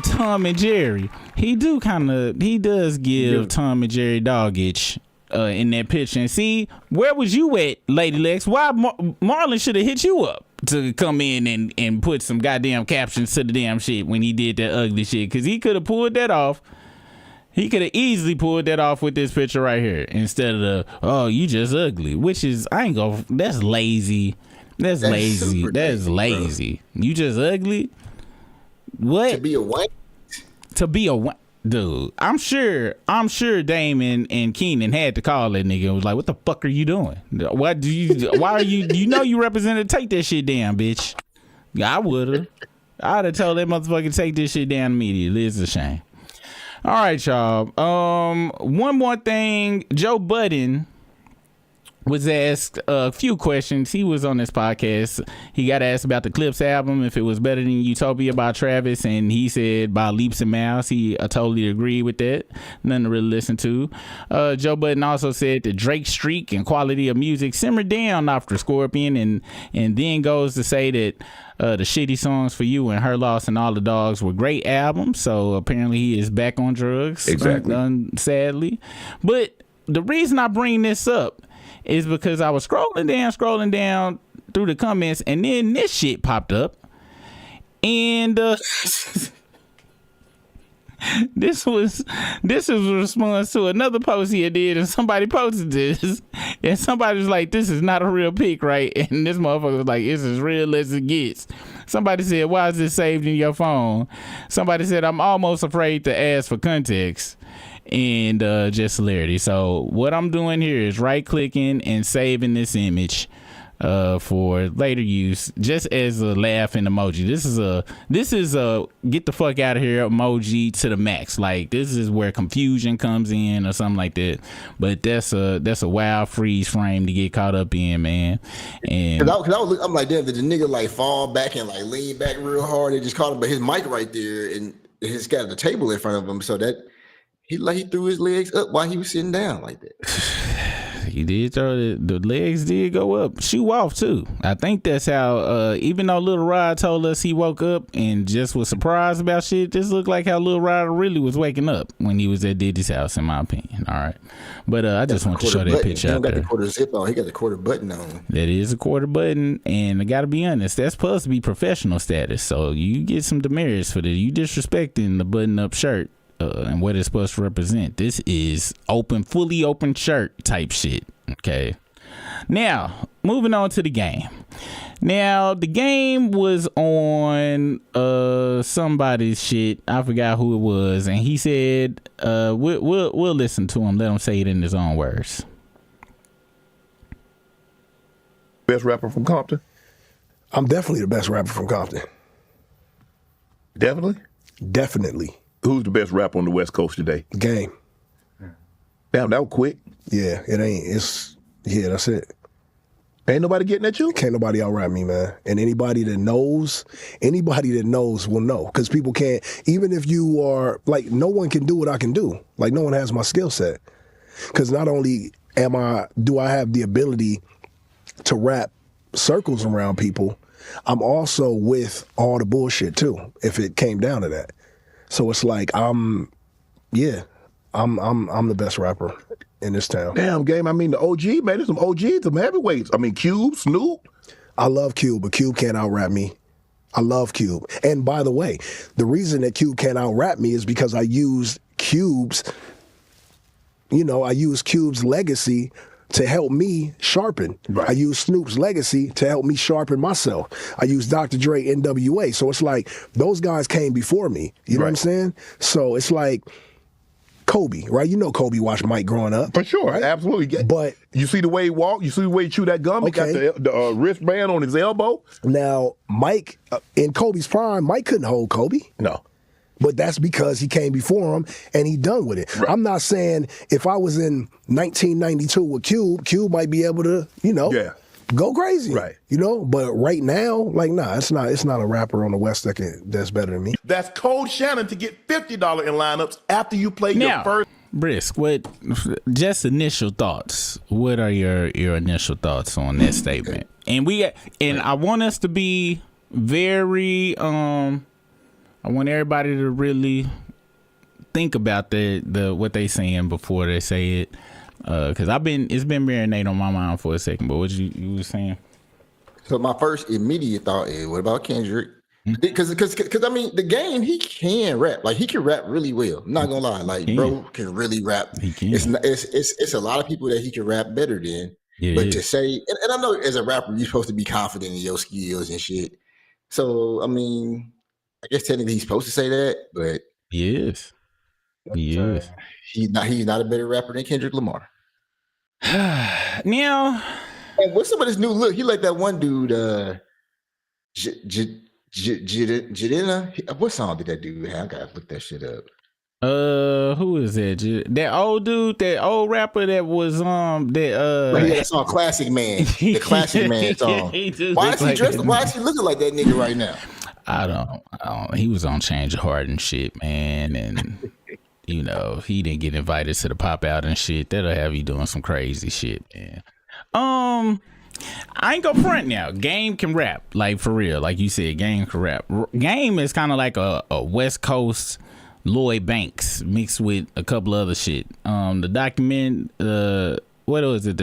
Speaker 1: Tom and Jerry. He does give Tom and Jerry dog itch in that picture. And see, where was you at, Lady Lex? Why Marlon should have hit you up to come in and put some goddamn captions to the damn shit when he did that ugly shit? Because he could have pulled that off. He could have easily pulled that off with this picture right here instead of the, oh, you just ugly, which is, that's lazy. That's lazy. That's lazy. Bro. You just ugly? What?
Speaker 2: To be a white?
Speaker 1: To be a white? Dude, I'm sure Damon and Keenan had to call that nigga and was like, what the fuck are you doing? Why are you know you represented, take that shit down, bitch. I would've told that motherfucker to take this shit down immediately. It's a shame. All right, y'all. One more thing. Joe Budden was asked a few questions. He was on this podcast. He got asked about the Clips album, if it was better than Utopia by Travis, and he said by leaps and bounds. He totally agreed with that. Nothing to really listen to. Joe Budden also said the Drake streak and quality of music simmered down after Scorpion, and then goes to say that the Shitty Songs for You and Her Loss and All the Dogs were great albums. So apparently he is back on drugs.
Speaker 5: Exactly.
Speaker 1: Sadly. But the reason I bring this up is because I was scrolling down through the comments, and then this shit popped up, and this was a response to another post he did, and somebody posted this, and somebody was like, "This is not a real pic, right?" And this motherfucker was like, "It's as real as it gets." Somebody said, "Why is this saved in your phone?" Somebody said, "I'm almost afraid to ask for context." And just hilarity. So what I'm doing here is right clicking and saving this image for later use, just as a laughing emoji. This is a get the fuck out of here emoji to the max. Like, this is where confusion comes in or something like that. But that's a wild freeze frame to get caught up in, man. And
Speaker 2: I'm like, damn, did the nigga like fall back and like lean back real hard and just caught him, but his mic right there and he's got the table in front of him, so that he threw his legs up while he was sitting down like that.
Speaker 1: He did throw the legs did go up. Shoe off too. I think that's how even though Lil Rod told us he woke up and just was surprised about shit, this looked like how Lil Rod really was waking up when he was at Diddy's house, in my opinion. All right. But I just want to show that picture out there.
Speaker 2: He got the quarter zip on. He got the quarter button on.
Speaker 1: That is a quarter button, and I gotta be honest, that's supposed to be professional status. So you get some demerits for this. You disrespecting the button up shirt. And what it's supposed to represent. This is fully open shirt type shit. Okay. Now, moving on to the game. Now, the game was on somebody's shit. I forgot who it was, and he said, "We'll listen to him. Let him say it in his own words."
Speaker 21: Best rapper from Compton?
Speaker 14: I'm definitely the best rapper from Compton.
Speaker 21: Definitely?
Speaker 14: Definitely.
Speaker 21: Who's the best rapper on the West Coast today?
Speaker 14: Game.
Speaker 21: Damn, that was quick.
Speaker 14: Yeah, it ain't. That's it.
Speaker 21: Ain't nobody getting at you?
Speaker 14: Can't nobody out-rap me, man. And anybody that knows will know. Because people can't, even if you are, like, no one can do what I can do. Like, no one has my skill set. Because not only do I have the ability to wrap circles around people, I'm also with all the bullshit, too, if it came down to that. So it's like I'm the best rapper in this town.
Speaker 21: Damn, Game. I mean, the OG, man. There's some OGs, some heavyweights. I mean, Cube, Snoop.
Speaker 14: I love Cube, but Cube can't out-rap me. I love Cube. And by the way, the reason that Cube can't out-rap me is because I used Cube's legacy to help me sharpen. Right. I use Snoop's legacy to help me sharpen myself. I use Dr. Dre, NWA. So it's like those guys came before me. You know what I'm saying? So it's like Kobe, right? You know Kobe watched Mike growing up.
Speaker 21: For sure, right? Absolutely. But you see the way he walked, you see the way he chewed that gum, he got the wristband on his elbow.
Speaker 14: Now, Mike, in Kobe's prime, Mike couldn't hold Kobe.
Speaker 21: No.
Speaker 14: But that's because he came before him and he done with it. Right. I'm not saying if I was in 1992 with Cube might be able to, go crazy. Right. But right now, like, nah, it's not a rapper on the West that's better than me.
Speaker 21: That's Cold Shannon to get $50 in lineups after you play your first.
Speaker 1: Brisk, what just initial thoughts? What are your initial thoughts on that statement? And I want us to be very I want everybody to really think about the what they saying before they say it, because it's been marinating on my mind for a second. But what you were saying?
Speaker 2: So my first immediate thought is, what about Kendrick? Because I mean, the Game, he can rap. Like, he can rap really well. I'm not gonna lie. Like, bro can really rap.
Speaker 1: He can.
Speaker 2: It's a lot of people that he can rap better than. Yeah, but to say, and I know as a rapper, you're supposed to be confident in your skills and shit. So I mean, I guess technically he's supposed to say that, but
Speaker 1: yes,
Speaker 2: he's not a better rapper than Kendrick Lamar.
Speaker 1: Now,
Speaker 2: and what's some of this new look? He like that one dude, Jada. What song did that dude have? I gotta look that shit up.
Speaker 1: Who is that? That old dude, that old rapper that was
Speaker 2: that song Classic Man, the Classic Man song. Why is he dressed? Why is he looking like that nigga right now?
Speaker 1: I don't. He was on Change of Heart and shit, man, and he didn't get invited to the pop out and shit. That'll have you doing some crazy shit, man. I ain't gonna front now. Game can rap, like, for real. Like you said, Game can rap. Game is kind of like a West Coast Lloyd Banks mixed with a couple other shit. The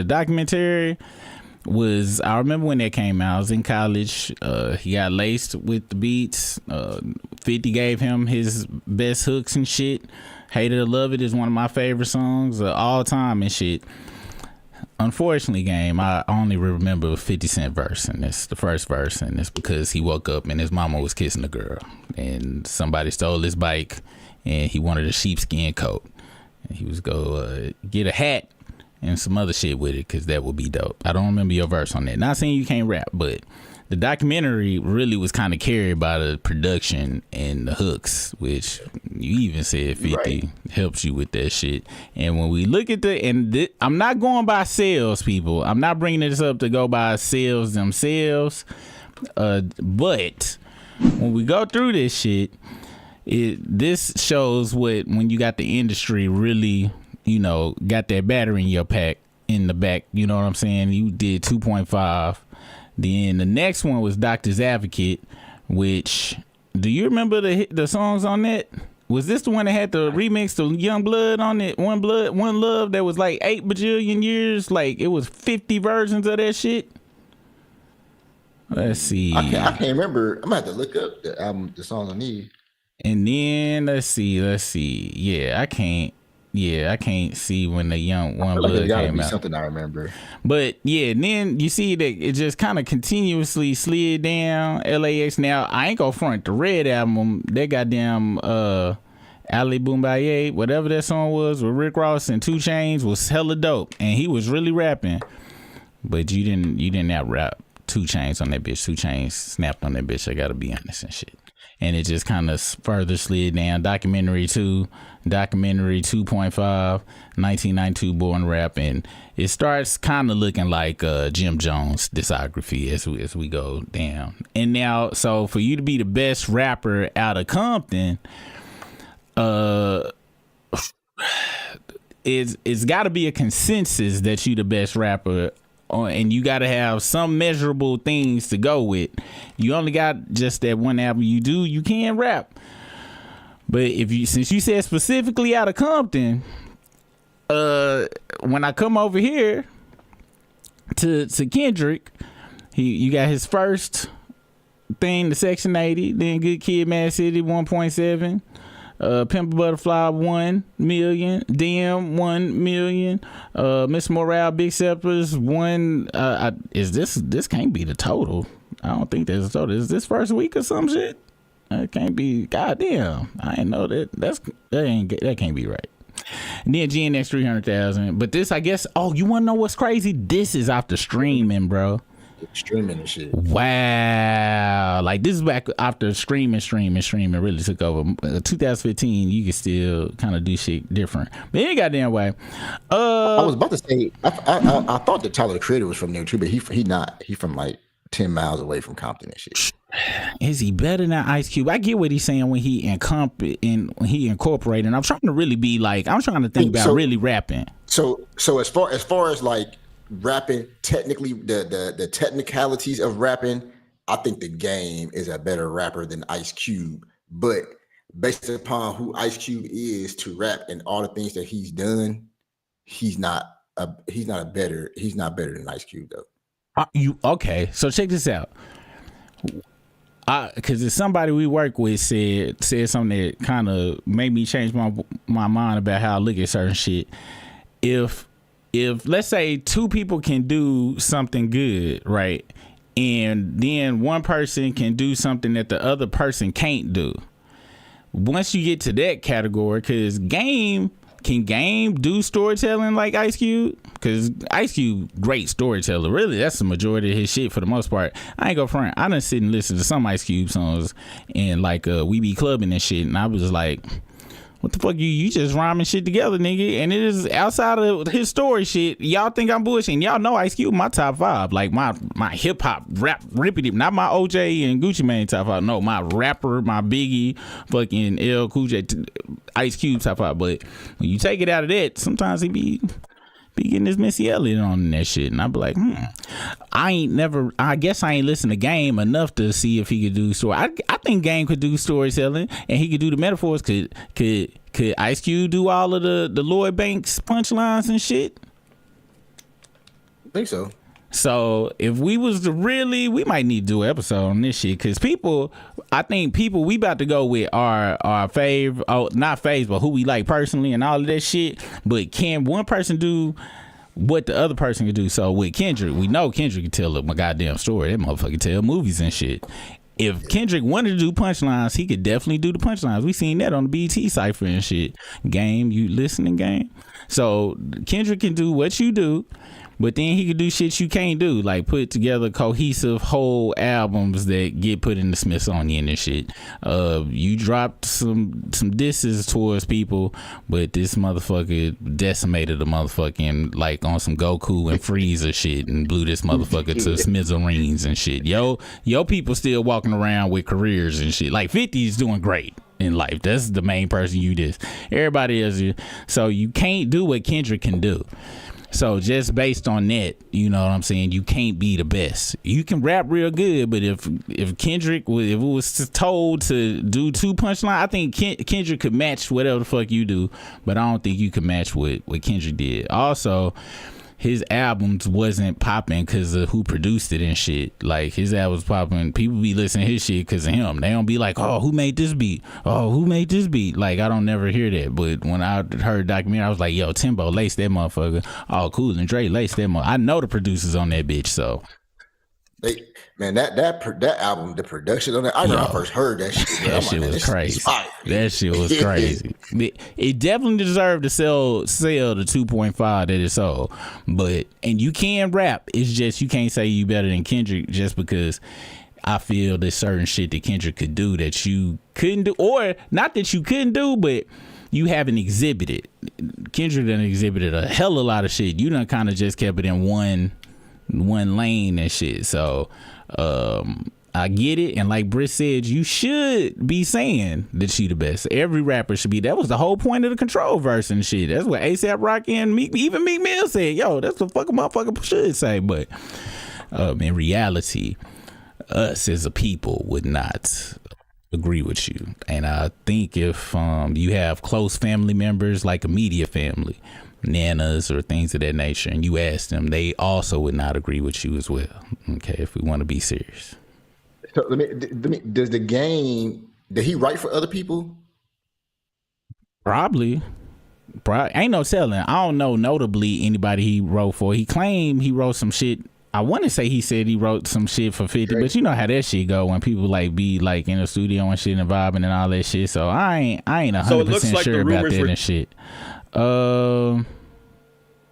Speaker 1: documentary was, I remember when that came out. I was in college. He got laced with the beats. 50 gave him his best hooks and shit. Hate It or Love It is one of my favorite songs of all time and shit. Unfortunately, Game, I only remember 50 Cent verse, and it's the first verse, and it's because he woke up and his mama was kissing a girl, and somebody stole his bike, and he wanted a sheepskin coat, and he was go get a hat and some other shit with it, because that would be dope. I don't remember your verse on that. Not saying you can't rap, but the documentary really was kind of carried by the production and the hooks, which you even said 50 helps you with that shit. And when we look at I'm not going by sales, people. I'm not bringing this up to go by sales themselves. But when we go through this shit, this shows when you got the industry really, got that battery in your pack in the back. You know what I'm saying? You did 2.5. Then the next one was Doctor's Advocate, which, do you remember the songs on that? Was this the one that had the remix to Young Blood on it? One Blood, One Love, that was like 8 bajillion years? Like, it was 50 versions of that shit? Let's see.
Speaker 2: I can't remember. I'm gonna have to look up the album, the song I need.
Speaker 1: And then let's see. Yeah, I can't see when the Young One Blood came out.
Speaker 2: Something I remember.
Speaker 1: But yeah, and then you see that it just kind of continuously slid down. LAX. Now, I ain't gonna front the Red album. That goddamn Ali Boombaye, whatever that song was with Rick Ross and 2 Chainz, was hella dope, and he was really rapping. But you didn't out rap 2 Chainz on that bitch. 2 Chainz snapped on that bitch. I gotta be honest and shit. And it just kind of further slid down. Documentary 2.5, 1992 Born Rap, and it starts kind of looking like Jim Jones' discography as we go down. And now, so for you to be the best rapper out of Compton, it's got to be a consensus that you the best rapper. And you got to have some measurable things to go with. You only got just that one album. You can rap. But since you said specifically out of Compton, when I come over here to Kendrick, you got his first thing, the Section 80, then Good Kid, Mad City, 1.7. Pimp a Butterfly 1 million, DM 1 million, Miss Morale, Big Steppers 1. Is this can't be the total? I don't think there's a total. Is this first week or some shit? It can't be. Goddamn, I ain't know that. That can't be right. And then GNX 300,000. But this, I guess. Oh, you want to know what's crazy? This is after streaming, bro.
Speaker 2: Streaming and shit.
Speaker 1: Wow. Like, this is back after streaming really took over. 2015, you can still kind of do shit different. But any goddamn way.
Speaker 2: I was about to say, I thought that Tyler the Creator was from there too, but he not. He from like 10 miles away from Compton and shit.
Speaker 1: Is he better than Ice Cube? I get what he's saying when he incorporated. And I'm trying to really be like, I'm trying to think about really rapping.
Speaker 2: So as far as like rapping, technically the technicalities of rapping, I think the Game is a better rapper than Ice Cube. But based upon who Ice Cube is to rap and all the things that he's done, he's not better than Ice Cube though.
Speaker 1: Okay? So check this out. Because if somebody we work with said something that kind of made me change my mind about how I look at certain shit. If let's say two people can do something good, right, and then one person can do something that the other person can't do. Once you get to that category, because Game do storytelling like Ice Cube? Because Ice Cube, great storyteller. Really, that's the majority of his shit for the most part. I ain't go front. I done sit and listen to some Ice Cube songs and like We Be Clubbing and shit, and I was like, what the fuck, you just rhyming shit together, nigga? And it is outside of his story shit. Y'all think I'm bullshitting. Y'all know Ice Cube my top 5. Like my hip hop rap rippity, not my OJ and Gucci Mane top 5. No, my rapper, my Biggie, fucking L Cool J, Ice Cube top 5. But when you take it out of that, sometimes he be getting this Missy Elliott on that shit, and I be like, I guess I ain't listened to Game enough to see if he could do story. I think Game could do storytelling, and he could do the metaphors. Could Ice Cube do all of the Lloyd Banks punchlines and shit?
Speaker 2: I think so.
Speaker 1: So if we was to really, we might need to do an episode on this shit, because I think people we about to go with our fave, not faves, but who we like personally and all of that shit. But can one person do what the other person can do? So with Kendrick, we know Kendrick can tell a goddamn story. That motherfucker can tell movies and shit. If Kendrick wanted to do punchlines, he could definitely do the punchlines. We seen that on the BT Cypher and shit. Game, you listening, Game? So Kendrick can do what you do, but then he could do shit you can't do, like put together cohesive whole albums that get put in the Smithsonian and shit. You dropped some disses towards people, but this motherfucker decimated the motherfucking, like on some Goku and Frieza shit, and blew this motherfucker to smithereens and shit. Yo people still walking around with careers and shit. Like 50 is doing great in life. That's the main person you diss. Everybody else, so you can't do what Kendrick can do. So just based on that, you know what I'm saying, you can't be the best. You can rap real good, but if Kendrick, if it was told to do 2 punchlines, I think Kendrick could match whatever the fuck you do, but I don't think you can match what Kendrick did. Also, his albums wasn't popping because of who produced it and shit. Like, his albums popping, people be listening to his shit because of him. They don't be like, oh, who made this beat? Oh, who made this beat? Like, I don't never hear that. But when I heard documentary, I was like, yo, Timbo laced that motherfucker. Oh, Cool and Dre laced that motherfucker. I know the producers on that bitch, so.
Speaker 2: That album, the production on that, I remember I first heard that shit.
Speaker 1: That shit was crazy. That shit was crazy. It definitely deserved to sell the 2.5 that it sold. And you can rap. It's just you can't say you better than Kendrick just because I feel there's certain shit that Kendrick could do that you couldn't do, or not that you couldn't do, but you haven't exhibited. Kendrick done exhibited a hell of a lot of shit. You done kind of just kept it in one lane and shit. So I get it, and like Britt said, you should be saying that she the best. Every rapper should be. That was the whole point of the Control verse and shit. That's what A$AP Rocky and even Meek Mill said. Yo, that's what fucking motherfucker should say. But in reality, us as a people would not agree with you. And I think if you have close family members, like immediate family, nanas or things of that nature, and you ask them, they also would not agree with you as well. Okay, if we want to be serious.
Speaker 2: So let me. Does the Game? Did he write for other people?
Speaker 1: Probably. Ain't no telling. I don't know notably anybody he wrote for. He claimed he wrote some shit. I want to say he said he wrote some shit for 50, but you know how that shit go when people like be like in the studio and shit and vibing and all that shit. So I ain't 100% sure about that and shit.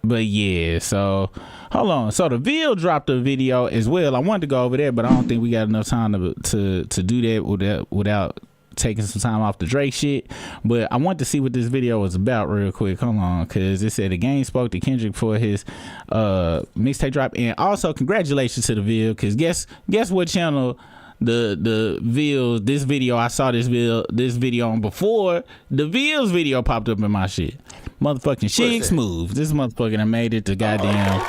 Speaker 1: But yeah, so hold on. So the Ville dropped a video as well. I wanted to go over there, but I don't think we got enough time to do that without taking some time off the Drake shit. But I want to see what this video was about real quick. Hold on, because it said the game spoke to Kendrick for his mixtape drop, and also congratulations to the Ville, because guess what channel the Ville, this video, I saw this video on before the Ville's video popped up in my shit. Motherfucking Shig Smooth. This motherfucker done made it to goddamn,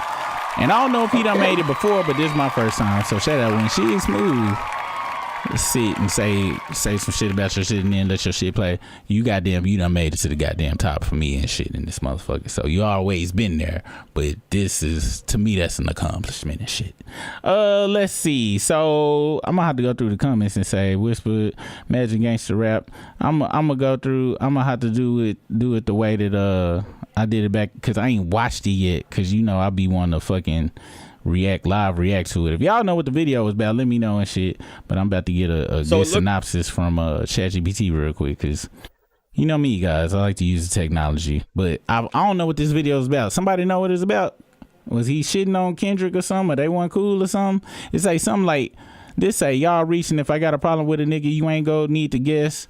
Speaker 1: and I don't know if he done made it before, but this is my first time, so shout out when Shig Smooth sit and say some shit about your shit and then let your shit play. You done made it to the goddamn top for me and shit in this motherfucker. So you always been there, but this is, to me, that's an accomplishment and shit. Let's see. So I'm gonna have to go through the comments and say Whisper, Magic Gangster Rap. I'm gonna go through. I'm gonna have to do it the way that I did it back, because I ain't watched it yet, because you know I be wanting to fucking react to it. If y'all know what the video was about, let me know and shit. But I'm about to get a good synopsis from ChatGPT real quick, because you know me, guys, I like to use the technology, but I don't know what this video is about. Somebody know what it's about? Was he shitting on Kendrick or something, or they weren't cool or something? It say something like this: say, y'all reaching, if I got a problem with a nigga, you ain't go need to guess.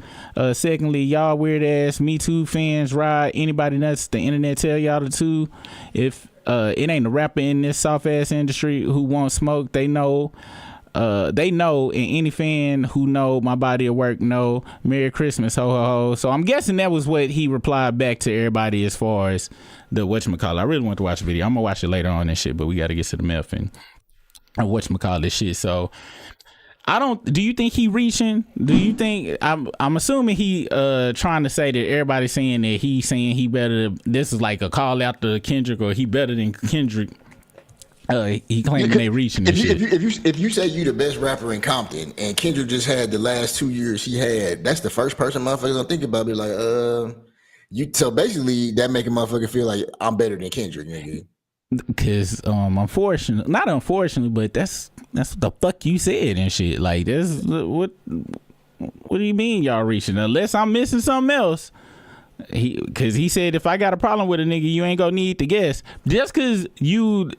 Speaker 1: Secondly, y'all weird ass Me Too fans ride anybody nuts. The internet tell y'all the two. If it ain't a rapper in this soft ass industry who won't smoke, they know, and any fan who know my body of work know. Merry Christmas, ho ho ho. So I'm guessing that was what he replied back to everybody as far as the whatchamacallit. I really want to watch the video. I'm gonna watch it later on and shit, but we got to get to the meth and whatchamacallit shit. So do you think he reaching? Do you think, I'm assuming he trying to say that everybody's saying that he's saying he better, this is like a call out to Kendrick, or he better than Kendrick. He claiming they reaching this shit.
Speaker 2: If you say you the best rapper in Compton and Kendrick just had the last 2 years he had, that's the first person motherfuckers gonna think about. Be like, so basically that make a motherfucker feel like I'm better than Kendrick, nigga.
Speaker 1: Because not unfortunately, but that's what the fuck you said and shit. Like, this, what do you mean y'all reaching? Unless I'm missing something else. Because he said, if I got a problem with a nigga, you ain't gonna need to guess. Just cause you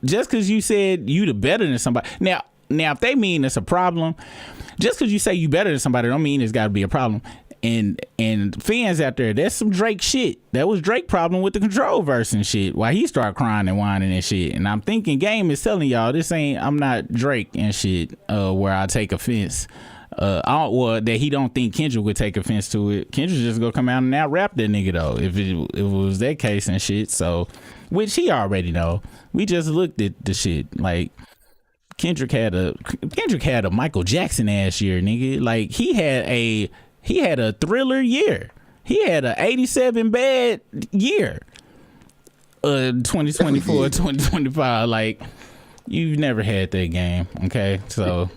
Speaker 1: said you the better than somebody. Now if they mean it's a problem, just cause you say you better than somebody don't mean it's gotta be a problem. And fans out there, that's some Drake shit. That was Drake problem with the Control verse and shit. Why he started crying and whining and shit. And I'm thinking Game is telling y'all I'm not Drake and shit. Where I take offense. That he don't think Kendrick would take offense to it. Kendrick just gonna come out and out rap that nigga though. If it was that case and shit. So, which he already know. We just looked at the shit like. Kendrick had a Michael Jackson ass year, nigga. Like he had a Thriller year. He had a 87 bad year. 2024, 2025. Like, you've never had that game, okay? So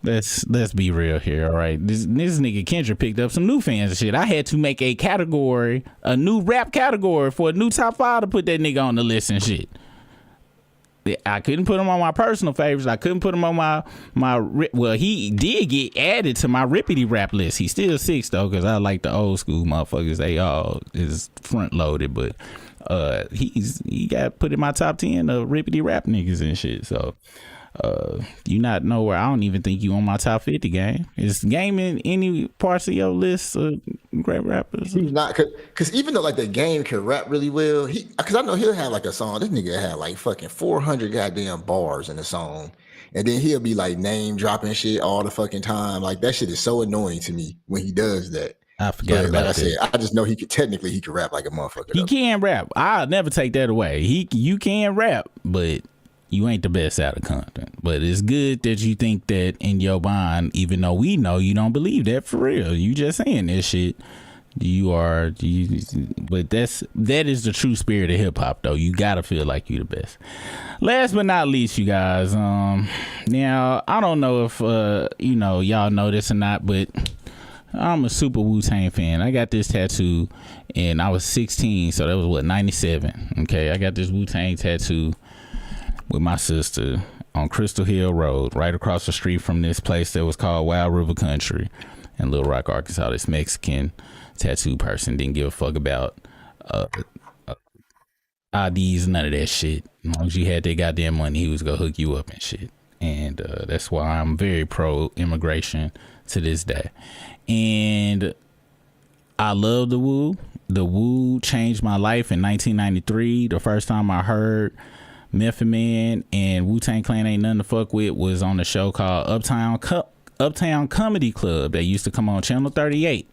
Speaker 1: let's be real here, all right? This nigga Kendrick picked up some new fans and shit. I had to make a new rap category for a new top 5 to put that nigga on the list and shit. I couldn't put him on my personal favorites. I couldn't put him on well, he did get added to my rippity rap list. He's still 6 though, because I like the old school motherfuckers. They all is front loaded, but he got put in my top 10 of rippity rap niggas and shit. So you not know where I don't even think you on my top 50 Game. Is Game in any parts of your list of great rappers?
Speaker 2: He's not, because even though like the Game can rap really well, because I know he'll have like a song. This nigga had like fucking 400 goddamn bars in the song, and then he'll be like name dropping shit all the fucking time. Like that shit is so annoying to me when he does that.
Speaker 1: I forgot about
Speaker 2: like I said, I just know he could rap like a motherfucker.
Speaker 1: He can rap. I'll never take that away. You can rap, but you ain't the best out of Compton. But it's good that you think that in your mind, even though we know you don't believe that for real. You just saying this shit. But that is the true spirit of hip hop though. You gotta feel like you the best. Last but not least, you guys, now I don't know if y'all know this or not, but I'm a super Wu-Tang fan. I got this tattoo and I was 16, so that was what, 97. Okay, I got this Wu-Tang tattoo with my sister on Crystal Hill Road, right across the street from this place that was called Wild River Country in Little Rock, Arkansas. This Mexican tattoo person didn't give a fuck about IDs, none of that shit. As long as you had that goddamn money, he was gonna hook you up and shit. And that's why I'm very pro immigration to this day. And I love the Wu. The Wu changed my life in 1993. The first time I heard Method Man and Wu-Tang Clan Ain't Nothing to Fuck With was on a show called Uptown Comedy Club that used to come on Channel 38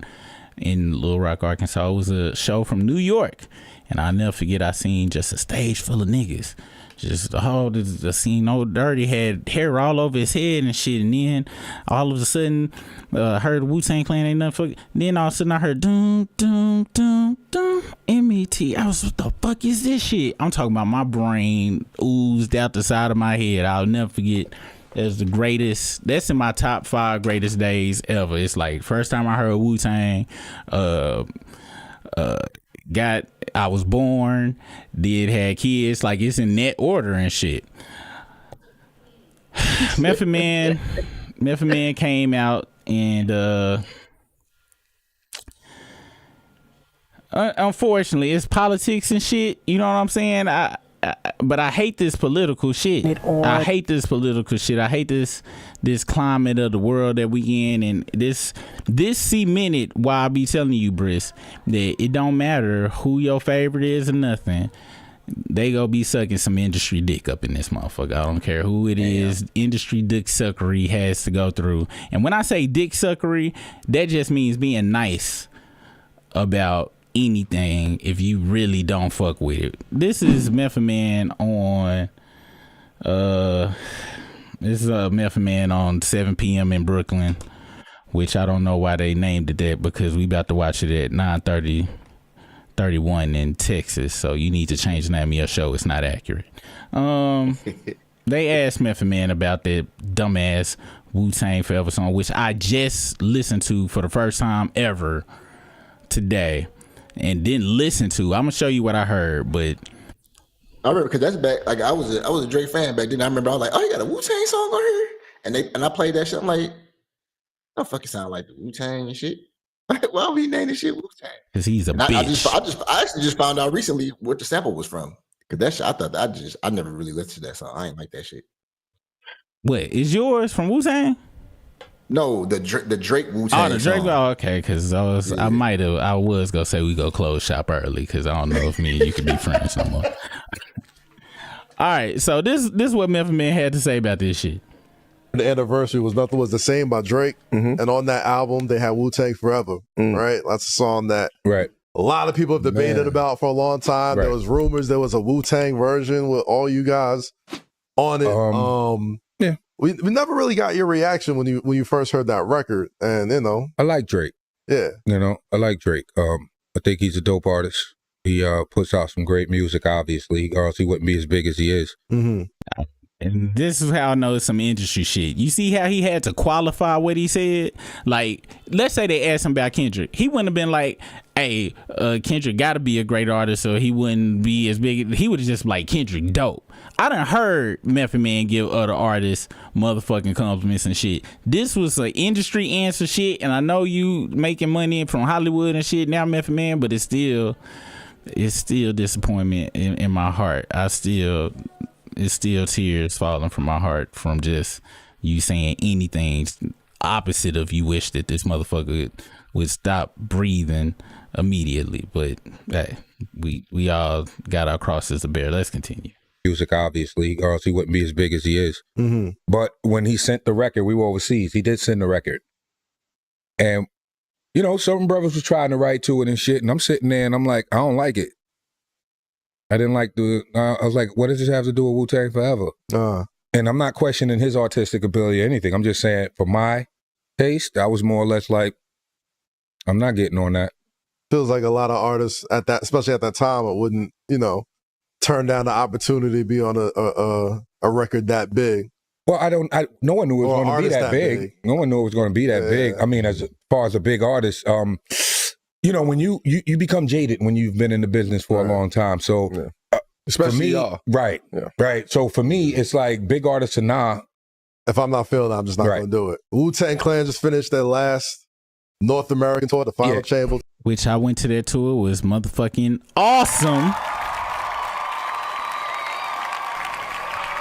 Speaker 1: in Little Rock, Arkansas. It was a show from New York. And I'll never forget, I seen just a stage full of niggas. Just the scene, Old Dirty had hair all over his head and shit. And then all of a sudden, I heard Wu-Tang Clan Ain't Nothing. Then all of a sudden, I heard doom, doom, doom, doom, M.E.T. I was, what the fuck is this shit? I'm talking about my brain oozed out the side of my head. I'll never forget. That's the greatest. That's in my top 5 greatest days ever. It's like first time I heard Wu-Tang. I was born, had kids, like it's in that order and shit. Method Man came out and unfortunately it's politics and shit, you know what I'm saying? But I hate this political shit. I hate this political shit. I hate this climate of the world that we in, and this cemented why I be telling you, Briss, that it don't matter who your favorite is or nothing. They gonna be sucking some industry dick up in this motherfucker. I don't care who it is. Industry dick suckery has to go through. And when I say dick suckery, that just means being nice about anything if you really don't fuck with it. This is Method Man on this is Method Man on 7 p.m. in Brooklyn, which I don't know why they named it that, because we about to watch it at 9:31 in Texas, so you need to change the name of your show. It's not accurate. They asked Method Man about that dumbass Wu-Tang Forever song, which I just listened to for the first time ever today and didn't listen to. I'm gonna show you what I heard, but
Speaker 2: I remember because that's back. Like I was a Drake fan back then. I remember I was like, "Oh, you got a Wu-Tang song on here?" And I played that shit. I'm like, "Don't fucking sound like the Wu-Tang and shit." Why would he name this shit Wu-Tang?
Speaker 1: Because he's a bitch.
Speaker 2: I actually just found out recently what the sample was from. Because that shit, I never really listened to that song. I ain't like that shit.
Speaker 1: What is yours from Wu-Tang?
Speaker 2: No, the Drake Wu-Tang.
Speaker 1: Oh, the Drake.
Speaker 2: Song.
Speaker 1: Oh, okay. Because I was gonna say we go close shop early, because I don't know if me and you can be friends no more. All right, so this is what Method Man had to say about this shit.
Speaker 21: The anniversary was Nothing Was the Same by Drake, and on that album they had Wu-Tang Forever, right? That's a song that a lot of people have debated about for a long time. There was rumors there was a Wu-Tang version with all you guys on it. We never really got your reaction when you first heard that record, and
Speaker 3: I like Drake.
Speaker 21: Yeah,
Speaker 3: I like Drake. I think he's a dope artist. He puts out some great music, obviously, or else he wouldn't be as big as he is.
Speaker 1: And this is how I know it's some industry shit. You see how he had to qualify what he said? Like, let's say they asked him about Kendrick. He wouldn't have been like, hey, Kendrick got to be a great artist, or he wouldn't be as big. He would have just like, Kendrick dope. I done heard Method Man give other artists motherfucking compliments and shit. This was an industry answer shit, and I know you making money from Hollywood and shit now, Method Man, but it's still disappointment in my heart. It's still tears falling from my heart from just you saying anything opposite of you wish that this motherfucker would stop breathing immediately. But hey, we all got our crosses to bear. Let's continue.
Speaker 3: Music, obviously, or else he wouldn't be as big as he is. But when he sent the record, we were overseas. He did send the record. And, certain brothers was trying to write to it and shit. And I'm sitting there and I'm like, I don't like it. I didn't like I was like, what does this have to do with Wu-Tang Forever? And I'm not questioning his artistic ability or anything. I'm just saying, for my taste, I was more or less like, I'm not getting on that.
Speaker 21: Feels like a lot of artists especially at that time, it wouldn't, turn down the opportunity to be on a record that big.
Speaker 3: Well, no one knew it was
Speaker 21: Or
Speaker 3: going to be
Speaker 21: artist
Speaker 3: that big. No one knew it was going to be that big. I mean, as far as a big artist, you know, when you become jaded when you've been in the business for a long time. So,
Speaker 21: especially
Speaker 3: for me,
Speaker 21: y'all.
Speaker 3: right, right. So for me, it's like big artists or nah.
Speaker 21: If I'm not feeling it, I'm just not going to do it. Wu-Tang Clan just finished their last North American tour, the Final Chamber.
Speaker 1: Which I went to that tour, was motherfucking awesome.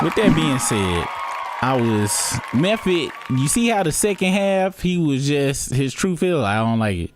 Speaker 1: With that being said, Method, you see how the second half, he was just his true feel. I don't like it.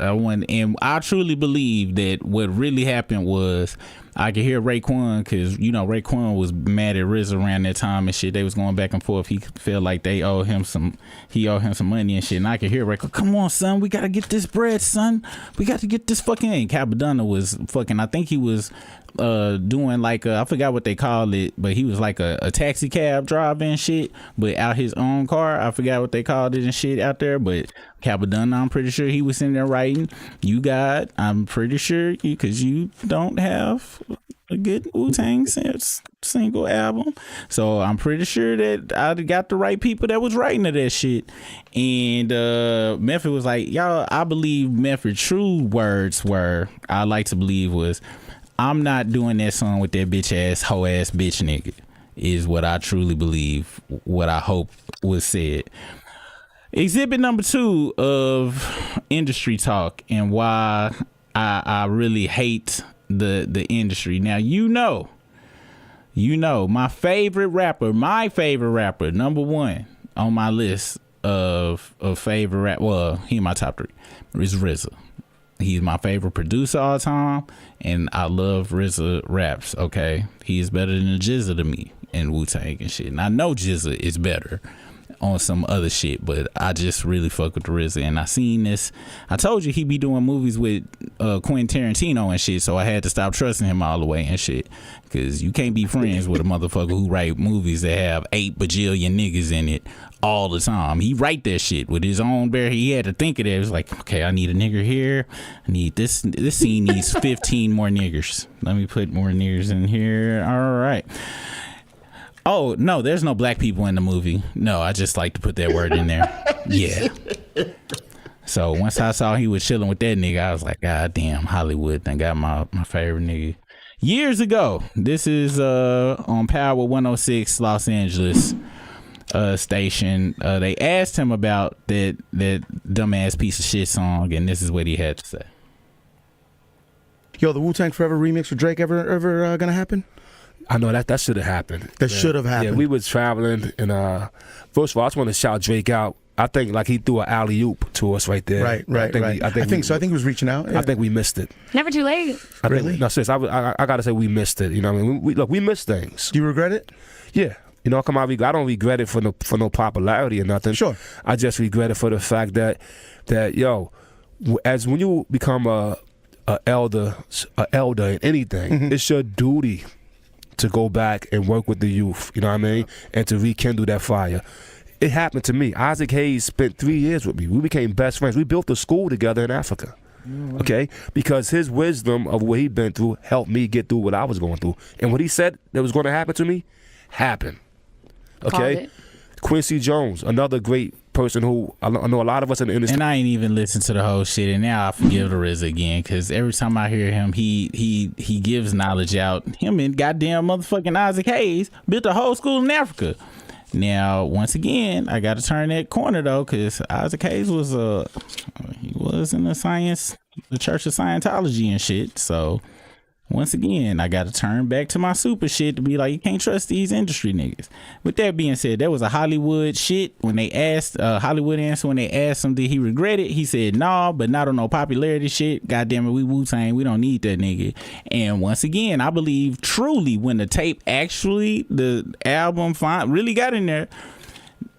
Speaker 1: And I truly believe that what really happened was I could hear Raekwon, because you know Raekwon was mad at RZA around that time and shit. They was going back and forth. He felt like he owed him some money and shit. And I could hear Raekwon, come on, son, we gotta get this bread, son. We got to get this fucking. And Cappadonna was fucking. I think he was doing like I forgot what they called it, but he was like a taxi cab driver and shit, but out his own car. I forgot what they called it and shit out there, but Cappadonna, I'm pretty sure he was in there writing. I'm pretty sure because you don't have a good Wu-Tang single album, so I'm pretty sure that I got the right people that was writing to that shit. And Method was like, y'all, I believe Method true words were, I like to believe was, I'm not doing that song with that bitch ass hoe ass bitch nigga, is what I truly believe, what I hope was said. Exhibit number 2 of industry talk and why I really hate the industry. Now, you know, my favorite rapper, number 1 on my list of favorite rap. Well, he in my top 3 is RZA. He's my favorite producer all time, and I love RZA raps. Okay, he is better than Jizza to me in Wu-Tang and shit. And I know Jizza is better on some other shit, but I just really fuck with RZA. And I seen this. I told you he be doing movies with Quentin Tarantino and shit, so I had to stop trusting him all the way and shit. Because you can't be friends with a motherfucker who write movies that have 8 bajillion niggas in it all the time. He write that shit with his own bare. He had to think of that. It was like, okay, I need a nigger here. I need this scene needs 15 more niggers. Let me put more niggers in here. All right. Oh, no, there's no black people in the movie. No, I just like to put that word in there. Yeah. So once I saw he was chilling with that nigga, I was like, God damn, Hollywood done got my favorite nigga. Years ago, this is on Power 106 Los Angeles station. They asked him about that dumbass piece of shit song, and this is what he had to say.
Speaker 4: Yo, the Wu-Tang Forever remix with Drake ever gonna happen?
Speaker 22: I know that should have happened.
Speaker 4: That should have happened.
Speaker 22: Yeah, we was traveling, and first of all, I just want to shout Drake out. I think like he threw an alley oop to us right there.
Speaker 4: Right. I think so. I think he was reaching out. Yeah.
Speaker 22: I think we missed it.
Speaker 23: Never too late.
Speaker 22: No, sis, I gotta say we missed it. You know what I mean? We missed things.
Speaker 4: Do you regret it?
Speaker 22: Yeah. You know, I don't regret it for no popularity or nothing.
Speaker 4: Sure.
Speaker 22: I just regret it for the fact that yo, as when you become a elder in anything, it's your duty to go back and work with the youth. You know what I mean? And to rekindle that fire. It happened to me. Isaac Hayes spent 3 years with me. We became best friends. We built a school together in Africa. Okay? Because his wisdom of what he'd been through helped me get through what I was going through. And what he said that was going to happen to me, happened. Okay? Quincy Jones, another great person who I know a lot of us in the industry.
Speaker 1: And I ain't even listened to the whole shit, and now I forgive the RZA again, because every time I hear him, he gives knowledge out. Him and goddamn motherfucking Isaac Hayes built a whole school in Africa. Now, once again, I got to turn that corner though, because Isaac Hayes was he was in the Church of Scientology and shit. So once again, I got to turn back to my super shit to be like, you can't trust these industry niggas. With that being said, there was a Hollywood shit when they asked Hollywood answer when they asked him did he regret it. He said no, but not on no popularity shit. Goddamn it, we Wu-Tang, we don't need that nigga. And once again, I believe truly when the tape actually, the album really got in there,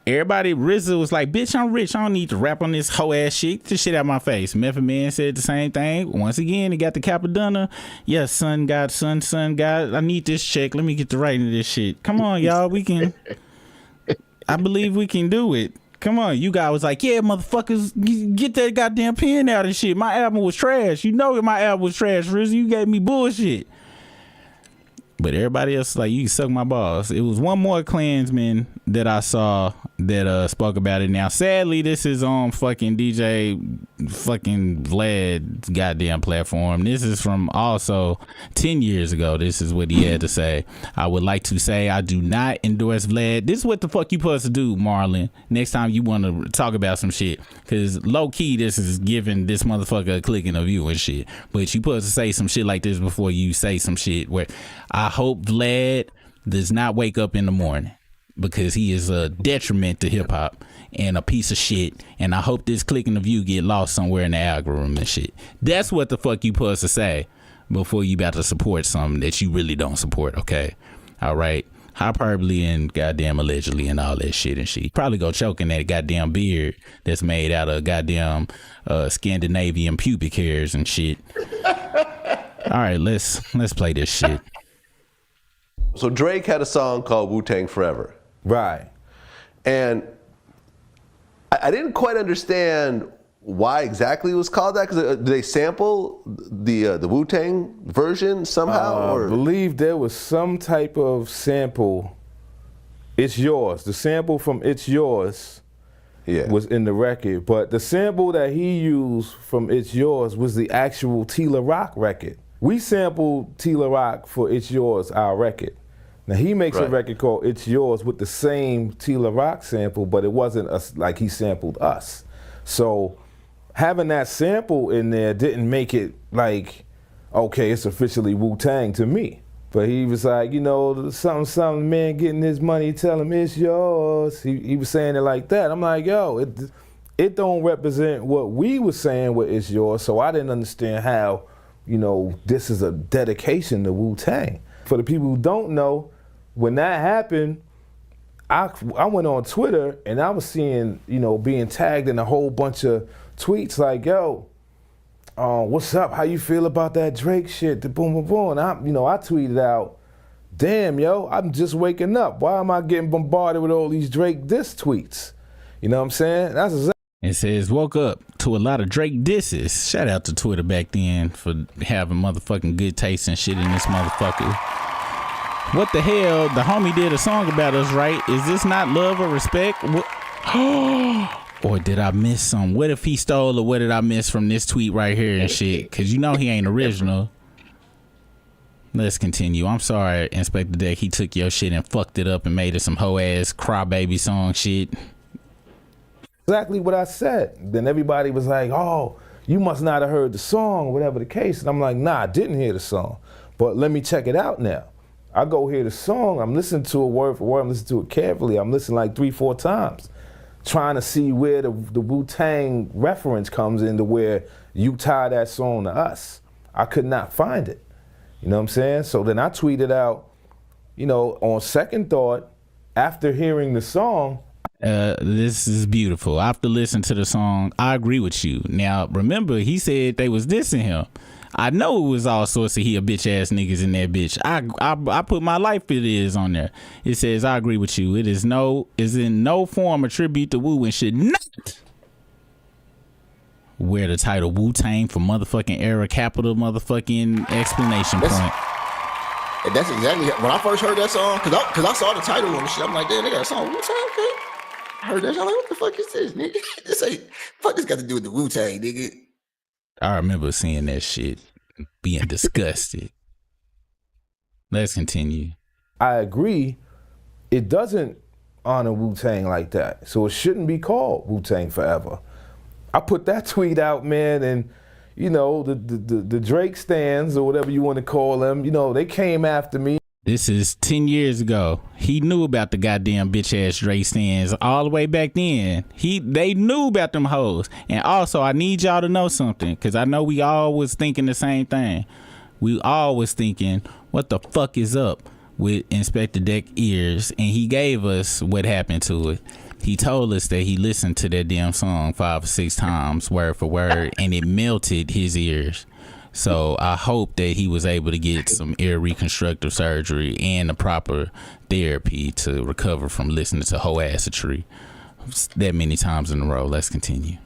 Speaker 1: everybody, RZA was like, bitch, I'm rich. I don't need to rap on this hoe ass shit. Get this shit out my face. Method Man said the same thing. Once again, he got the Cappadonna. Yes, son God. I need this check. Let me get the writing of this shit. Come on, y'all. We can. I believe we can do it. Come on. You guys was like, yeah, motherfuckers, get that goddamn pen out and shit. My album was trash. You know my album was trash, RZA. You gave me bullshit. But everybody else, like, you can suck my balls. It was one more Klansman that I saw that spoke about it. Now, sadly, this is on fucking DJ fucking Vlad's goddamn platform. This is from also 10 years ago. This is what he had to say. I would like to say I do not endorse Vlad. This is what the fuck you supposed to do, Marlon, next time you want to talk about some shit. Because low-key, this is giving this motherfucker a clicking of you and shit. But you supposed to say some shit like this before you say some shit where I hope Vlad does not wake up in the morning, because he is a detriment to hip hop and a piece of shit. And I hope this clicking of you get lost somewhere in the algorithm and shit. That's what the fuck you supposed to say before you about to support something that you really don't support. Okay, all right. Hyperbole and goddamn allegedly and all that shit and shit. Probably go choking that goddamn beard that's made out of goddamn Scandinavian pubic hairs and shit. All right, let's play this shit.
Speaker 6: So Drake had a song called Wu-Tang Forever.
Speaker 8: Right.
Speaker 6: And I didn't quite understand why exactly it was called that, because did they sample the Wu-Tang version somehow?
Speaker 8: I believe there was some type of sample. It's Yours. The sample from It's Yours was in the record, but the sample that he used from It's Yours was the actual Tila Rock record. We sampled Tila Rock for It's Yours, our record. Now he makes a record called It's Yours with the same Tila Rock sample, but it wasn't us, like he sampled us. So having that sample in there didn't make it like, okay, it's officially Wu-Tang to me. But he was like, you know, something, man getting his money, tell him it's yours. He was saying it like that. I'm like, yo, it don't represent what we were saying with It's Yours, so I didn't understand how, you know, this is a dedication to Wu-Tang. For the people who don't know, when that happened, I went on Twitter and I was seeing, you know, being tagged in a whole bunch of tweets like, yo, what's up? How you feel about that Drake shit? The boom, boom, boom. And I tweeted out, damn, yo, I'm just waking up. Why am I getting bombarded with all these Drake diss tweets? You know what I'm saying? That's exactly.
Speaker 1: It says, woke up to a lot of Drake disses. Shout out to Twitter back then for having motherfucking good taste and shit in this motherfucker. What the hell? The homie did a song about us, right? Is this not love or respect? Or did I miss some? What if he stole, or what did I miss from this tweet right here and shit? Because you know he ain't original. Let's continue. I'm sorry, Inspector Deck. He took your shit and fucked it up and made it some hoe-ass crybaby song shit.
Speaker 8: Exactly what I said. Then everybody was like, oh, you must not have heard the song or whatever the case. And I'm like, nah, I didn't hear the song. But let me check it out now. I go hear the song. I'm listening to it word for word. I'm listening to it carefully. I'm listening like 3-4 times, trying to see where the Wu-Tang reference comes into where you tie that song to us. I could not find it. You know what I'm saying? So then I tweeted out, you know, on second thought, after hearing the song,
Speaker 1: this is beautiful. After listening to the song, I agree with you. Now, remember, he said they was dissing him. I know it was all sorts of he a bitch ass niggas in that bitch. I put my life it is on there. It says, I agree with you. It is in no form a tribute to Wu and should not wear the title Wu-Tang for motherfucking era capital motherfucking exclamation point.
Speaker 2: And that's exactly when I first heard that song, cause I saw the title on the shit. I'm like, damn, they got a song Wu-Tang, okay. I heard that. I'm like, what the fuck is this, nigga? This ain't fuck. This got to do with the Wu-Tang, nigga.
Speaker 1: I remember seeing that shit, being disgusted. Let's continue.
Speaker 8: I agree. It doesn't honor Wu-Tang like that, so it shouldn't be called Wu-Tang Forever. I put that tweet out, man, and you know the Drake stands or whatever you want to call them. You know they came after me.
Speaker 1: This is 10 years ago. He knew about the goddamn bitch ass Drake stands all the way back then. They knew about them hoes. And also, I need y'all to know something, because I know we all was thinking the same thing. We all was thinking, what the fuck is up with Inspector Deck ears? And he gave us what happened to it. He told us that he listened to that damn song 5 or 6 times, word for word, and it melted his ears. So I hope that he was able to get some ear reconstructive surgery and the proper therapy to recover from listening to hoassery that many times in a row. Let's continue.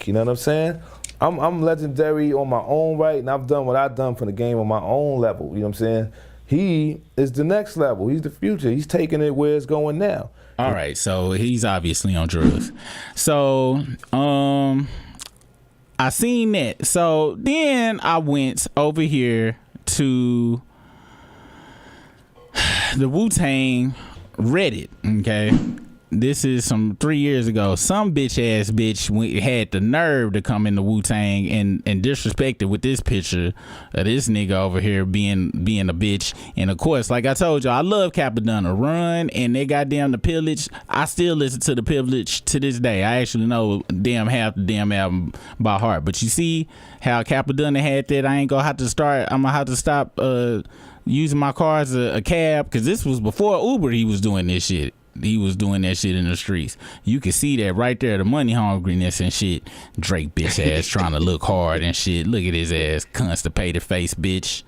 Speaker 8: You know what I'm saying? I'm legendary on my own right, and I've done what I've done for the game on my own level. You know what I'm saying? he is the next level. He's the future. He's taking it where it's going now.
Speaker 1: All right, so he's obviously on drugs. So, I seen that. So then I went over here to the Wu-Tang Reddit, okay? This is some 3 years ago. Some bitch had the nerve to come in the Wu-Tang and disrespect it with this picture of this nigga over here being a bitch. And of course, like I told you, I love Capadonna Run and they goddamn The Pillage. I still listen to The Pillage to this day. I actually know half the damn album by heart. But you see how Capadonna had that? I'm gonna have to stop using my car as a cab, because this was before Uber. He was doing this shit. He was doing that shit in the streets. You can see that right there, the money hungriness and shit. Drake bitch ass trying to look hard and shit. Look at his ass, constipated face bitch.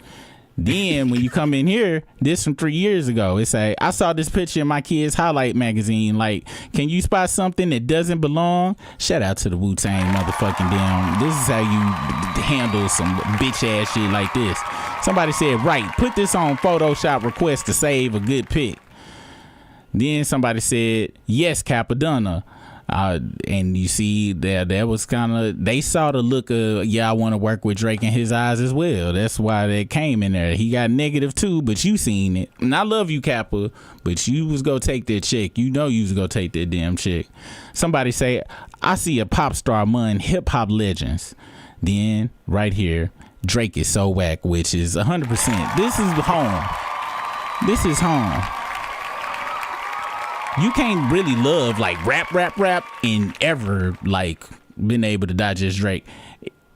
Speaker 1: Then when you come in here, this from 3 years ago, it say, I saw this picture in my kid's highlight magazine. Like, can you spot something that doesn't belong? Shout out to the Wu-Tang motherfucking damn. This is how you handle some bitch ass shit like this. Somebody said, right, put this on Photoshop request to save a good pic. Then somebody said, yes, Capadonna. And you see that was kind of, they saw the look of, I want to work with Drake in his eyes as well. That's why that came in there. He got negative too, but you seen it. And I love you, Kappa, but you was gonna take that check. You know you was gonna take that damn check. Somebody say, I see a pop star among hip hop legends. Then right here, Drake is so whack, which is 100%. This is home. This is home. You can't really love like rap and ever like been able to digest Drake.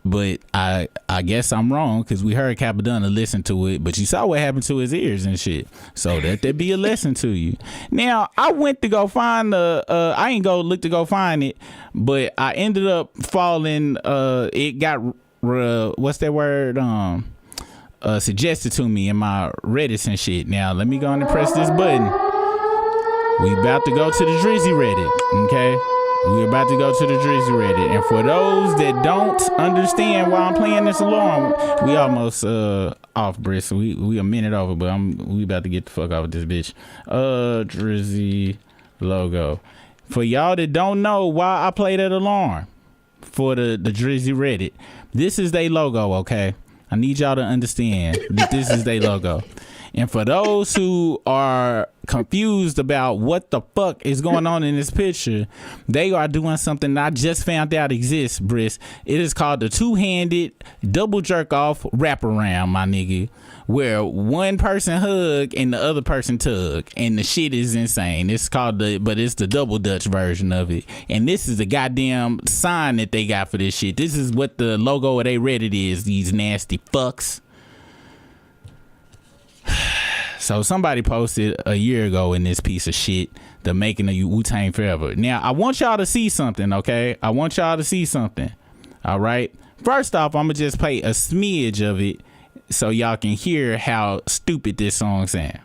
Speaker 1: But I guess I'm wrong, because we heard Capadonna listen to it, but you saw what happened to his ears and shit. So that be a lesson to you. Now I went to go find I ain't go look to go find it, but I ended up falling. It got what's that word? Suggested to me in my Reddit and shit. Now let me go and press this button. We about to go to the Drizzy Reddit, okay? We about to go to the Drizzy Reddit. And for those that don't understand why I'm playing this alarm, we almost off, Briss. We a minute over, but we about to get the fuck off of this bitch. Drizzy logo. For y'all that don't know why I play that alarm for the Drizzy Reddit, this is their logo, okay? I need y'all to understand that this is their logo. And for those who are confused about what the fuck is going on in this picture, they are doing something I just found out exists, Briss. It is called the two-handed double jerk off wraparound, my nigga, where one person hug and the other person tug, and the shit is insane. It's called but it's the double Dutch version of it. And this is the goddamn sign that they got for this shit. This is what the logo of they Reddit is, these nasty fucks. So somebody posted a year ago in this piece of shit, the making of Wu-Tang Forever. Now, I want y'all to see something, okay? I want y'all to see something, all right? First off, I'm going to just play a smidge of it so y'all can hear how stupid this song sounds.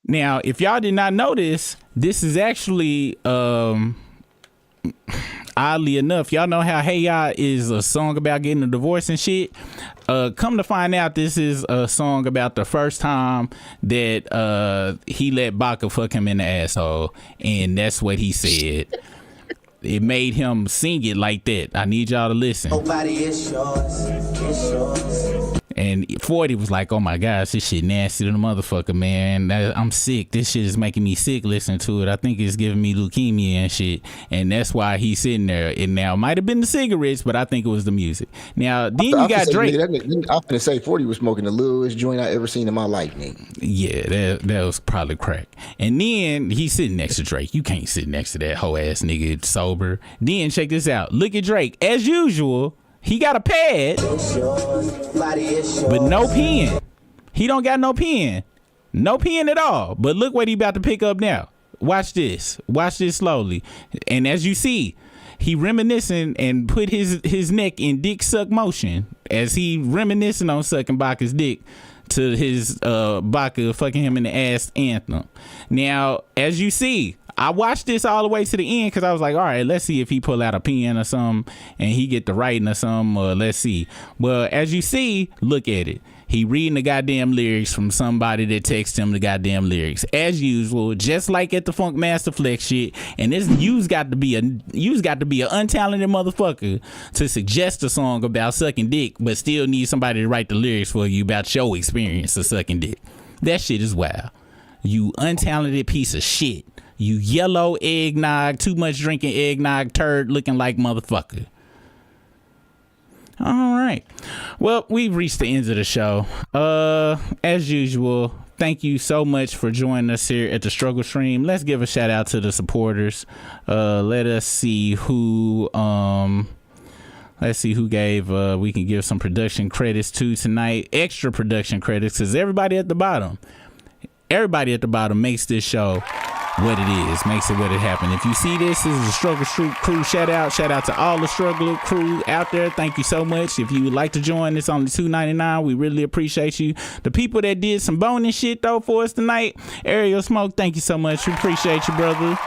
Speaker 1: Now, if y'all did not know this is actually... oddly enough, y'all know how Hey Ya is a song about getting a divorce and shit. Come to find out, this is a song about the first time that he let Baca fuck him in the asshole, and that's what he said. It made him sing it like that. I need y'all to listen. Nobody is yours. It's yours. And 40 was like, oh my gosh, this shit nasty to the motherfucker, man. I'm sick. This shit is making me sick listening to it. I think it's giving me leukemia and shit. And that's why he's sitting there. And now, it might have been the cigarettes, but I think it was the music. Now, then you got Drake.
Speaker 2: I'm going to say 40 was smoking the lewdest joint I ever seen in my life, nigga.
Speaker 1: Yeah, that was probably crack. And then he's sitting next to Drake. You can't sit next to that hoe ass nigga sober. Then check this out. Look at Drake. As usual, he got a pad, but no pen. He don't got no pen. No pen at all. But look what he about to pick up now. Watch this. Watch this slowly. And as you see, he reminiscing and put his neck in dick suck motion as he reminiscing on sucking Baca's dick to his Baka fucking him in the ass anthem. Now, as you see, I watched this all the way to the end because I was like, all right, let's see if he pull out a pen or something and he get the writing or something, or let's see. Well, as you see, look at it. He reading the goddamn lyrics from somebody that texts him the goddamn lyrics. As usual, just like at the Funk Master Flex shit. And this you's got to be an untalented motherfucker to suggest a song about sucking dick, but still need somebody to write the lyrics for you about your experience of sucking dick. That shit is wild. You untalented piece of shit. You yellow eggnog, too much drinking eggnog turd looking like motherfucker. All right. Well, we've reached the end of the show. As usual, thank you so much for joining us here at the Struggle Stream. Let's give a shout out to the supporters. Let us see who gave we can give some production credits to tonight. Extra production credits, because everybody at the bottom makes this show what it is, makes it what it happened. If you see this is the Struggle Crew shout out to all the Struggle Crew out there. Thank you so much. If you would like to join, it's only $2.99. We really appreciate you. The people that did some bonus shit though for us tonight, Ariel Smoke, thank you so much. We appreciate you, brother.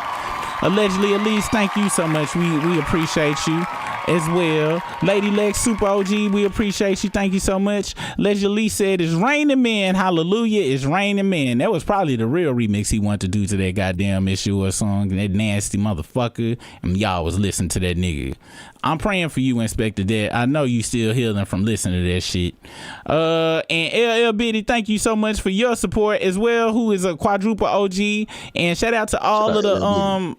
Speaker 1: Allegedly Elise, thank you so much. We appreciate you as well. Lady Lex, Super OG, we appreciate you. Thank you so much. Allegedly said, it's raining men. Hallelujah, it's raining men. That was probably the real remix he wanted to do to that goddamn issue or song. That nasty motherfucker. And y'all was listening to that nigga. I'm praying for you, Inspector Dad. I know you still healing from listening to that shit. And LL Biddy, thank you so much for your support as well, who is a quadruple OG. And shout out to all of the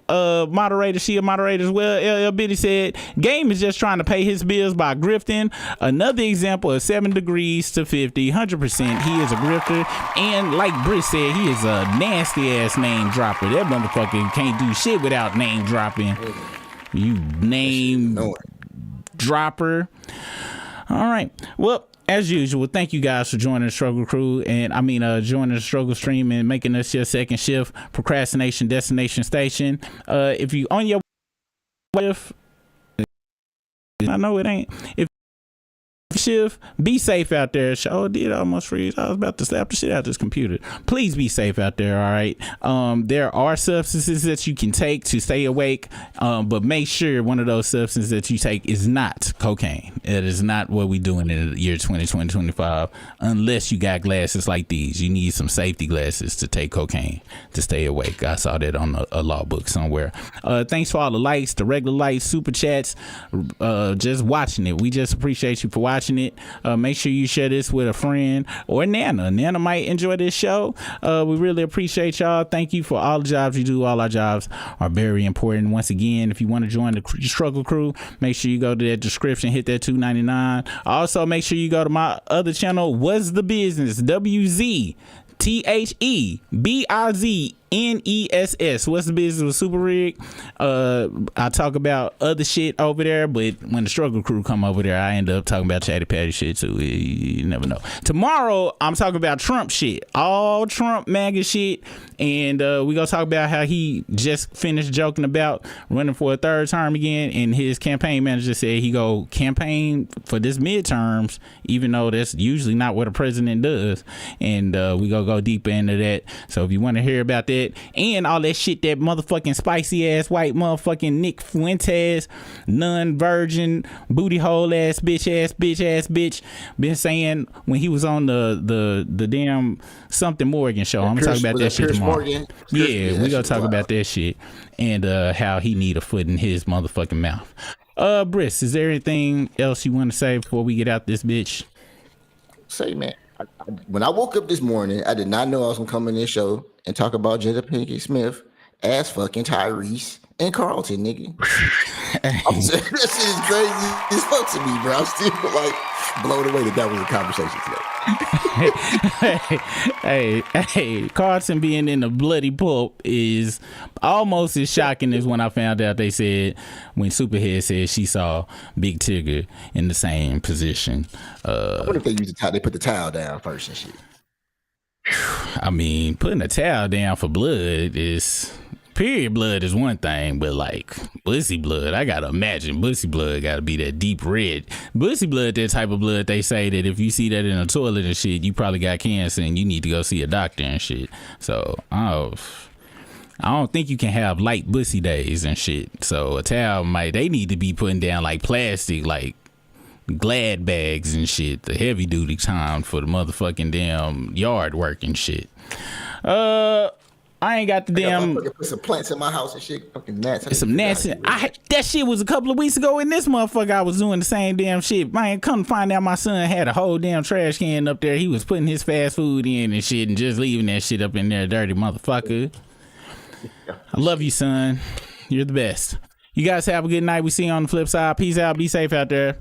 Speaker 1: moderators. She a moderator as well. LL Biddy said, Game is just trying to pay his bills by grifting. Another example of 7 degrees to 50, 100%. He is a grifter. And like Britt said, he is a nasty ass name dropper. That motherfucker can't do shit without name dropping. You name dropper. All right. Well, as usual, thank you guys for joining the Struggle Crew, and joining the Struggle Stream and making us your second shift procrastination destination station. If you on your shift, I know it ain't. If shift, be safe out there. Oh, did almost freeze. I was about to slap the shit out of this computer. Please be safe out there. All right. There are substances that you can take to stay awake, but make sure one of those substances that you take is not cocaine. It is not what we doing in the year 2025, unless you got glasses like these. You need some safety glasses to take cocaine to stay awake. I saw that on a law book somewhere. Thanks for all the likes, the regular likes, super chats, just watching it. We just appreciate you for watching it. Make sure you share this with a friend or Nana. Nana might enjoy this show. We really appreciate y'all. Thank you for all the jobs you do. All our jobs are very important. Once again, if you want to join the Struggle Crew, make sure you go to that description, hit that $2.99. Also, make sure you go to my other channel, What's the Business? WZTHEBIZNESS. What's the Business with Super Rig? I talk about other shit over there, but when the Struggle Crew come over there, I end up talking about Chatty Patty shit too. You never know. Tomorrow I'm talking about Trump shit, all Trump MAGA shit, and we gonna talk about how he just finished joking about running for a third term again, and his campaign manager said he go campaign for this midterms, even though that's usually not what a president does, and we gonna go deeper into that. So if you want to hear about that and all that shit that motherfucking spicy ass white motherfucking Nick Fuentes, non-virgin booty hole ass bitch been saying when he was on the damn something Morgan show. I'm gonna talk about that shit tomorrow. Yeah, we gonna talk about that shit and how he need a foot in his motherfucking mouth. Briss, is there anything else you want to say before we get out this bitch?
Speaker 2: Say, man, when I woke up this morning, I did not know I was gonna come in this show and talk about Jada Pinkett Smith as fucking Tyrese and Carlton, nigga. I'm saying this shit is crazy as fuck to me, bro. I'm still like blown away that was a conversation today.
Speaker 1: Hey, Carlton being in the bloody pulp is almost as shocking as when I found out they said when Superhead said she saw Big Tigger in the same position.
Speaker 2: I wonder if they use they put the towel down first and shit.
Speaker 1: I mean, putting a towel down for blood is period blood is one thing, but like pussy blood, I gotta imagine pussy blood gotta be that deep red. Pussy blood, that type of blood they say that if you see that in a toilet and shit, you probably got cancer and you need to go see a doctor and shit. So I don't think you can have light pussy days and shit. So a towel they need to be putting down like plastic, like Glad bags and shit, the heavy duty time for the motherfucking damn yard work and shit. I ain't got the damn.
Speaker 2: Put some plants in my house and shit. Fucking gnats.
Speaker 1: Some gnats. That shit was a couple of weeks ago in this motherfucker. I was doing the same damn shit. Man, come to find out my son had a whole damn trash can up there. He was putting his fast food in and shit and just leaving that shit up in there, dirty motherfucker. I love you, son. You're the best. You guys have a good night. We see you on the flip side. Peace out. Be safe out there.